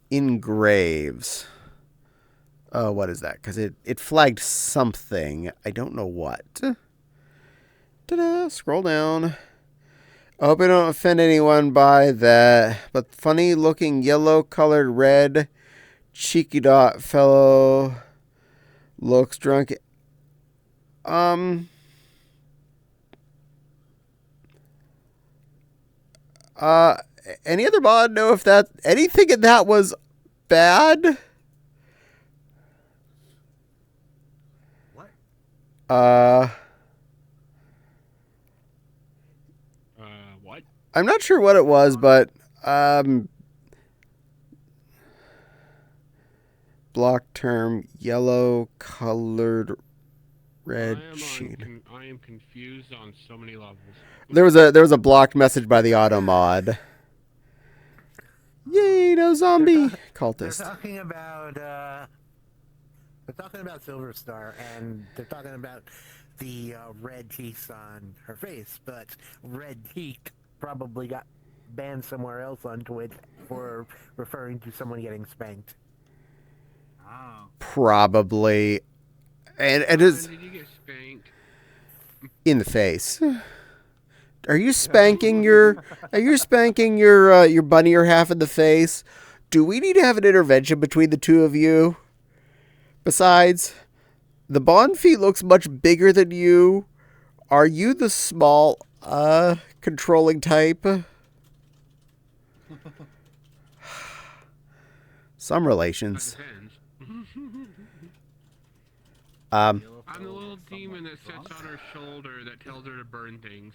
in graves. Oh, what is that? Because it flagged something. I don't know what. Ta-da! Scroll down. I hope I don't offend anyone by that, but funny looking yellow colored red cheeky dot fellow looks drunk. Any other mod know if that anything in that was bad? What? What? I'm not sure what it was, but block term yellow colored red sheet. I am confused on so many levels. There was a blocked message by the auto mod. Yay, no zombie cultist. They're talking about Silver Star, and they're talking about the red teeth on her face, but red teeth probably got banned somewhere else on Twitch for referring to someone getting spanked. Oh. Probably. And it is Did you get spanked? in the face. Are you spanking your bunny or half in the face? Do we need to have an intervention between the two of you? Besides, the Bond feet looks much bigger than you. Are you the small controlling type? Some relations. I'm the little demon that sits on her shoulder that tells her to burn things.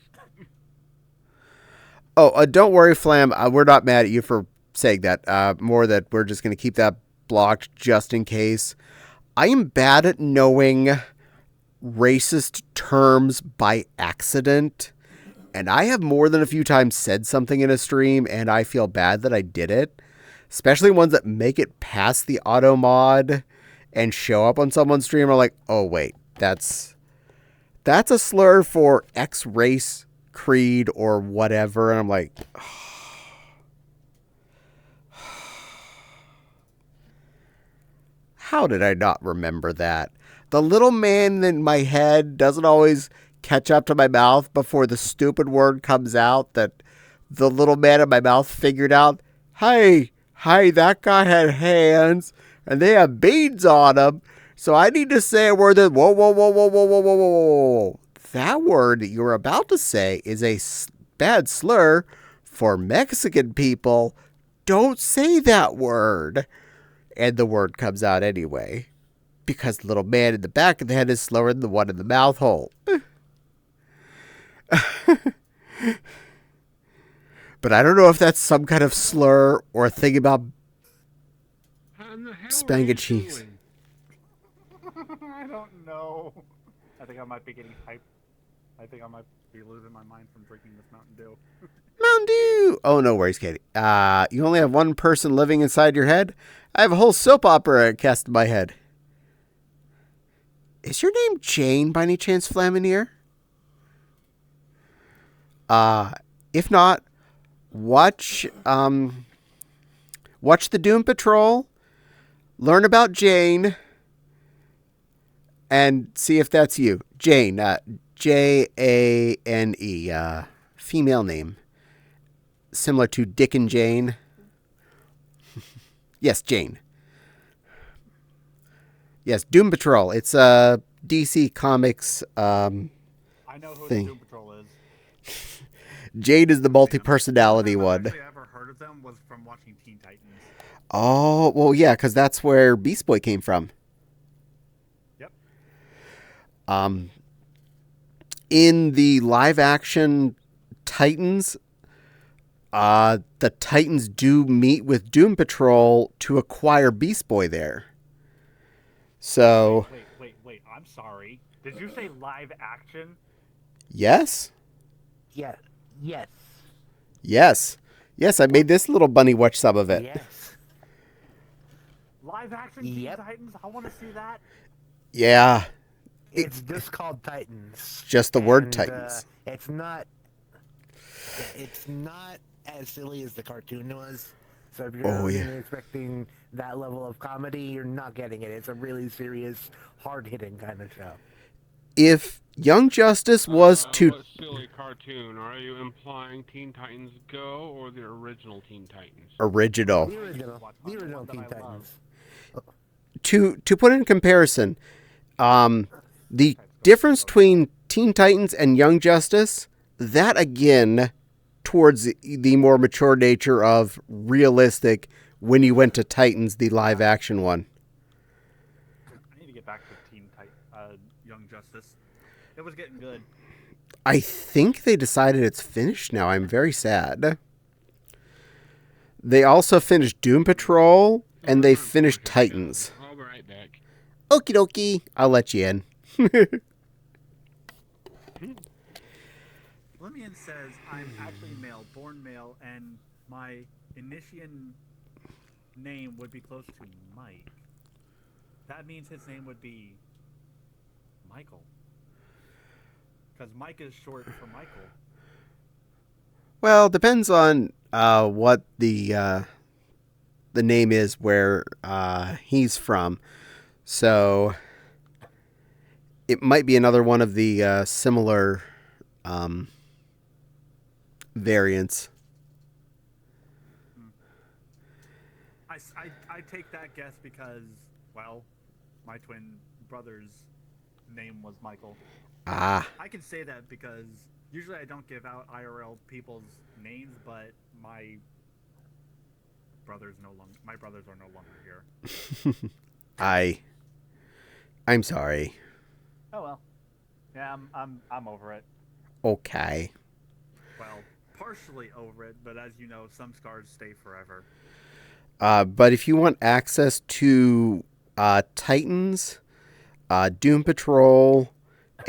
Oh, don't worry, Flam. We're not mad at you for saying that. More that we're just going to keep that blocked just in case. I am bad at knowing racist terms by accident. And I have more than a few times said something in a stream, and I feel bad that I did it. Especially ones that make it past the auto mod and show up on someone's stream are like, oh, wait, that's that's a slur for X race, creed, or whatever. And I'm like, how did I not remember that? The little man in my head doesn't always catch up to my mouth before the stupid word comes out that the little man in my mouth figured out. Hey, that guy had hands and they have beads on them. So I need to say a word that, whoa, whoa, whoa, whoa, whoa, whoa, whoa, whoa, whoa. That word that you're about to say is a bad slur for Mexican people. Don't say that word. And the word comes out anyway. Because the little man in the back of the head is slower than the one in the mouth hole. But I don't know if that's some kind of slur or a thing about spang and cheese. I don't know. I think I might be getting hyped. I think I might be losing my mind from drinking this Mountain Dew. Mountain Dew! Oh, no worries, Caddie. You only have one person living inside your head? I have a whole soap opera cast in my head. Is your name Jane by any chance, Flamineer? If not, watch the Doom Patrol, learn about Jane, and see if that's you. Jane, Jane, female name. Similar to Dick and Jane. Yes, Jane. Yes, Doom Patrol. It's a DC Comics I know who thing. the Doom Patrol is. Jade is the multi-personality The one. first time I actually ever heard of them was from watching Teen Titans. Oh, well, yeah, because that's where Beast Boy came from. Yep. In the live-action Titans, the Titans do meet with Doom Patrol to acquire Beast Boy there. So, Wait. I'm sorry. Did you say live action? yes. Yeah. Yes. Yes, I made this little bunny watch some of it. Yes. Live action Yep. Teen Titans? I want to see that. Yeah, It's just called Titans. just the word And, Titans. It's not as silly as the cartoon was. So if you're Oh, yeah. expecting that level of comedy, you're not getting it. It's a really serious, hard-hitting kind of show. If Young Justice was to... What silly cartoon? Are you implying Teen Titans Go or the original Teen Titans? Original. The original one that Teen I Titans. To put it in comparison, the difference between Teen Titans and Young Justice, that again, towards the more mature nature of realistic when you went to Titans, the live action one. I need to get back to Young Justice. It was getting good. I think they decided it's finished now. I'm very sad. They also finished Doom Patrol, and they finished Titans. I'll be right back. Okie dokie. I'll let you in. Limian says I'm actually male, born male, and my Initian name would be close to Mike. That means his name would be Michael. Because Mike is short for Michael. Well, depends on what the name is where he's from. So it might be another one of the similar variants. I take that guess because, well, my twin brother's name was Michael. Ah, I can say that because usually I don't give out IRL people's names, but my brothers are no longer here. I'm sorry. Oh well. Yeah, I'm over it. Okay. Well, partially over it, but as you know, some scars stay forever. But if you want access to Titans, Doom Patrol,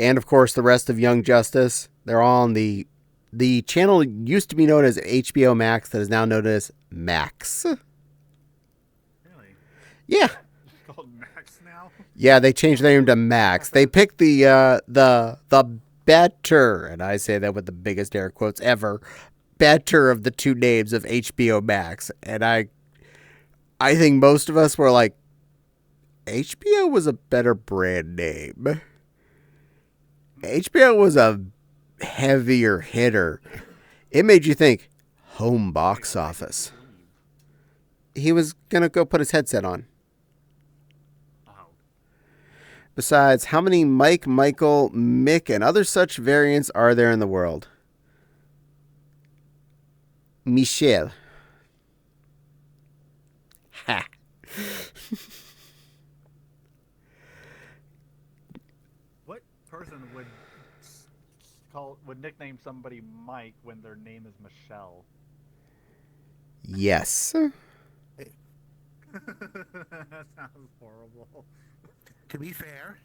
and of course the rest of Young Justice, they're all on the channel used to be known as HBO Max, that is now known as Max. Really? Yeah. It's called Max now? Yeah, they changed their name to Max. They picked the better, and I say that with the biggest air quotes ever, better of the two names of HBO Max. And I think most of us were like, HBO was a better brand name. HBO was a heavier hitter. It made you think home box office. He was gonna go put his headset on. Besides, how many Mike, Michael, Mick, and other such variants are there in the world? Michelle. Ha. What person would nickname somebody Mike when their name is Michelle? Yes. That sounds horrible. To be fair,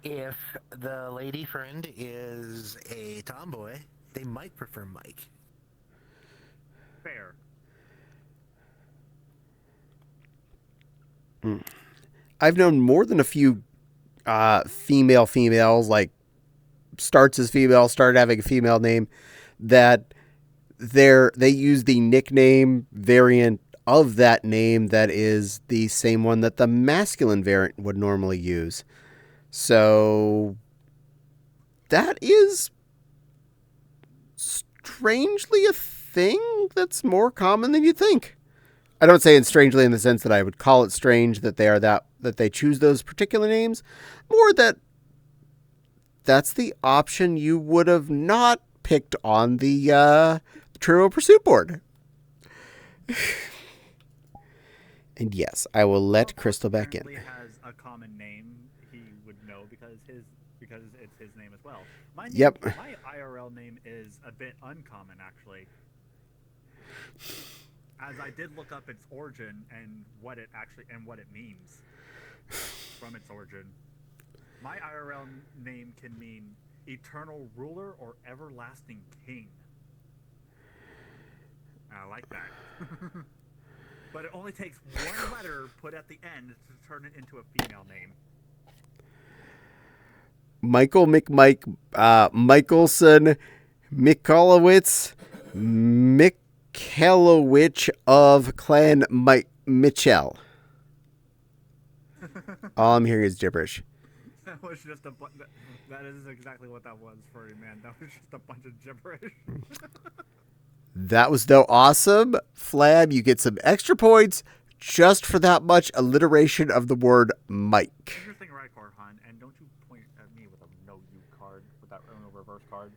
if the lady friend is a tomboy, they might prefer Mike. Fair. I've known more than a few females, like starts as female, started having a female name, that they use the nickname variant of that name that is the same one that the masculine variant would normally use. So that is strangely a thing that's more common than you think. I don't say it strangely in the sense that I would call it strange that they choose those particular names, more that that's the option you would have not picked on the Trivial Pursuit board. And yes, I will let Crystal back in. Has a common name he would know because it's his name as well. My IRL name is a bit uncommon actually. As I did look up its origin and what it means from its origin. My IRL name can mean eternal ruler or everlasting king. I like that. But it only takes one letter put at the end to turn it into a female name. Michael McMike, Michelson, Mikolowitz, Mikelowicz of Clan Mitchell. All I'm hearing is gibberish. That was just that is exactly what that was for you, man. That was just a bunch of gibberish. That was though awesome. Flab, you get some extra points just for that much alliteration of the word Mike. Interesting right, Corhan, and don't you point at me with a no you card with that reverse card.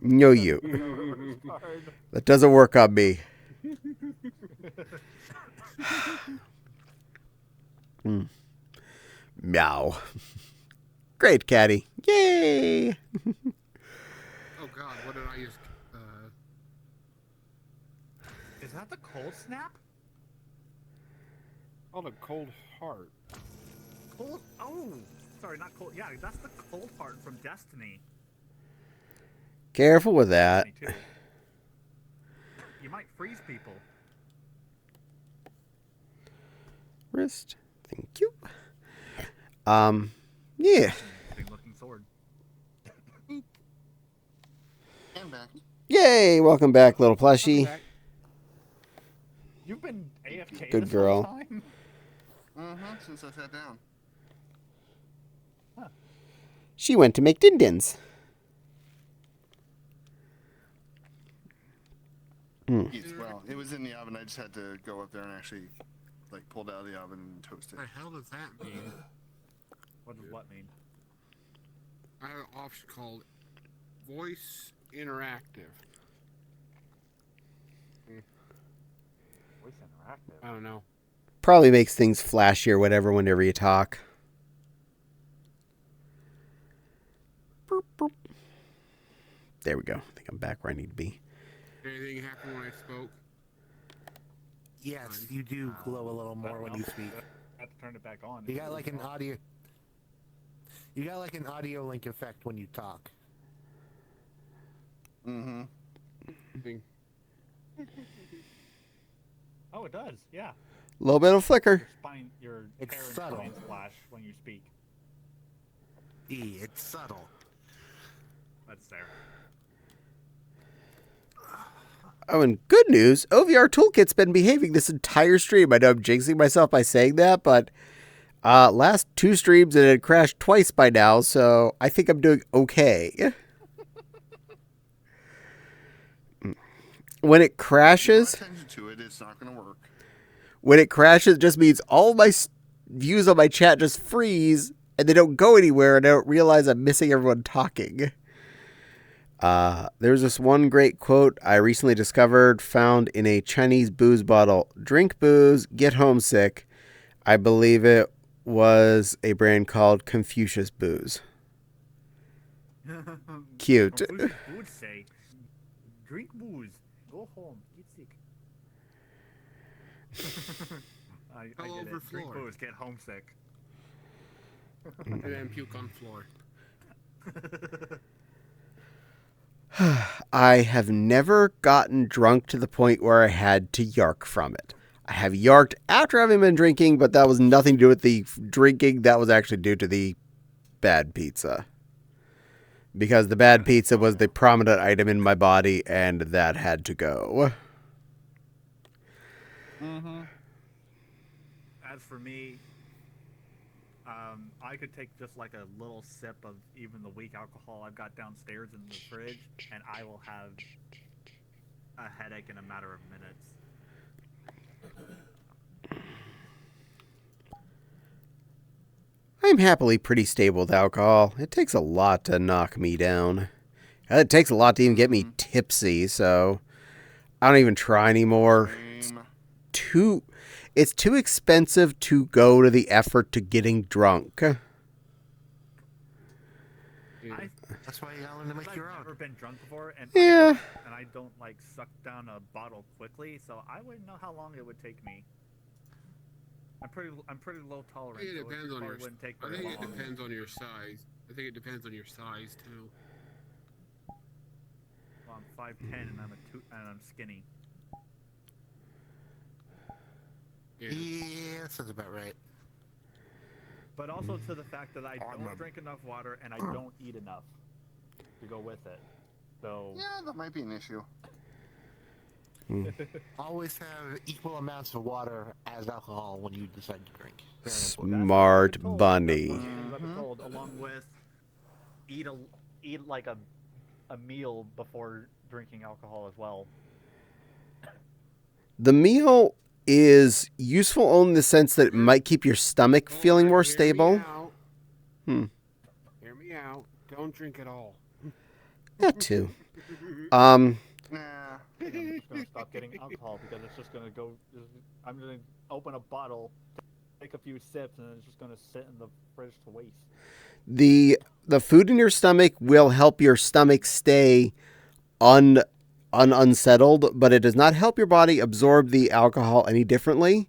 No you. Reverse card. That doesn't work on me. Meow. Great, Caddie. Yay! Oh God, what did I use? Is that the cold snap? Oh, the cold heart. Cold? Oh, sorry, not cold. Yeah, that's the cold heart from Destiny. Careful with that. Destiny 2. You might freeze people. Wrist. Thank you. Yeah. Big looking sword. I'm back. Yay! Welcome back, little plushie. You've been AFK Good this girl. whole time? Since I sat down. She went to make din-dins. Yes, well, it was in the oven. I just had to go up there and actually, pull it out of the oven and toast it. What the hell does that mean? What does what mean? I have an option called Voice Interactive. Voice interactive. I don't know. Probably makes things flashy or whatever whenever you talk. Boop, boop. There we go. I think I'm back where I need to be. Anything happened when I spoke? Yes, you do glow a little more when you speak. I have to turn it back on. You got like an audio. You got like an audio link effect when you talk. Mm-hmm. Oh, it does. Yeah. little bit of flicker. Your It's hair and subtle. spine splash when you speak. It's subtle. That's there. Oh, and good news, OVR Toolkit's been behaving this entire stream. I know I'm jinxing myself by saying that, but last 2 streams it had crashed twice by now, so I think I'm doing okay. When it crashes, Pay attention to it. It's not going to work. when it crashes, it just means all my views on my chat just freeze, and they don't go anywhere, and I don't realize I'm missing everyone talking. There's this one great quote I recently discovered, found in a Chinese booze bottle. Drink booze, get homesick. I believe it was a brand called Confucius Booze. Cute. Confucius would say, drink booze, go home, get sick. I All get over it. Drink floor. booze, get homesick. And then puke on floor. I have never gotten drunk to the point where I had to yark from it. I have yarked after having been drinking, but that was nothing to do with the drinking. That was actually due to the bad pizza. Because the bad pizza was the prominent item in my body, and that had to go. As for me, I could take just like a little sip of even the weak alcohol I've got downstairs in the fridge, and I will have a headache in a matter of minutes. I'm happily pretty stable with alcohol. It takes a lot to knock me down. It takes a lot to even get me tipsy, so I don't even try anymore. Same. It's too expensive to go to the effort to getting drunk. Yeah. That's why you gotta learn to make I've your never own. been drunk before, and Yeah. I don't like suck down a bottle quickly, so I wouldn't know how long it would take me. I'm pretty low tolerance. I think it so depends on probably your. wouldn't take I very think it long. depends on your size. I think it depends on your size too. Well, I'm 5'10" and I'm skinny. Yeah. Yeah, that sounds about right. But also to the fact that I don't remember. drink enough water and I don't eat enough to go with it. So Yeah, that might be an issue. Always have equal amounts of water as alcohol when you decide to drink. Very important. that's what I've Smart been told. bunny. That's one of the things I've been told, along with eat like a meal before drinking alcohol as well. The meal is useful only in the sense that it might keep your stomach feeling more stable. Hmm. Hear me out. Don't drink at all. That too. Nah. I'm just gonna stop getting alcohol because it's just gonna go. I'm gonna open a bottle, take a few sips, and it's just gonna sit in the fridge to waste. The food in your stomach will help your stomach stay unsettled, but it does not help your body absorb the alcohol any differently.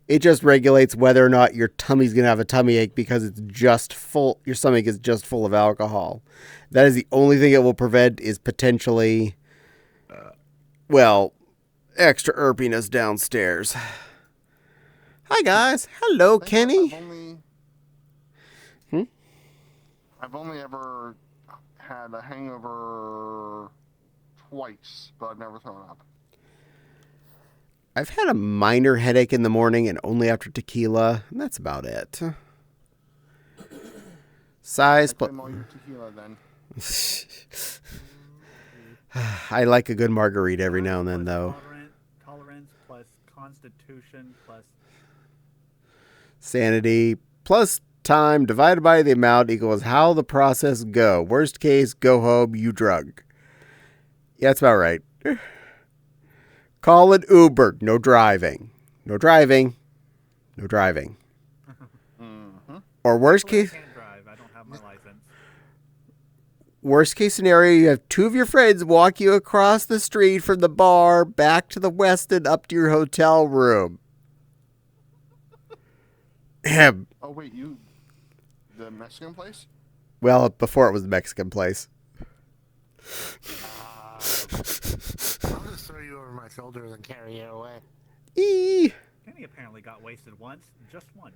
It just regulates whether or not your tummy's going to have a tummy ache because it's just full. Your stomach is just full of alcohol. That is the only thing it will prevent is potentially, extra irpiness downstairs. Hi guys. Hello, I think Kenny. I've only ever had a hangover twice, but I've never thrown up. I've had a minor headache in the morning and only after tequila, and that's about it. Size, I but claim all your tequila then. I like a good margarita every now and then, though. Tolerance plus constitution plus. Sanity plus time divided by the amount equals how the process go. Worst case, go home, you drunk. Yeah, that's about right. Call it Uber. No driving. No driving. No driving. Or worst I case, can't drive. I don't have my license. worst case scenario, you have 2 of your friends walk you across the street from the bar back to the Westin up to your hotel room. Ahem. Oh wait, the Mexican place? Well, before it was the Mexican place. I'll just throw you over my shoulders and carry you away. Eee. Kenny, Kenny apparently got wasted once, just once.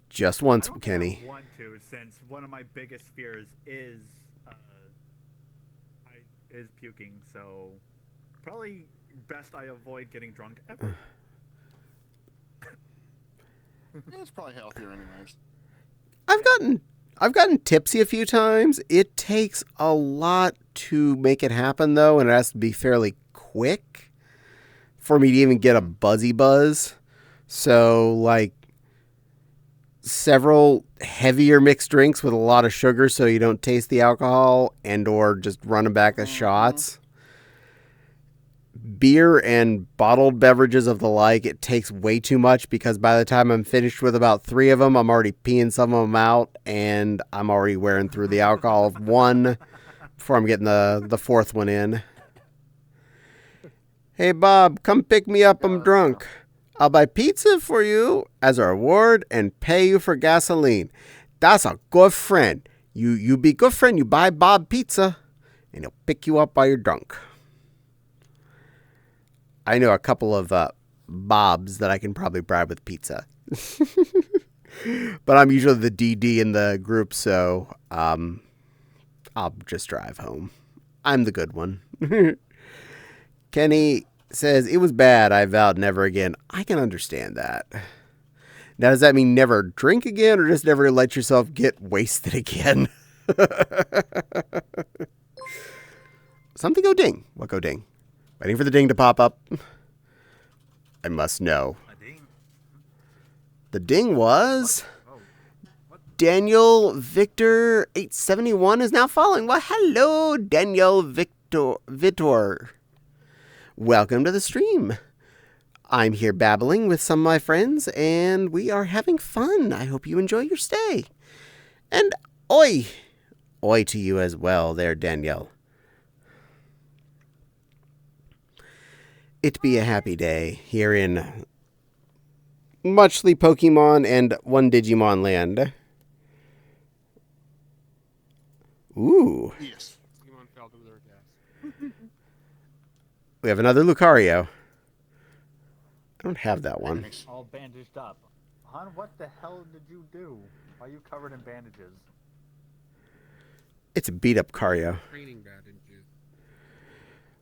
Just once, I don't Kenny. think I want to, since one of my biggest fears is puking. So probably best I avoid getting drunk ever. It's probably healthier, anyways. I've gotten tipsy a few times. It takes a lot to make it happen, though, and it has to be fairly quick for me to even get a buzzy buzz. So, like, several heavier mixed drinks with a lot of sugar so you don't taste the alcohol, and or just running back of shots. Beer and bottled beverages of the like, it takes way too much, because by the time I'm finished with about 3 of them, I'm already peeing some of them out, and I'm already wearing through the alcohol of one before I'm getting the fourth one in. Hey, Bob, come pick me up. I'm drunk. I'll buy pizza for you as a reward and pay you for gasoline. That's a good friend. You be good friend. You buy Bob pizza, and he'll pick you up while you're drunk. I know a couple of Bobs that I can probably bribe with pizza. But I'm usually the DD in the group, so I'll just drive home. I'm the good one. Kenny says, it was bad. I vowed never again. I can understand that. Now, does that mean never drink again, or just never let yourself get wasted again? Something go ding. What go ding? Waiting for the ding to pop up. I must know. A ding. The ding was... Daniel Victor 871 is now following. Well, hello, Daniel Vitor. Welcome to the stream. I'm here babbling with some of my friends, and we are having fun. I hope you enjoy your stay. And oi to you as well there, Danielle. It be a happy day here in muchly Pokemon and one Digimon land. Ooh. Yes. Pokemon fell to their gas. We have another Lucario. I don't have that one. All bandaged up. Hon, what the hell did you do? Why are you covered in bandages? It's a beat up Cario. Training bandages.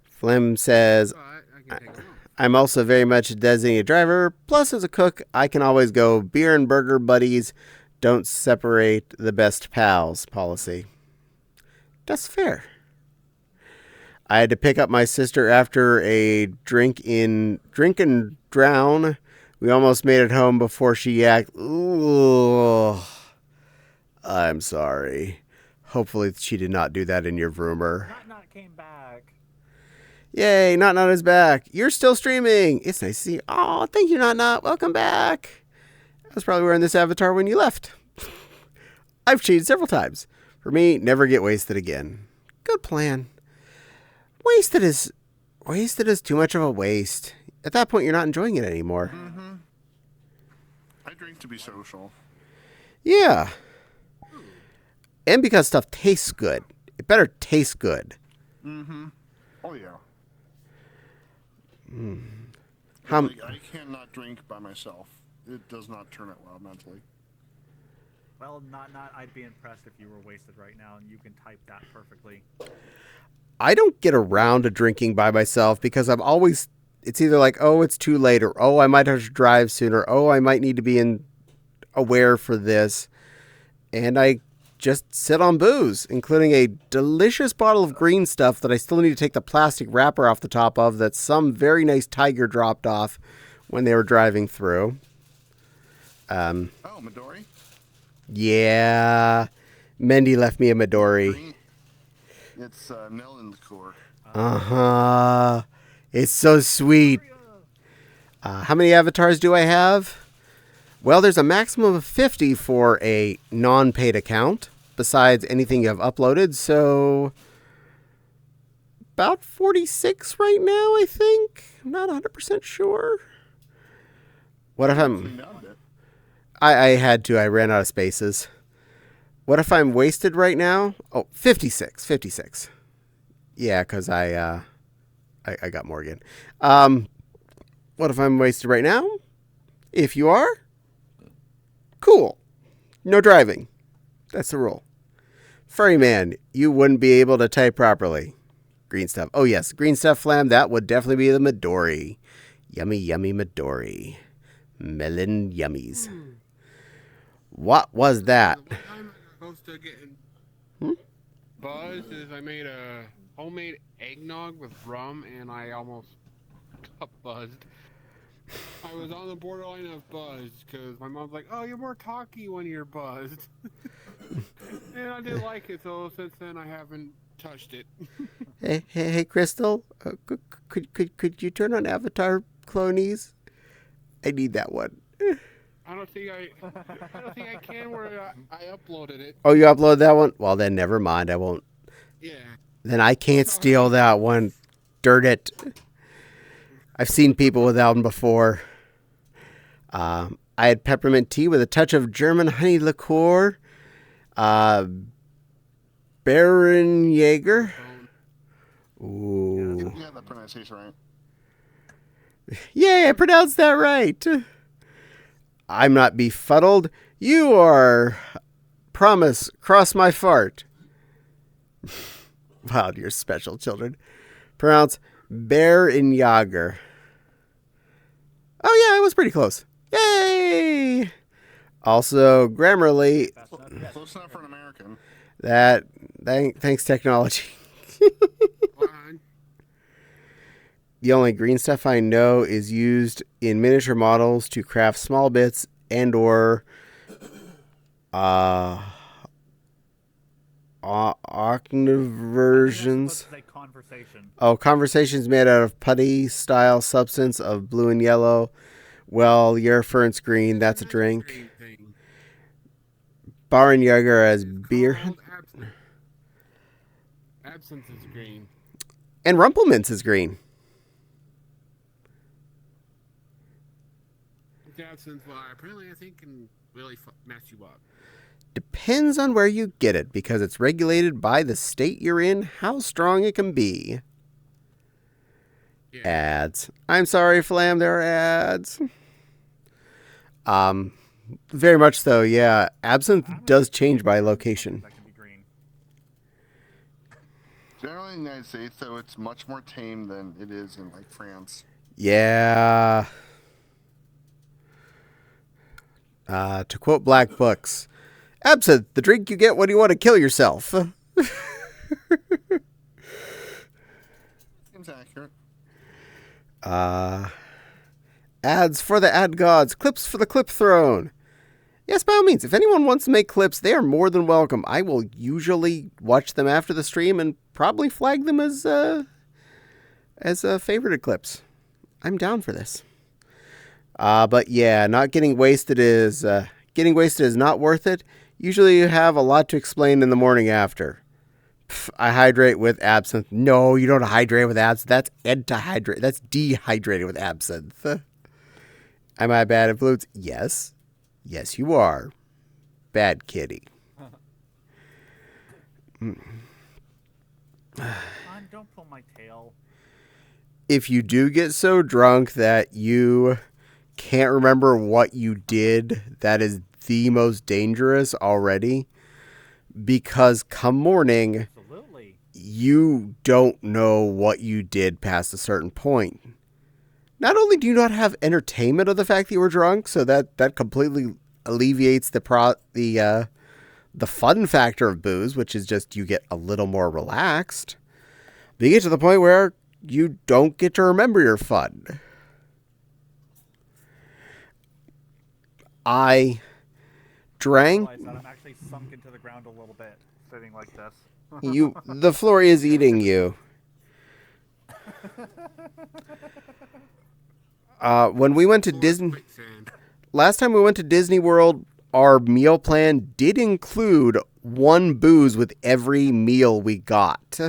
Flem says, Oh, I can take them off. I'm also very much a designated driver. Plus, as a cook, I can always go beer and burger buddies. Don't separate the best pals policy. That's fair. I had to pick up my sister after a drink and drown. We almost made it home before she yacked. Ooh. I'm sorry. Hopefully she did not do that in your vroomer. Not came back. Yay, Not is back. You're still streaming. It's nice to see you. Oh, thank you, Not. Welcome back. I was probably wearing this avatar when you left. I've cheated several times. For me, never get wasted again. Good plan. Wasted is too much of a waste. At that point, you're not enjoying it anymore. Mm-hmm. I drink to be social. Yeah. And because stuff tastes good. It better taste good. Mm-hmm. Oh, yeah. How, Like, I cannot drink by myself. It does not turn out well mentally. Well, not. I'd be impressed if you were wasted right now, and you can type that perfectly. I don't get around to drinking by myself because I'm always... It's either like, oh, it's too late, or oh, I might have to drive sooner, oh, I might need to be aware for this. And I just sit on booze, including a delicious bottle of green stuff that I still need to take the plastic wrapper off the top of that some very nice tiger dropped off when they were driving through. Oh, Midori? Yeah. Mendy left me a Midori. Green? It's melon liqueur. Uh-huh. It's so sweet. How many avatars do I have? Well, there's a maximum of 50 for a non-paid account, besides anything you have uploaded, so about 46 right now, I think. I'm not 100% sure. What if I'm... I had to. I ran out of spaces. What if I'm wasted right now? Oh, 56. 56. Yeah, because I got Morgan. What What if I'm wasted right now? If you are, cool. No driving. That's the rule. Furry man, you wouldn't be able to type properly. Green stuff. Oh, yes. Green stuff flam. That would definitely be the Midori. Yummy, yummy Midori. Melon yummies. What was that? The one time I was supposed to get buzzed is I made a homemade eggnog with rum and I almost got buzzed. I was on the borderline of buzzed because my mom's like, "Oh, you're more talky when you're buzzed," and I didn't like it. So since then, I haven't touched it. Hey, Crystal. Could you turn on Avatar clonies? I need that one. I don't think I can. Where I uploaded it. Oh, you upload that one? Well, then never mind. I won't. Yeah. Then I can't steal that one. Dirt it. I've seen people without them before. I had peppermint tea with a touch of German honey liqueur. Baron Jaeger. Ooh. Yeah, that pronunciation right. Yeah, I pronounced that right. I'm not befuddled. You are. Promise, cross my fart. Wow, you're special, children. Pronounce Baron Jaeger. Oh, yeah, I was pretty close. Yay! Also, Grammarly, Close enough for an American. thanks technology. The only green stuff I know is used in miniature models to craft small bits and or octave versions. Conversation. Oh, conversations made out of putty-style substance of blue and yellow. Well, your reference green, that's a drink. Baron Jaeger as beer. Absinthe is green. And Rumplemints is green. Absinthe, well, apparently I think can really mess you up. Depends on where you get it, because it's regulated by the state you're in, how strong it can be. Yeah. Ads. I'm sorry, Flam, there are ads. Very much so, yeah. Absinthe does change by location. That can be green. Generally in the United States, though, it's much more tame than it is in, like, France. Yeah. To quote Black Books, absinthe, the drink you get when you want to kill yourself. Seems accurate. Ads for the ad gods, clips for the clip throne. Yes, by all means, if anyone wants to make clips, they are more than welcome. I will usually watch them after the stream and probably flag them as favorited clips. I'm down for this. But yeah, not getting wasted is not worth it. Usually you have a lot to explain in the morning after. I hydrate with absinthe. No, you don't hydrate with absinthe. That's antihydrate. That's dehydrated with absinthe. Am I bad influence? Yes. Yes, you are. Bad kitty. Don't pull my tail. If you do get so drunk that you can't remember what you did, that is the most dangerous already. Because come morning, Absolutely. You don't know what you did past a certain point. Not only do you not have entertainment of the fact that you were drunk, so that completely alleviates the fun factor of booze, which is just you get a little more relaxed. But you get to the point where you don't get to remember your fun. I drank. I'm actually sunk into the ground a little bit, sitting like this. The floor is eating you. When we went to Disney, last time we went to Disney World, our meal plan did include one booze with every meal we got.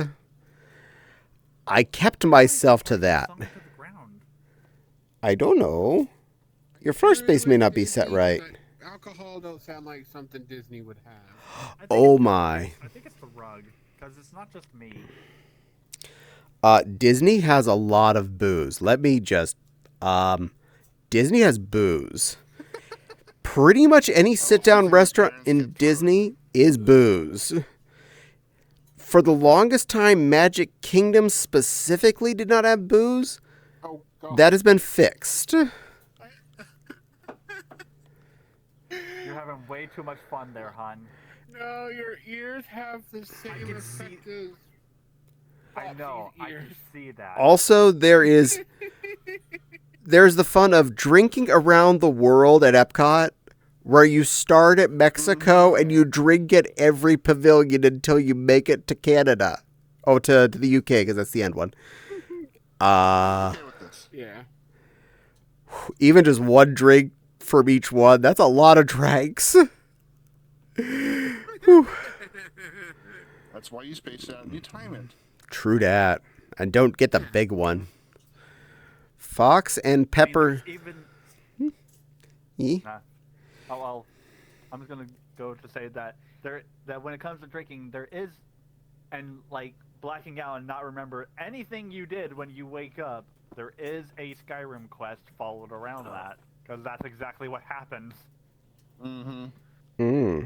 I kept myself to that. I don't know. Your floor space may not be set right. Alcohol don't sound like something Disney would have. Oh my. I think it's the rug, because it's not just me. Disney has a lot of booze. Let me just Disney has booze. Pretty much any sit-down restaurant in Disney is booze. For the longest time, Magic Kingdom specifically did not have booze. Oh, God. That has been fixed. You're having way too much fun there, hon. No, your ears have the same can effect see- as. I know, I Ears. can see that. Also, there's the fun of drinking around the world at Epcot, where you start at Mexico and you drink at every pavilion until you make it to Canada. Oh, to the UK, because that's the end one. Okay with this. Yeah. Even just one drink from each one, that's a lot of drinks. That's why you space it out and you time it. True that. And don't get the big one. Fox and Pepper. Even oh well, I'm just gonna go to say that that when it comes to drinking, there is, and like blacking out and not remember anything you did when you wake up, there is a Skyrim quest followed around that, because that's exactly what happens. Mm-hmm.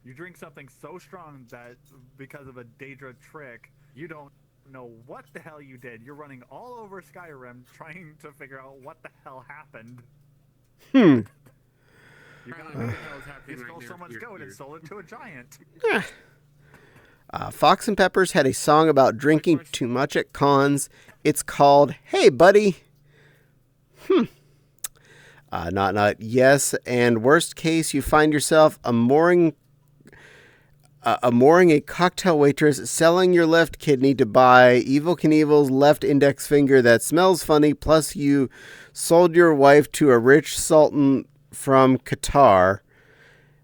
You drink something so strong that because of a Daedra trick, you don't know what the hell you did. You're running all over Skyrim trying to figure out what the hell happened. You stole someone's goat and sold it to a giant. Fox and Peppers had a song about drinking too much at cons. It's called "Hey Buddy." Not yes. And worst case, you find yourself a mooring a cocktail waitress selling your left kidney to buy Evel Knievel's left index finger that smells funny. Plus, you sold your wife to a rich sultan from Qatar.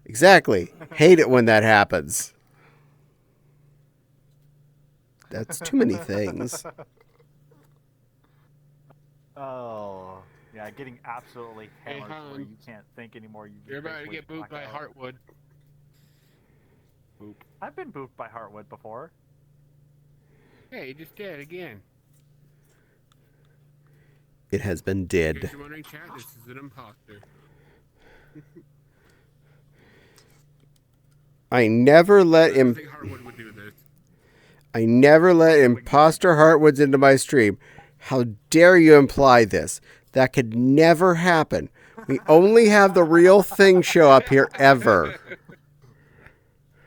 Exactly. Hate it when that happens. That's too many things. Oh, yeah, getting absolutely Hey, hammered where hon. you can't think anymore. You're about to get booped by Heartwood. Boop. I've been booped by Heartwood before. Hey, you just did again. It has been In did. case you're wondering, chat, this is an imposter. I never let I don't think Heartwood would do this. I never let imposter Heartwoods into my stream. How dare you imply this? That could never happen. We only have the real thing show up here ever.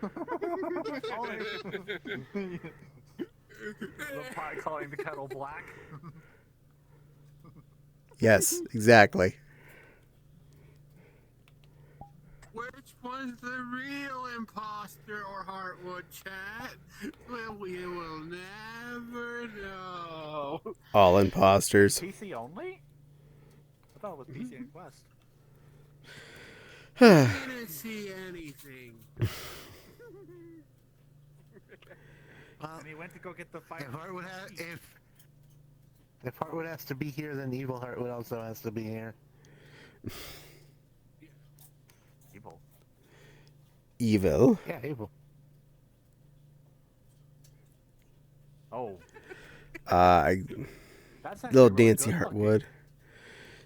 The pot calling the kettle black. Yes, exactly. Which one's the real imposter or Heartwood, chat? Well, we will never know. All imposters. PC only? I thought it was PC and Quest. I didn't see anything. And he went to go get the fire. If Heartwood has to be here, then Evil Heartwood also has to be here. Evil. Evil. Yeah, Evil. Oh, Little that's actually really Dancy good Heartwood.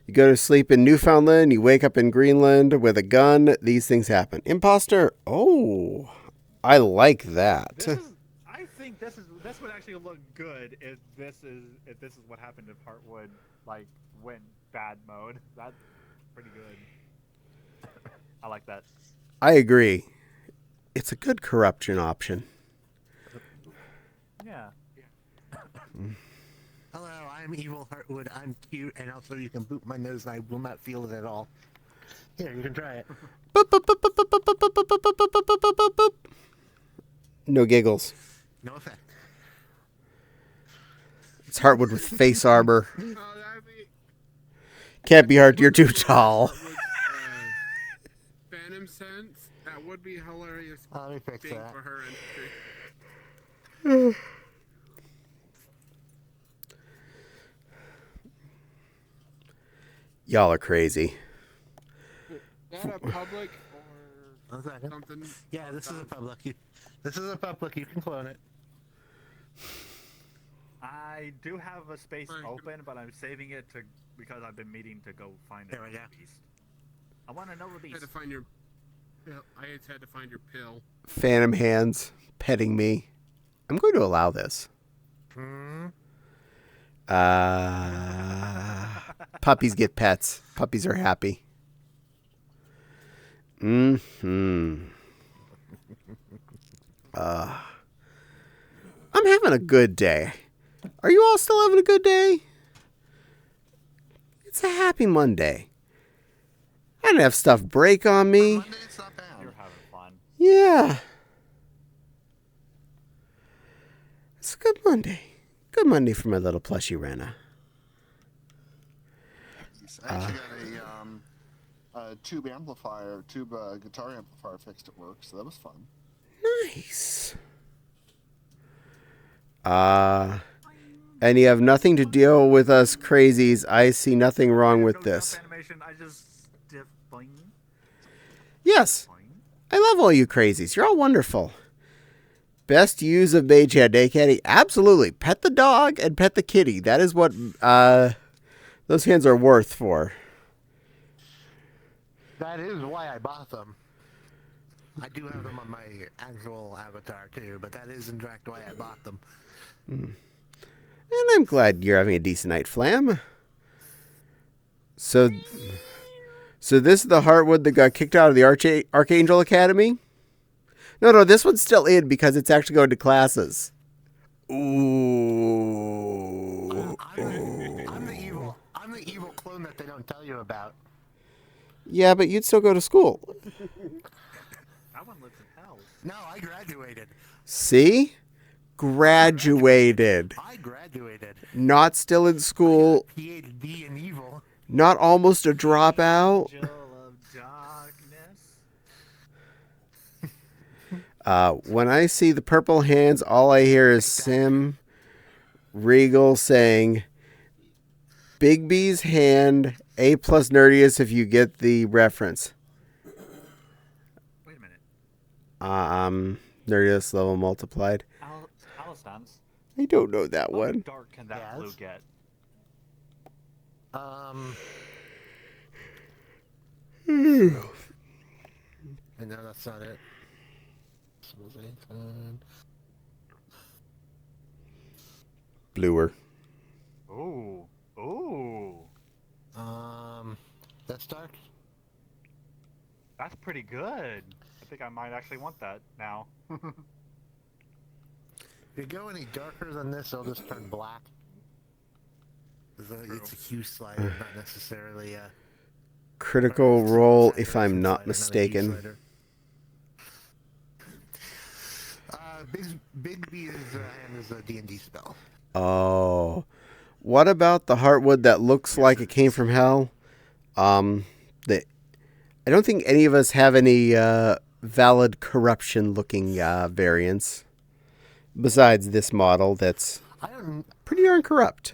You go to sleep in Newfoundland, you wake up in Greenland with a gun. These things happen. Imposter. Oh, I like that. I think this would actually look good if this is what happened if Heartwood like went bad mode. That's pretty good. I like that. I agree. It's a good corruption option. Yeah. Hello, I'm Evil Heartwood. I'm cute, and also you can boot my nose, and I will not feel it at all. Here, you can try it. Boop, boop, boop, boop, boop, boop, boop, boop, boop, boop, boop, boop, boop, boop. No giggles. No effect. It's Heartwood with face armor. Oh, that'd be... Can't be hard. You're too tall. Phantom Sense. That would be hilarious. Let me fix Thing that. for her entry. Y'all are crazy. Is that a public or One second. something? Yeah, this is a public. This is a public. You can clone it. I I do have a space Alright. open, but I'm saving it to because I've been meaning to go find There we go. a beast. I want to know the I had beast. to find your. I just had to find your pill. Phantom hands petting me. I'm going to allow this. Hmm. Puppies get pets. Puppies are happy. I'm having a good day. Are you all still having a good day? It's a happy Monday. I didn't have stuff break on me. Monday, it's not bad. You're having fun. Yeah. It's a good Monday. Good Monday for my little plushy Rena. I actually got a tube guitar amplifier fixed at work, so that was fun. Nice. And you have nothing to deal with us crazies. I see nothing wrong with No this. jump animation. I just dip boing, Yes, boing. I love all you crazies. You're all wonderful. Best use of Mage Hand, eh, Caddie? Absolutely. Pet the dog and pet the kitty. That is what those hands are worth for. That is why I bought them. I do have them on my actual avatar too, but that is in fact why I bought them. And I'm glad you're having a decent night, Flam. So this is the Heartwood that got kicked out of the Archangel Academy? No, this one's still in because it's actually going to classes. Ooh. I'm the evil clone that they don't tell you about. Yeah, but you'd still go to school. That one lives in hell. No, I graduated. See? Graduated. I graduated. Not still in school. PhD in evil. Not almost a dropout. Angel of darkness. When I see the purple hands, all I hear is Sim Regal saying, Big B's hand, A plus nerdiest if you get the reference. Wait a minute. Nerdiest level multiplied. Alistance. I don't know that How one. dark can that Yes. blue get? And no, that's not it. Bluer. Ooh. Ooh. That's dark. That's pretty good. I think I might actually want that now. If you go any darker than this, it'll just turn black. It's a hue slider, not necessarily a Critical roll, if saturation I'm not slider, a hue mistaken. slider. Big B's hand is a D&D spell. Oh. What about the Heartwood that looks like it came from hell? I don't think any of us have any valid corruption looking variants. Besides this model that's I don't. pretty darn corrupt.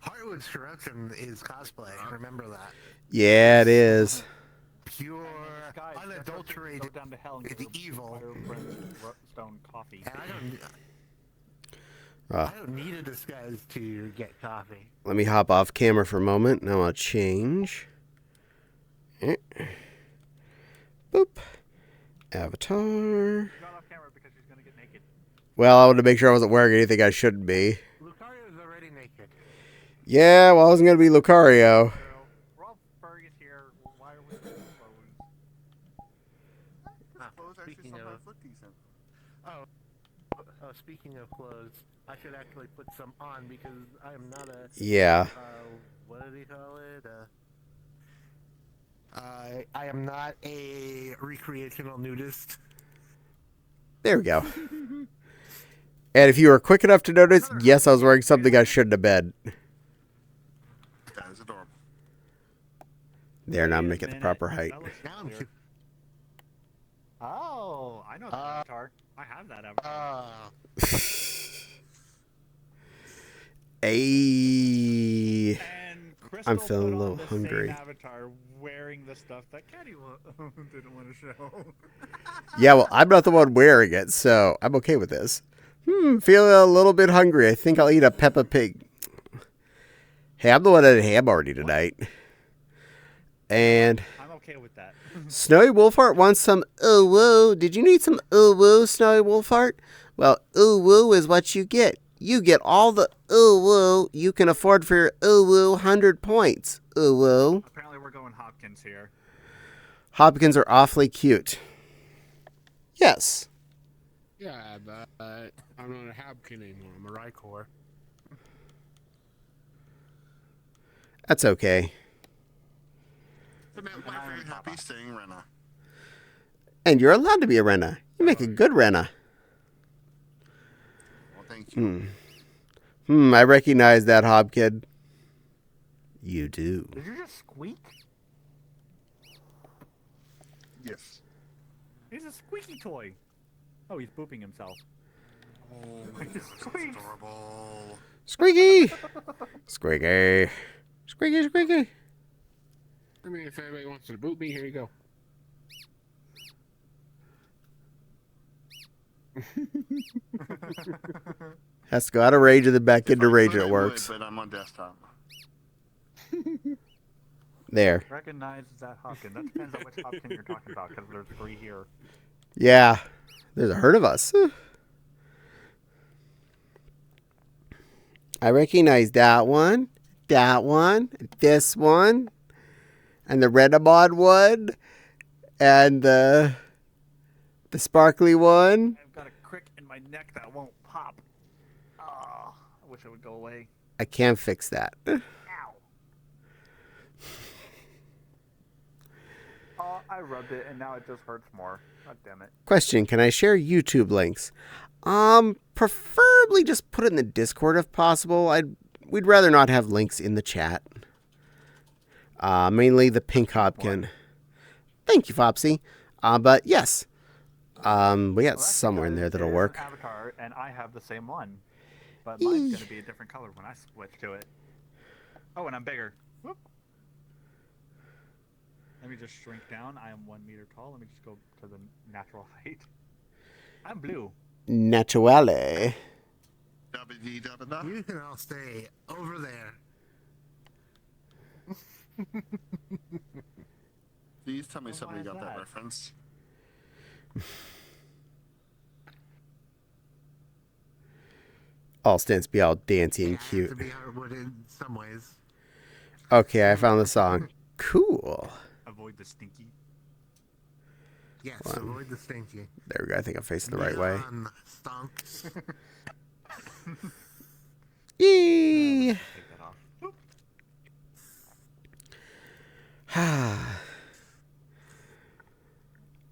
Heartwood's corruption is cosplay. Remember that. Yeah, it is. Pure, Guys, unadulterated go down to hell and with get the evil. stone coffee. And Ah. I don't need a disguise to get coffee. Let me hop off camera for a moment. Now I'll change. Boop. Avatar. Got off camera because she's gonna get naked. Well, I wanted to make sure I wasn't wearing anything I shouldn't be. Lucario's already naked. Yeah, well, I wasn't going to be Lucario. So, Rob Fergus here. Why are we wearing clothes? Clothes actually speaking sometimes of- look decent. Speaking of clothes, I should actually put some on because I am not a. Yeah. What do they call it? I am not a recreational nudist. There we go. And if you were quick enough to notice, yes, I was wearing something I shouldn't have been. That is adorable. There, now I'm Wait a making it the minute, proper height. that looks Now I'm weird. Oh, I know that avatar. I have that avatar. Ayy. And Crystal I'm feeling put a little on the hungry. Same avatar wearing the stuff that Caddie didn't want to show. Yeah, well, I'm not the one wearing it, so I'm okay with this. Feeling a little bit hungry. I think I'll eat a Peppa Pig. Hey, I'm the one that had ham already tonight. And I'm okay with that. Snowy Wolfheart wants some ooh woo. Did you need some ooh woo, Snowy Wolfheart? Well, ooh woo is what you get. You get all the ooh woo you can afford for your ooh woo 100 points. Ooh woo. Apparently, we're going Hopkins here. Hopkins are awfully cute. Yes. Yeah, but I'm not a Habkin anymore. I'm a Rykor. That's okay. And I'm happy staying Rena. And you're allowed to be a Renna. You make a good Renna. Well, thank you. I recognize that, Hobkid. You do. Did you just squeak? Yes. He's a squeaky toy. Oh, he's booping himself. Oh, that's adorable. Squeaky! Squeaky. Squeaky, squeaky. I mean, if anybody wants to boot me, here you go. Has to go out of rage and then back into If I rage could, and it I works. would, but I'm on desktop. There. Recognize that Hopkins. That depends on which Hopkins you're talking about, because there's 3 here. Yeah. There's a herd of us. I recognize that one, this one, and the Renamon one, and the sparkly one. I've got a crick in my neck that won't pop. Oh, I wish it would go away. I can't fix that. Ow. Oh, I rubbed it and now it just hurts more. God damn it. Question, can I share YouTube links? Preferably just put it in the Discord if possible. We'd rather not have links in the chat. Mainly the pink Hopkin. Thank you, Fopsy. But yes. We got somewhere in there that'll There's work. an avatar and I have the same one. But mine's going to be a different color when I switch to it. Oh, and I'm bigger. Whoop. Let me just shrink down. I am 1 meter tall. Let me just go to the natural height. I'm blue. Naturale. Dabba-dee-dabba-da. You can all stay over there. Please tell me Well, somebody why is got that that? reference. All stance be all dancy and Yeah, it has cute. to be hardwood in some ways. Okay, I found the song. Cool. Avoid the stinky. Yes, One. avoid the stinky. There we go. I think I'm facing the right way. Stonks. Yee! Take that off.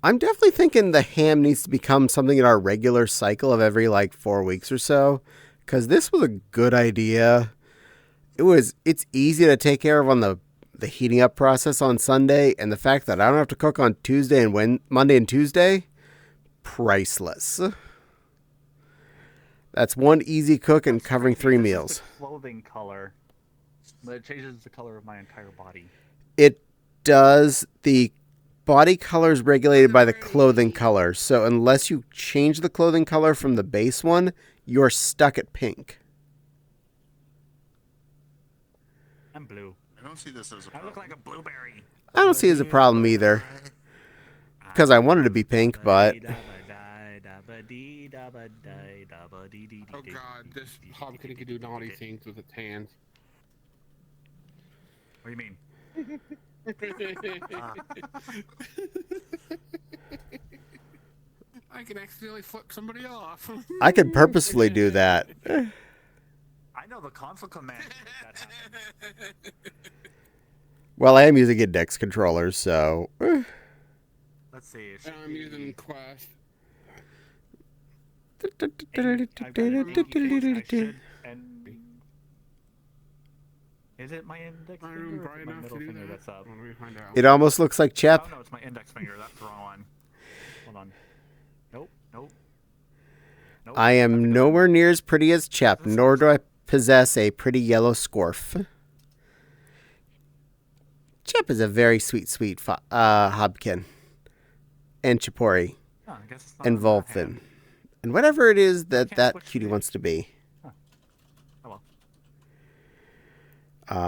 I'm definitely thinking the ham needs to become something in our regular cycle of every 4 weeks or so. Because this was a good idea. It's easy to take care of on the heating up process on Sunday. And the fact that I don't have to cook on Tuesday and Monday and Tuesday, priceless. That's one easy cook and covering 3 This is meals. the clothing color, but it changes the color of my entire body. It does. The body color is regulated by the clothing color. So unless you change the clothing color from the base one, you're stuck at pink. I'm blue. I don't see this as a I problem. look like a blueberry. I don't see it as a problem either. Because I wanted to be pink, but Oh god, this Hopkin can do naughty things with its hands. What do you mean? I can accidentally flip somebody off. I could purposefully do that. I know the console command to make that happen. Well, I am using index controllers, so... Let's see. It And should I'm be using Quest. I've got a pinky face, I should- and is it my index My finger room or bright is it my enough to middle do finger that? that's up? Let me find out. It almost looks like Chep. Oh no, it's my index finger. That's the wrong one. Hold on. Nope. Nope. I That's a am good nowhere one. near as pretty as Chep, nor do I possess a pretty yellow scorf. Chep is a very sweet Hobkin. And Chipori. Oh, I guess it's not and on that Volfin. hand. and whatever it is that can't that switch cutie to- wants to be. Oh well.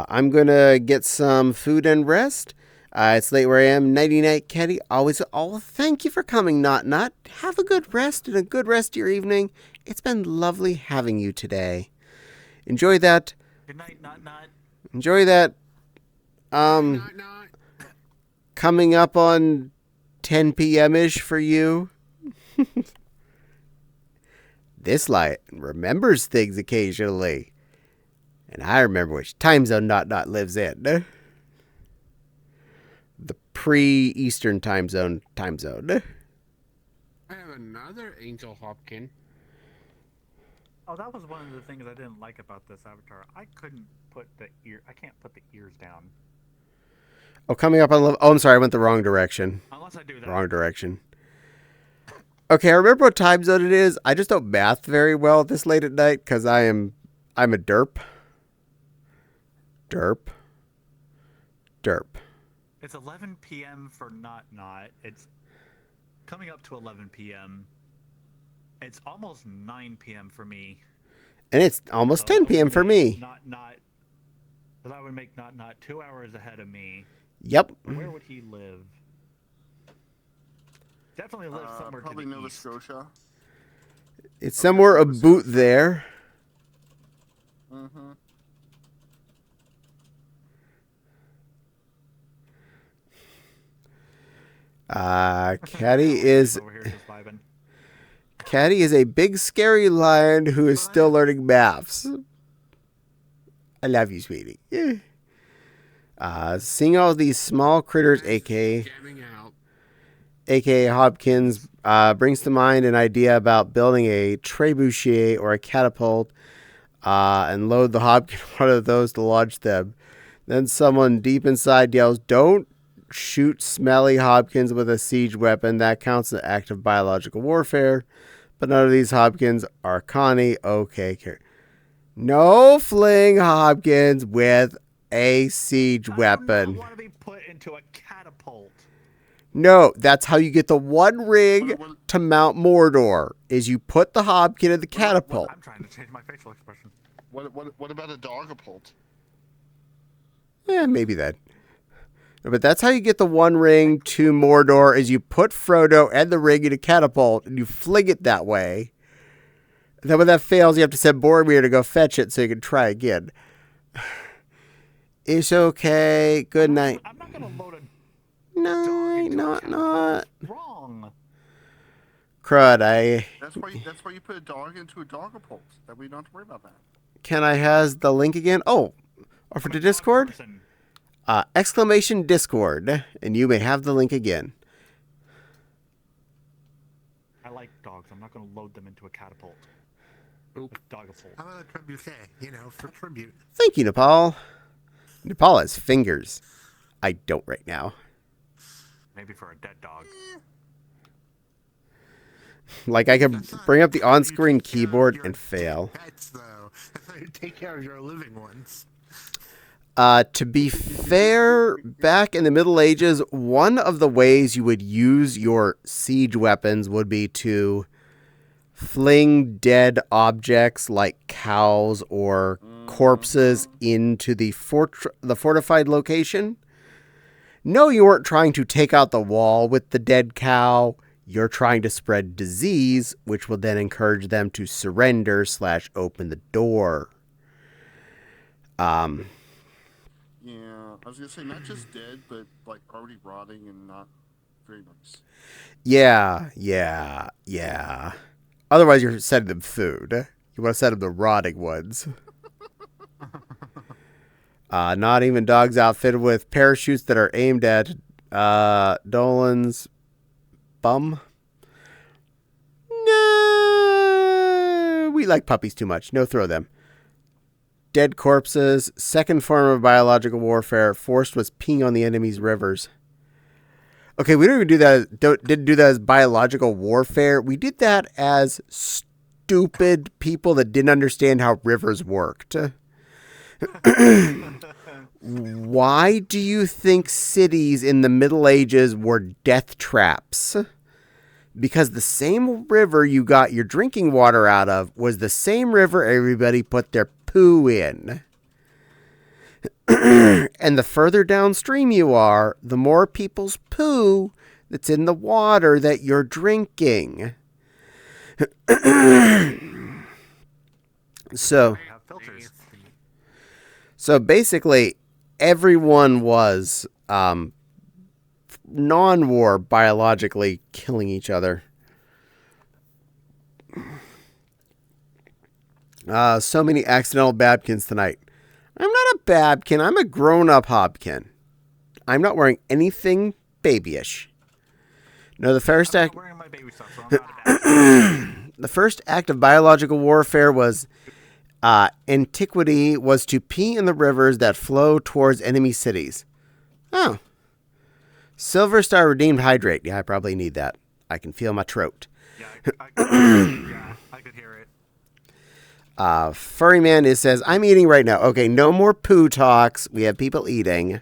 I'm going to get some food and rest. It's late where I am. Nighty night, Caddie. Always, thank you for coming, Not. Have a good rest and a good rest of your evening. It's been lovely having you today. Enjoy that. Good night, Not. Enjoy that. Not. Coming up on 10 p.m.-ish for you. This light remembers things occasionally. And I remember which time zone Not lives in. The pre-Eastern time zone. I have another Angel Hopkin. Oh, that was one of the things I didn't like about this avatar. I can't put the ears down. Oh, coming up on... Oh, I'm sorry. I went the wrong direction. Unless I do that. Wrong direction. Okay, I remember what time zone it is. I just don't math very well this late at night because I'm a derp. Derp. It's 11 p.m. for Not. It's coming up to 11 p.m. It's almost 9 p.m. for me. And it's almost 10 p.m. for me. So that would make Not 2 hours ahead of me. Yep. Where would he live? Definitely live somewhere Probably to the Nova east. Scotia. It's somewhere a boot there. Mm-hmm. Caddie is Over here just vibing. Caddie is a big scary lion who is still learning maths. I love you, sweetie. Seeing all these small critters, aka Jamming out. Hopkins, brings to mind an idea about building a trebuchet or a catapult, and load the Hopkin one of those to launch them. Then someone deep inside yells, "Don't shoot smelly Hopkins with a siege weapon. That counts as an act of biological warfare." But none of these Hopkins are Connie. Okay, no fling Hopkins with a siege weapon. I want to be put into a catapult. No, that's how you get the one ring to Mount Mordor, is you put the Hopkin in the catapult. I'm trying to change my facial expression. What about a dogapult? Yeah, maybe that. But that's how you get the one ring to Mordor, is you put Frodo and the ring in a catapult, and you fling it that way. And then when that fails, you have to send Boromir to go fetch it so you can try again. It's okay. Good night. I'm not going to load a No, not. wrong. Crud, That's why you put a dog into a dogapult. That way you don't have to worry about that. Can I has the link again? Oh, offer to Discord? Person. Exclamation Discord, and you may have the link again. I like dogs. I'm not going to load them into a catapult. Oop. Dogapult. How about a trebuchet? For tribute. Thank you, Nepal. Nepal has fingers. I don't right now. Maybe for a dead dog. Like, I can bring up the on-screen keyboard and fail. Pets, though. That's how you take care of your living ones. To be fair, back in the Middle Ages, one of the ways you would use your siege weapons would be to fling dead objects like cows or corpses into the fortified location. No, you weren't trying to take out the wall with the dead cow. You're trying to spread disease, which will then encourage them to surrender / open the door. Yeah, I was gonna say not just dead, but like already rotting and not very nice. Yeah. Otherwise, you're sending them food. You want to send them the rotting ones. Not even dogs outfitted with parachutes that are aimed at Dolan's bum. No, we like puppies too much. No, throw them. Dead corpses. Second form of biological warfare. Forced was peeing on the enemy's rivers. Okay, we didn't do that as biological warfare. We did that as stupid people that didn't understand how rivers worked. Why do you think cities in the Middle Ages were death traps? because the same river you got your drinking water out of was the same river everybody put their poo in. And the further downstream you are, the more people's poo that's in the water that you're drinking. So Have filters. So basically, everyone was non-war biologically killing each other. So many accidental Babkins tonight. I'm not a Babkin. I'm a grown-up Hobkin. I'm not wearing anything babyish. No, the first I'm act. not wearing my baby stuff, so I'm not a bad. The first act of biological warfare was antiquity was to pee in the rivers that flow towards enemy cities. Oh. Silver Star Redeemed Hydrate. Yeah, I probably need that. I can feel my throat. Yeah, I could hear it. Furry Man says, I'm eating right now. Okay, no more poo talks. We have people eating.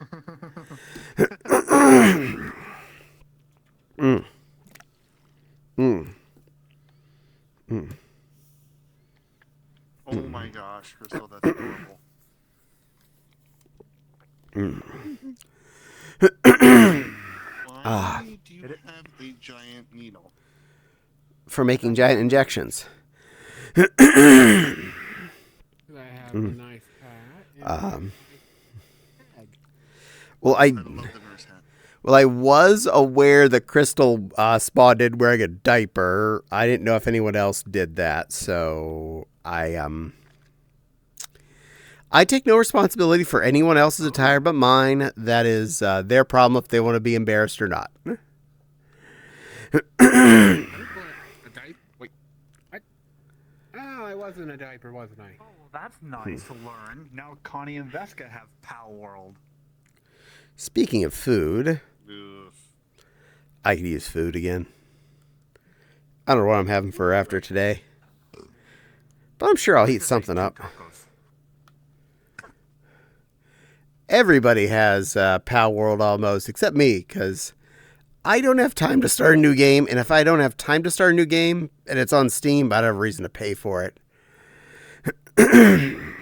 Oh my gosh, Crystal, that's adorable. Why do you have a giant needle? For making giant injections. I have a nice hat. Well, I love the nurse hat. Well, I was aware that Crystal spotted wearing a diaper. I didn't know if anyone else did that, so I take no responsibility for anyone else's attire but mine. That is their problem if they want to be embarrassed or not. A diaper? Wait. What? Oh, I was in a diaper, wasn't I? Oh, that's nice to learn. Now Connie and Vesca have Pal World. Speaking of food, Ugh. I could use food again. I don't know what I'm having for after today, but I'm sure I'll heat something up. Tacos. Everybody has Pal World almost, except me, because I don't have time to start a new game, and if I don't have time to start a new game, and it's on Steam, I don't have a reason to pay for it. I'm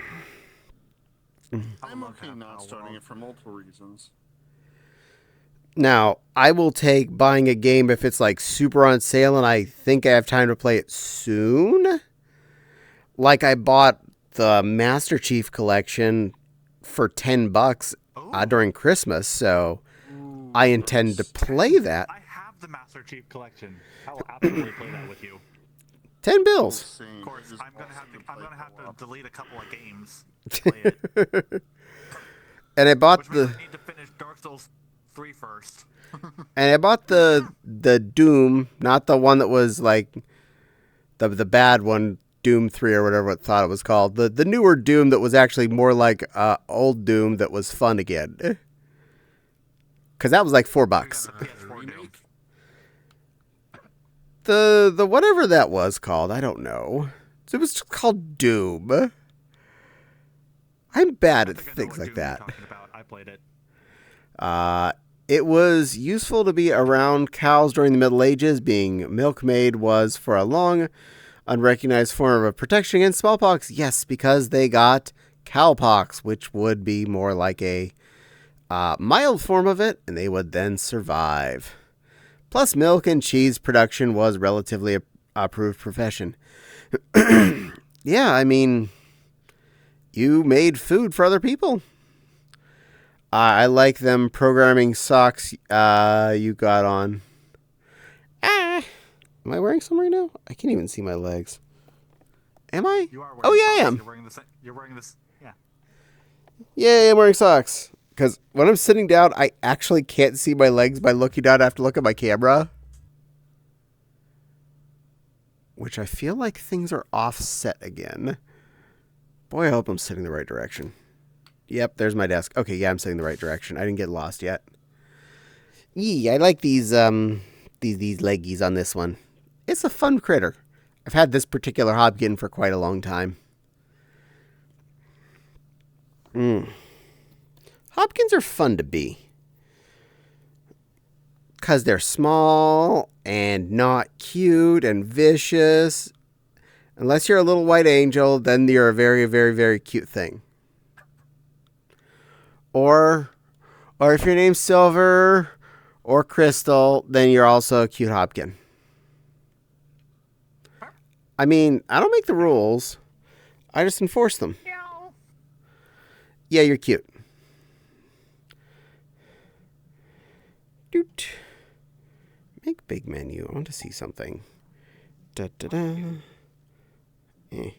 okay not starting it for multiple reasons. Now, I will take buying a game if it's like super on sale and I think I have time to play it soon. Like I bought the Master Chief collection for $10 during Christmas, so I intend to play that. I have the Master Chief Collection. I will absolutely play that with you. $10. Same. Of course, Just I'm gonna also have co-op. to delete a couple of games to play it. And I bought Which means I need to finish Dark Souls 3 first. the Doom, not the one that was like the bad one, Doom 3 or whatever it thought it was called. The newer Doom that was actually more like old Doom that was fun again. Cuz that was like $4. The PS4 Doom. The whatever that was called, I don't know. It was just called Doom. I'm bad at I think I know things what like Doom you're that. talking about. I played it. It was useful to be around cows during the Middle Ages. Being milkmaid was for a long, unrecognized form of protection against smallpox. Yes, because they got cowpox, which would be more like a mild form of it, and they would then survive. Plus, milk and cheese production was relatively a approved profession. Yeah, I mean, you made food for other people. I like them programming socks you got on. Am I wearing some right now? I can't even see my legs. Am I? You are wearing Oh, yeah, I socks. am. You're wearing this. Yeah. Yay, I'm wearing socks. Because when I'm sitting down, I actually can't see my legs by looking down. I have to look at my camera. Which I feel like things are offset again. Boy, I hope I'm sitting the right direction. Yep, there's my desk. Okay, yeah, I'm sitting the right direction. I didn't get lost yet. Yee, I like these leggies on this one. It's a fun critter. I've had this particular Hobkin for quite a long time. Hobkins are fun to be. Because they're small and not cute and vicious. Unless you're a little white angel, then you're a very, very, very cute thing. Or if your name's Silver or Crystal, then you're also a cute Hopkin. I mean, I don't make the rules. I just enforce them. No. Yeah, you're cute. Doot. Make big menu. I want to see something. Da da da. Eh.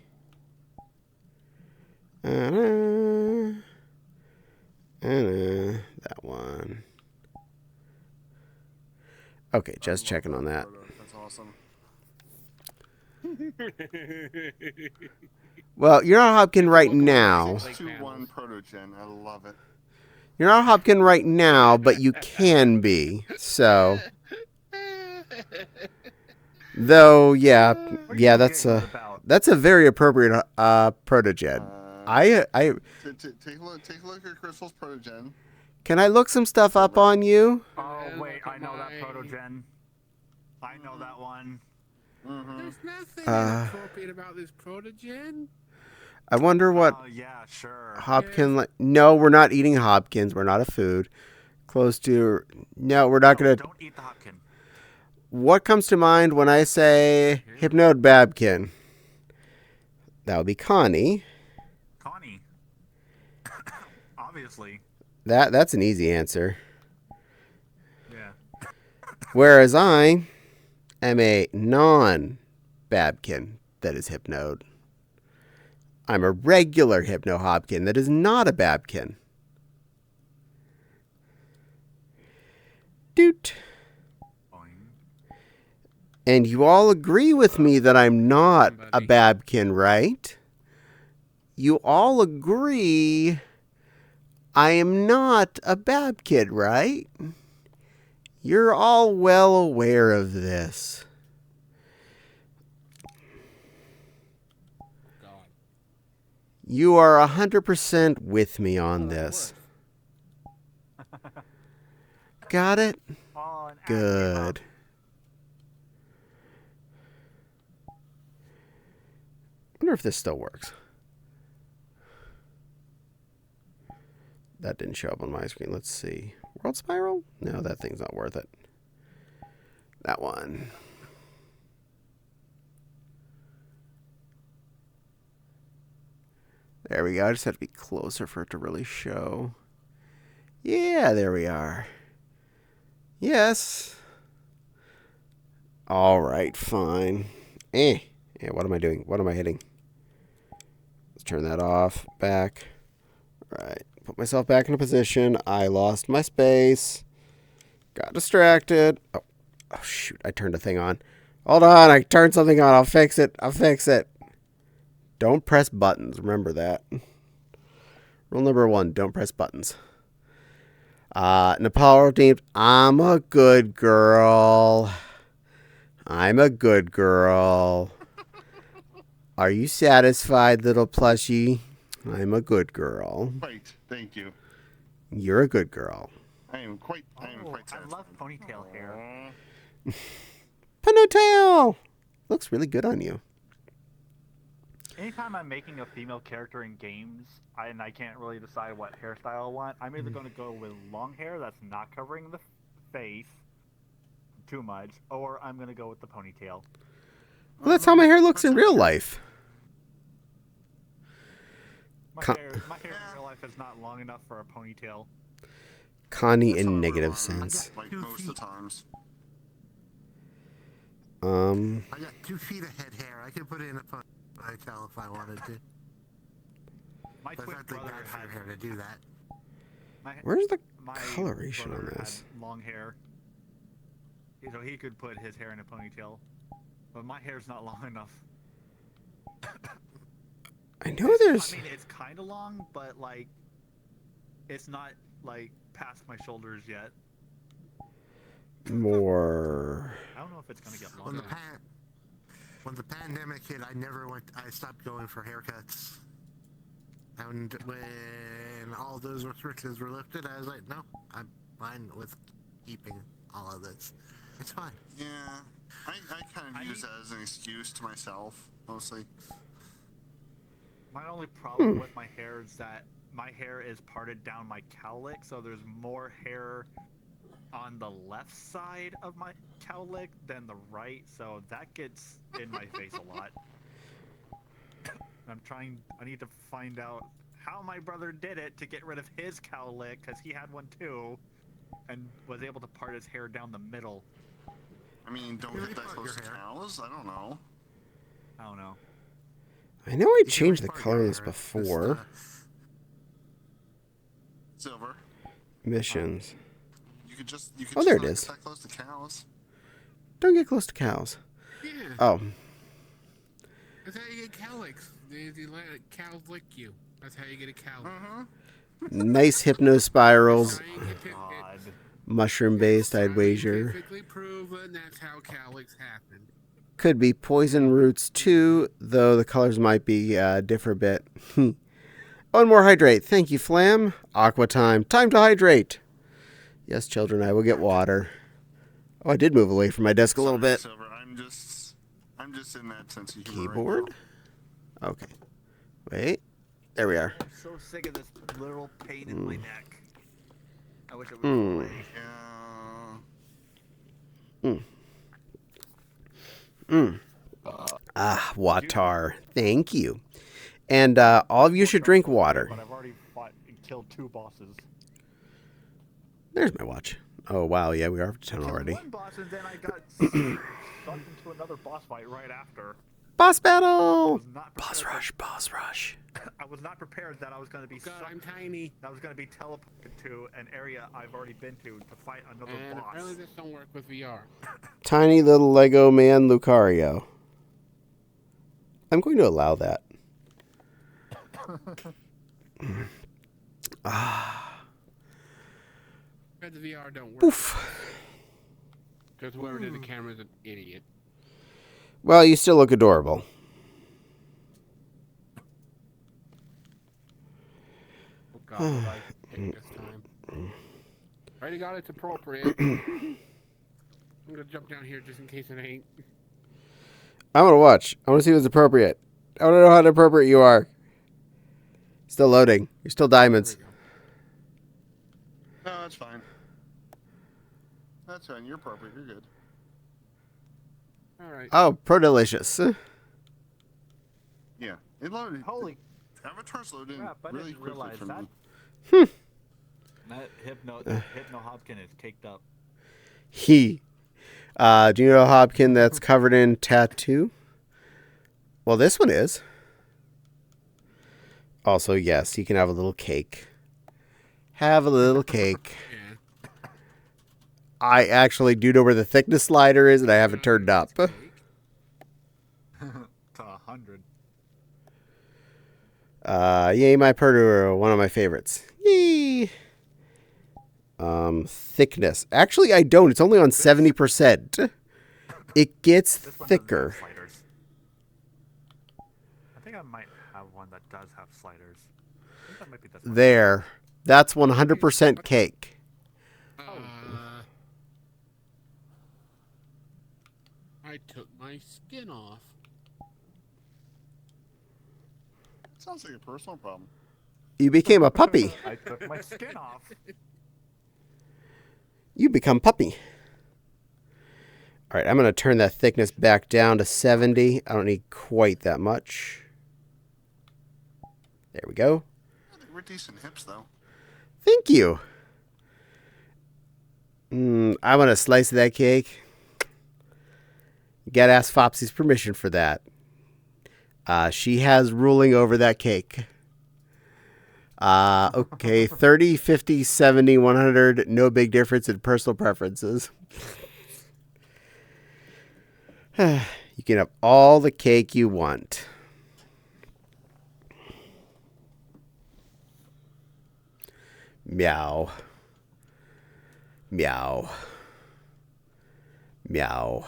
That one. Okay, just checking on that. That's awesome. Well, you're not Hopkin right now. 621 Protogen. I love it. You're not Hopkin right now, but you can be. So, though, yeah, that's a very appropriate protogen. I Take a look at Crystal's Protogen. Can I look some stuff up on you? Oh wait, I know that Protogen. I know that one. There's nothing inappropriate about this protogen. I wonder what Yeah, sure. Hopkin like. No, we're not eating Hopkins. We're not a food. Close to. No, we're not gonna. Don't eat the Hopkin. What comes to mind when I say Hypnode Babkin? That would be Connie. Connie. Obviously. That's an easy answer. Yeah. Whereas I am a non-Babkin that is Hypnode. I'm a regular Hypno-Hopkin that is not a Babkin. Doot. And you all agree with me that I'm not a Babkin, right? You all agree I am not a Babkin, right? You're all well aware of this. You are 100% with me on this. Got it? Good. I wonder if this still works. That didn't show up on my screen. Let's see. World Spiral? No, that thing's not worth it. That one. There we go. I just have to be closer for it to really show. Yeah, there we are. Yes. All right, fine. Yeah, what am I doing? What am I hitting? Let's turn that off. Back. All right. Put myself back in a position. I lost my space. Got distracted. Oh, shoot. I turned a thing on. Hold on. I turned something on. I'll fix it. Don't press buttons. Remember that. Rule number 1. Don't press buttons. Nepal team. I'm a good girl. Are you satisfied, little plushie? I'm a good girl. Right. Thank you. You're a good girl. I am quite I satisfied. love ponytail hair. Ponytail! Looks really good on you. Anytime I'm making a female character in games, and I can't really decide what hairstyle I want, I'm either going to go with long hair that's not covering the face too much, or I'm going to go with the ponytail. Well, that's how my hair looks in real life. My hair in real life is not long enough for a ponytail. Connie in negative sense. Like most of the times. I got 2 feet of head hair. I could put it in a ponytail if I wanted to. My But twin that's the brother guy's had hair to do that. Where's the my coloration on brother this? had long hair, so he could put his hair in a ponytail, but my hair's not long enough. I know there's... I mean, it's kind of long, but like, it's not like past my shoulders yet. more... I don't know if it's gonna get When longer. when the pandemic hit, I stopped going for haircuts. And when all those restrictions were lifted, I was like, no, I'm fine with keeping all of this. It's fine. Yeah, I kind of use that as an excuse to myself, mostly. My only problem with my hair is that my hair is parted down my cowlick, so there's more hair on the left side of my cowlick than the right, so that gets in my face a lot. I need to find out how my brother did it to get rid of his cowlick, because he had one too, and was able to part his hair down the middle. I mean, don't You get that part close to your hair. cows. I don't know. I don't know. I know I You can changed the repart color your of this hair. before. Silver. Missions. You could just Oh, there not it is. get that close to cows. Don't get close to cows. Yeah. Oh, That's how you get cowlicks. They let cows lick you. That's how you get a cowlick. nice hypno spirals. Scientific, God. Mushroom based, I'd wager. Scientifically proven that's how cowlicks happen. Could be poison roots too, though the colors might be differ a bit. One more hydrate. Thank you, Flam. Aqua time. Time to hydrate. Yes, children, I will get water. Oh, I did move away from my desk a little Sorry, bit. Silver. I'm just in that sense of humor. Keyboard? Okay. Wait. There we are. I'm so sick of this little pain in my neck. I wish it would Mm. go away. Ah, water. Thank you. And all of you should drink water. But I've already fought and killed 2 bosses. There's my watch. Oh, wow. Yeah, we are up to 10 Killed already. 1 boss and then I got sucked into another boss fight right after. Boss battle! was not Boss prepared rush, boss rush. I was not prepared that I was going to be God, sucked. I'm tiny. I was going to be teleported to an area I've already been to fight another And boss. apparently this don't work with VR. Tiny little Lego man Lucario. I'm going to allow that. But the VR don't work. Oof. Because whoever did the camera is an idiot. Well, you still look adorable. Oh God, what I picked this time. Already got it's appropriate. I'm gonna jump down here just in case it ain't. I want to watch. I want to see what's appropriate. I want to know how appropriate you are. Still loading. You're still diamonds. There No, that's fine. That's fine. You're appropriate. You're good. we go. Alright. Oh, pro-delicious. Yeah. It loaded. Holy Avatar's loaded crap, I really didn't quickly realize for that. me. That Hypno Hopkin is caked up. He. Do you know a Hobkin that's covered in tattoo? Well, this one is. Also, yes, you can have a little cake. Have a little cake. Yeah. I actually do know where the thickness slider is, and I have it turned up. To 100. Yay, my Purdue, one of my favorites. Yay. Thickness. Actually, I don't. It's only on 70%. It gets This one doesn't thicker. have sliders. I think I might have one that does have sliders. I think that might be this one. There. That's 100% cake. I took my skin off. Sounds like a personal problem. You became a puppy. I took my skin off. You become puppy. All right, I'm going to turn that thickness back down to 70. I don't need quite that much. There we go. Yeah, they were decent hips, though. Thank you. I want a slice of that cake. You gotta ask Fopsy's permission for that. She has ruling over that cake. Okay, 30, 50, 70, 100. No big difference in personal preferences. You can have all the cake you want. Meow. Meow. Meow.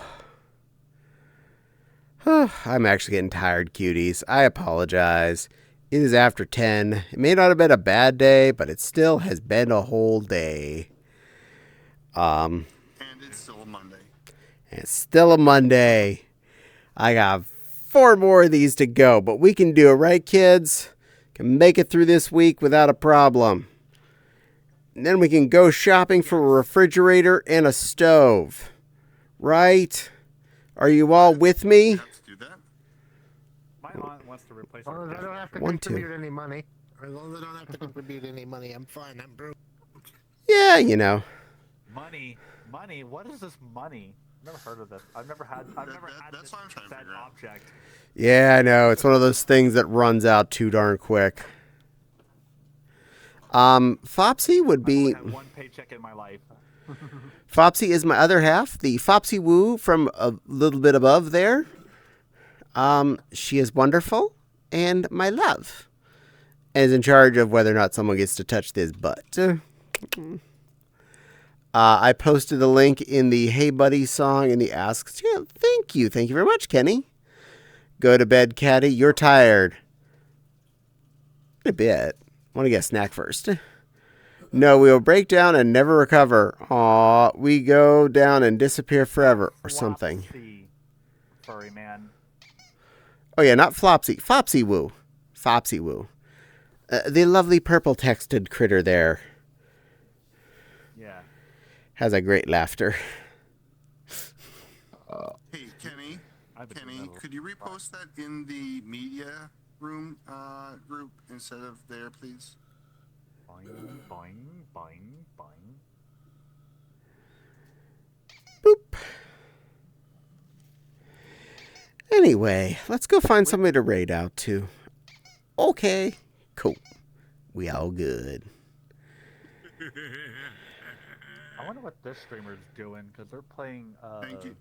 I'm actually getting tired, cuties. I apologize. It is after 10. It may not have been a bad day, but it still has been a whole day. And it's still a Monday. It's still a Monday. I got 4 more of these to go, but we can do it, right, kids? Can make it through this week without a problem. And then we can go shopping for a refrigerator and a stove. Right? Are you all with me? Let's do that. My aunt wants to replace As long as I don't have to Want to. contribute any money. As long as I don't have to contribute any money, I'm fine. I'm broke. Yeah, you know. Money. What is this money? I've never heard of this. I've never had That's this what I'm trying to said figure out. object. Yeah, I know. It's one of those things that runs out too darn quick. Fopsy would I've be... only had one paycheck in my life. Fopsy is my other half, the Fopsy Woo from a little bit above there. She is wonderful and my love. And is in charge of whether or not someone gets to touch this butt. I posted the link in the Hey Buddy song in the Ask. Yeah, thank you. Thank you very much, Kenny. Go to bed, Caddie. You're tired. A bit. Want to get a snack first? No, we will break down and never recover. Aw, we go down and disappear forever or something. Flopsy. Furry man. Oh yeah, not Flopsy. Fopsy Woo. Fopsy Woo. The lovely purple texted critter there Yeah. has a great laughter. Hey, Kenny. I've been Kenny, doing that a could you repost that in the media room group instead of there, please? Boing, boing, boing, boing. Boop. Anyway, let's go find somebody to raid out to. Okay, cool. We all good. I wonder what this streamer's doing because they're playing. Thank you,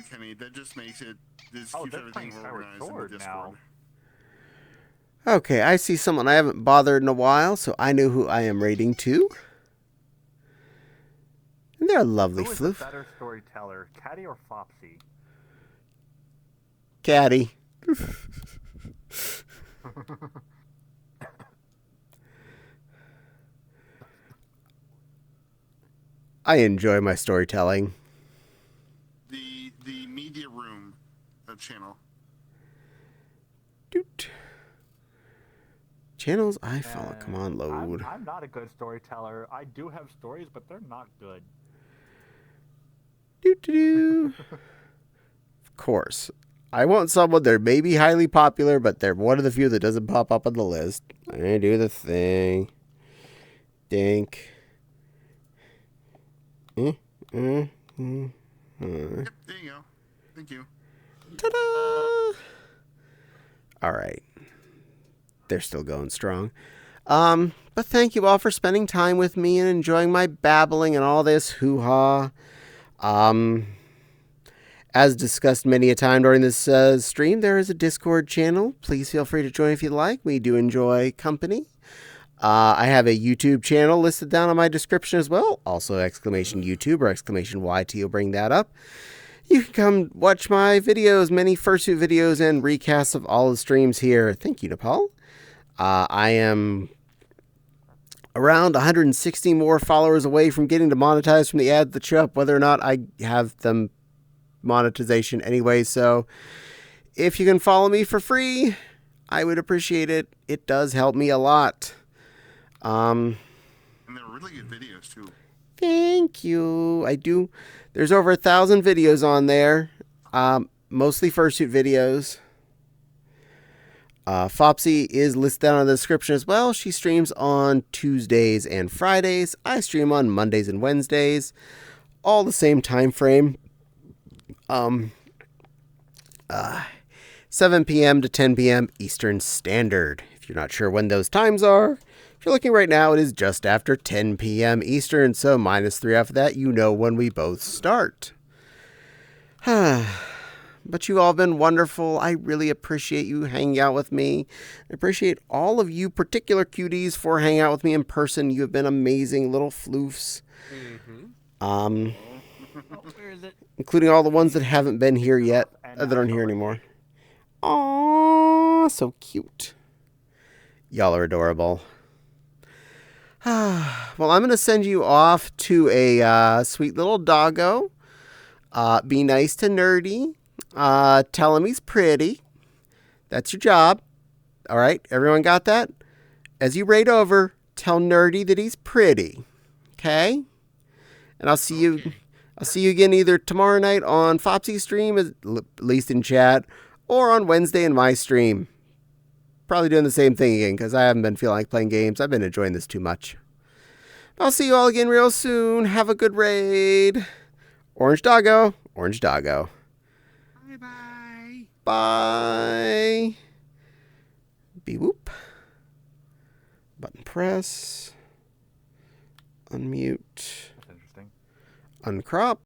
Kenny. That just makes it. This Oh, keeps they're everything playing Skyward organized in the Sword Discord. now. Okay, I see someone I haven't bothered in a while, so I know who I am raiding to. And they're a lovely Who is a floof. better storyteller, Caddie or Fopsy? Caddie. I enjoy my storytelling. The media room channel. Doot. Channels I follow. Come on, And load. I'm not a good storyteller. I do have stories, but they're not good. Doo-doo-doo. Of course. I want someone that may be highly popular, but they're one of the few that doesn't pop up on the list. I do the thing. Dink. Yep, there you go. Thank you. Ta-da! All right. They're still going strong. But thank you all for spending time with me and enjoying my babbling and all this hoo-ha. As discussed many a time during this stream, there is a Discord channel. Please feel free to join if you'd like. We do enjoy company. I have a YouTube channel listed down on my description as well. Also, exclamation YouTube or exclamation YT will bring that up. You can come watch my videos, many fursuit videos and recasts of all the streams here. Thank you, Nepal. I am around 160 more followers away from getting demonetized from the ads that show up, whether or not I have them monetization anyway. So if you can follow me for free, I would appreciate it. It does help me a lot. And they're really good videos too. Thank you. I do. There's over 1,000 videos on there. Mostly fursuit videos. Fopsy is listed down in the description as well. She streams on Tuesdays and Fridays. I stream on Mondays and Wednesdays. All the same time frame. 7 p.m. to 10 p.m. Eastern Standard. If you're not sure when those times are, if you're looking right now, it is just after 10 p.m. Eastern, so -3 after that, you know when we both start. But you all been wonderful. I really appreciate you hanging out with me. I appreciate all of you particular cuties for hanging out with me in person. You have been amazing little floofs. Where is it? Including all the ones that haven't been here yet, that aren't here anymore. Aww, so cute. Y'all are adorable. Well, I'm going to send you off to a sweet little doggo. Be nice to Nerdy. Tell him he's pretty. That's your job. All right, everyone got that? As you raid over, tell Nerdy that he's pretty. Okay? And I'll see you. Okay. I'll see you again either tomorrow night on Fopsy's stream, at least in chat, or on Wednesday in my stream. Probably doing the same thing again because I haven't been feeling like playing games. I've been enjoying this too much. I'll see you all again real soon. Have a good raid. Orange Doggo. Orange Doggo. Bye-bye. Bye. Beep whoop. Button press. Unmute. That's interesting. Uncrop.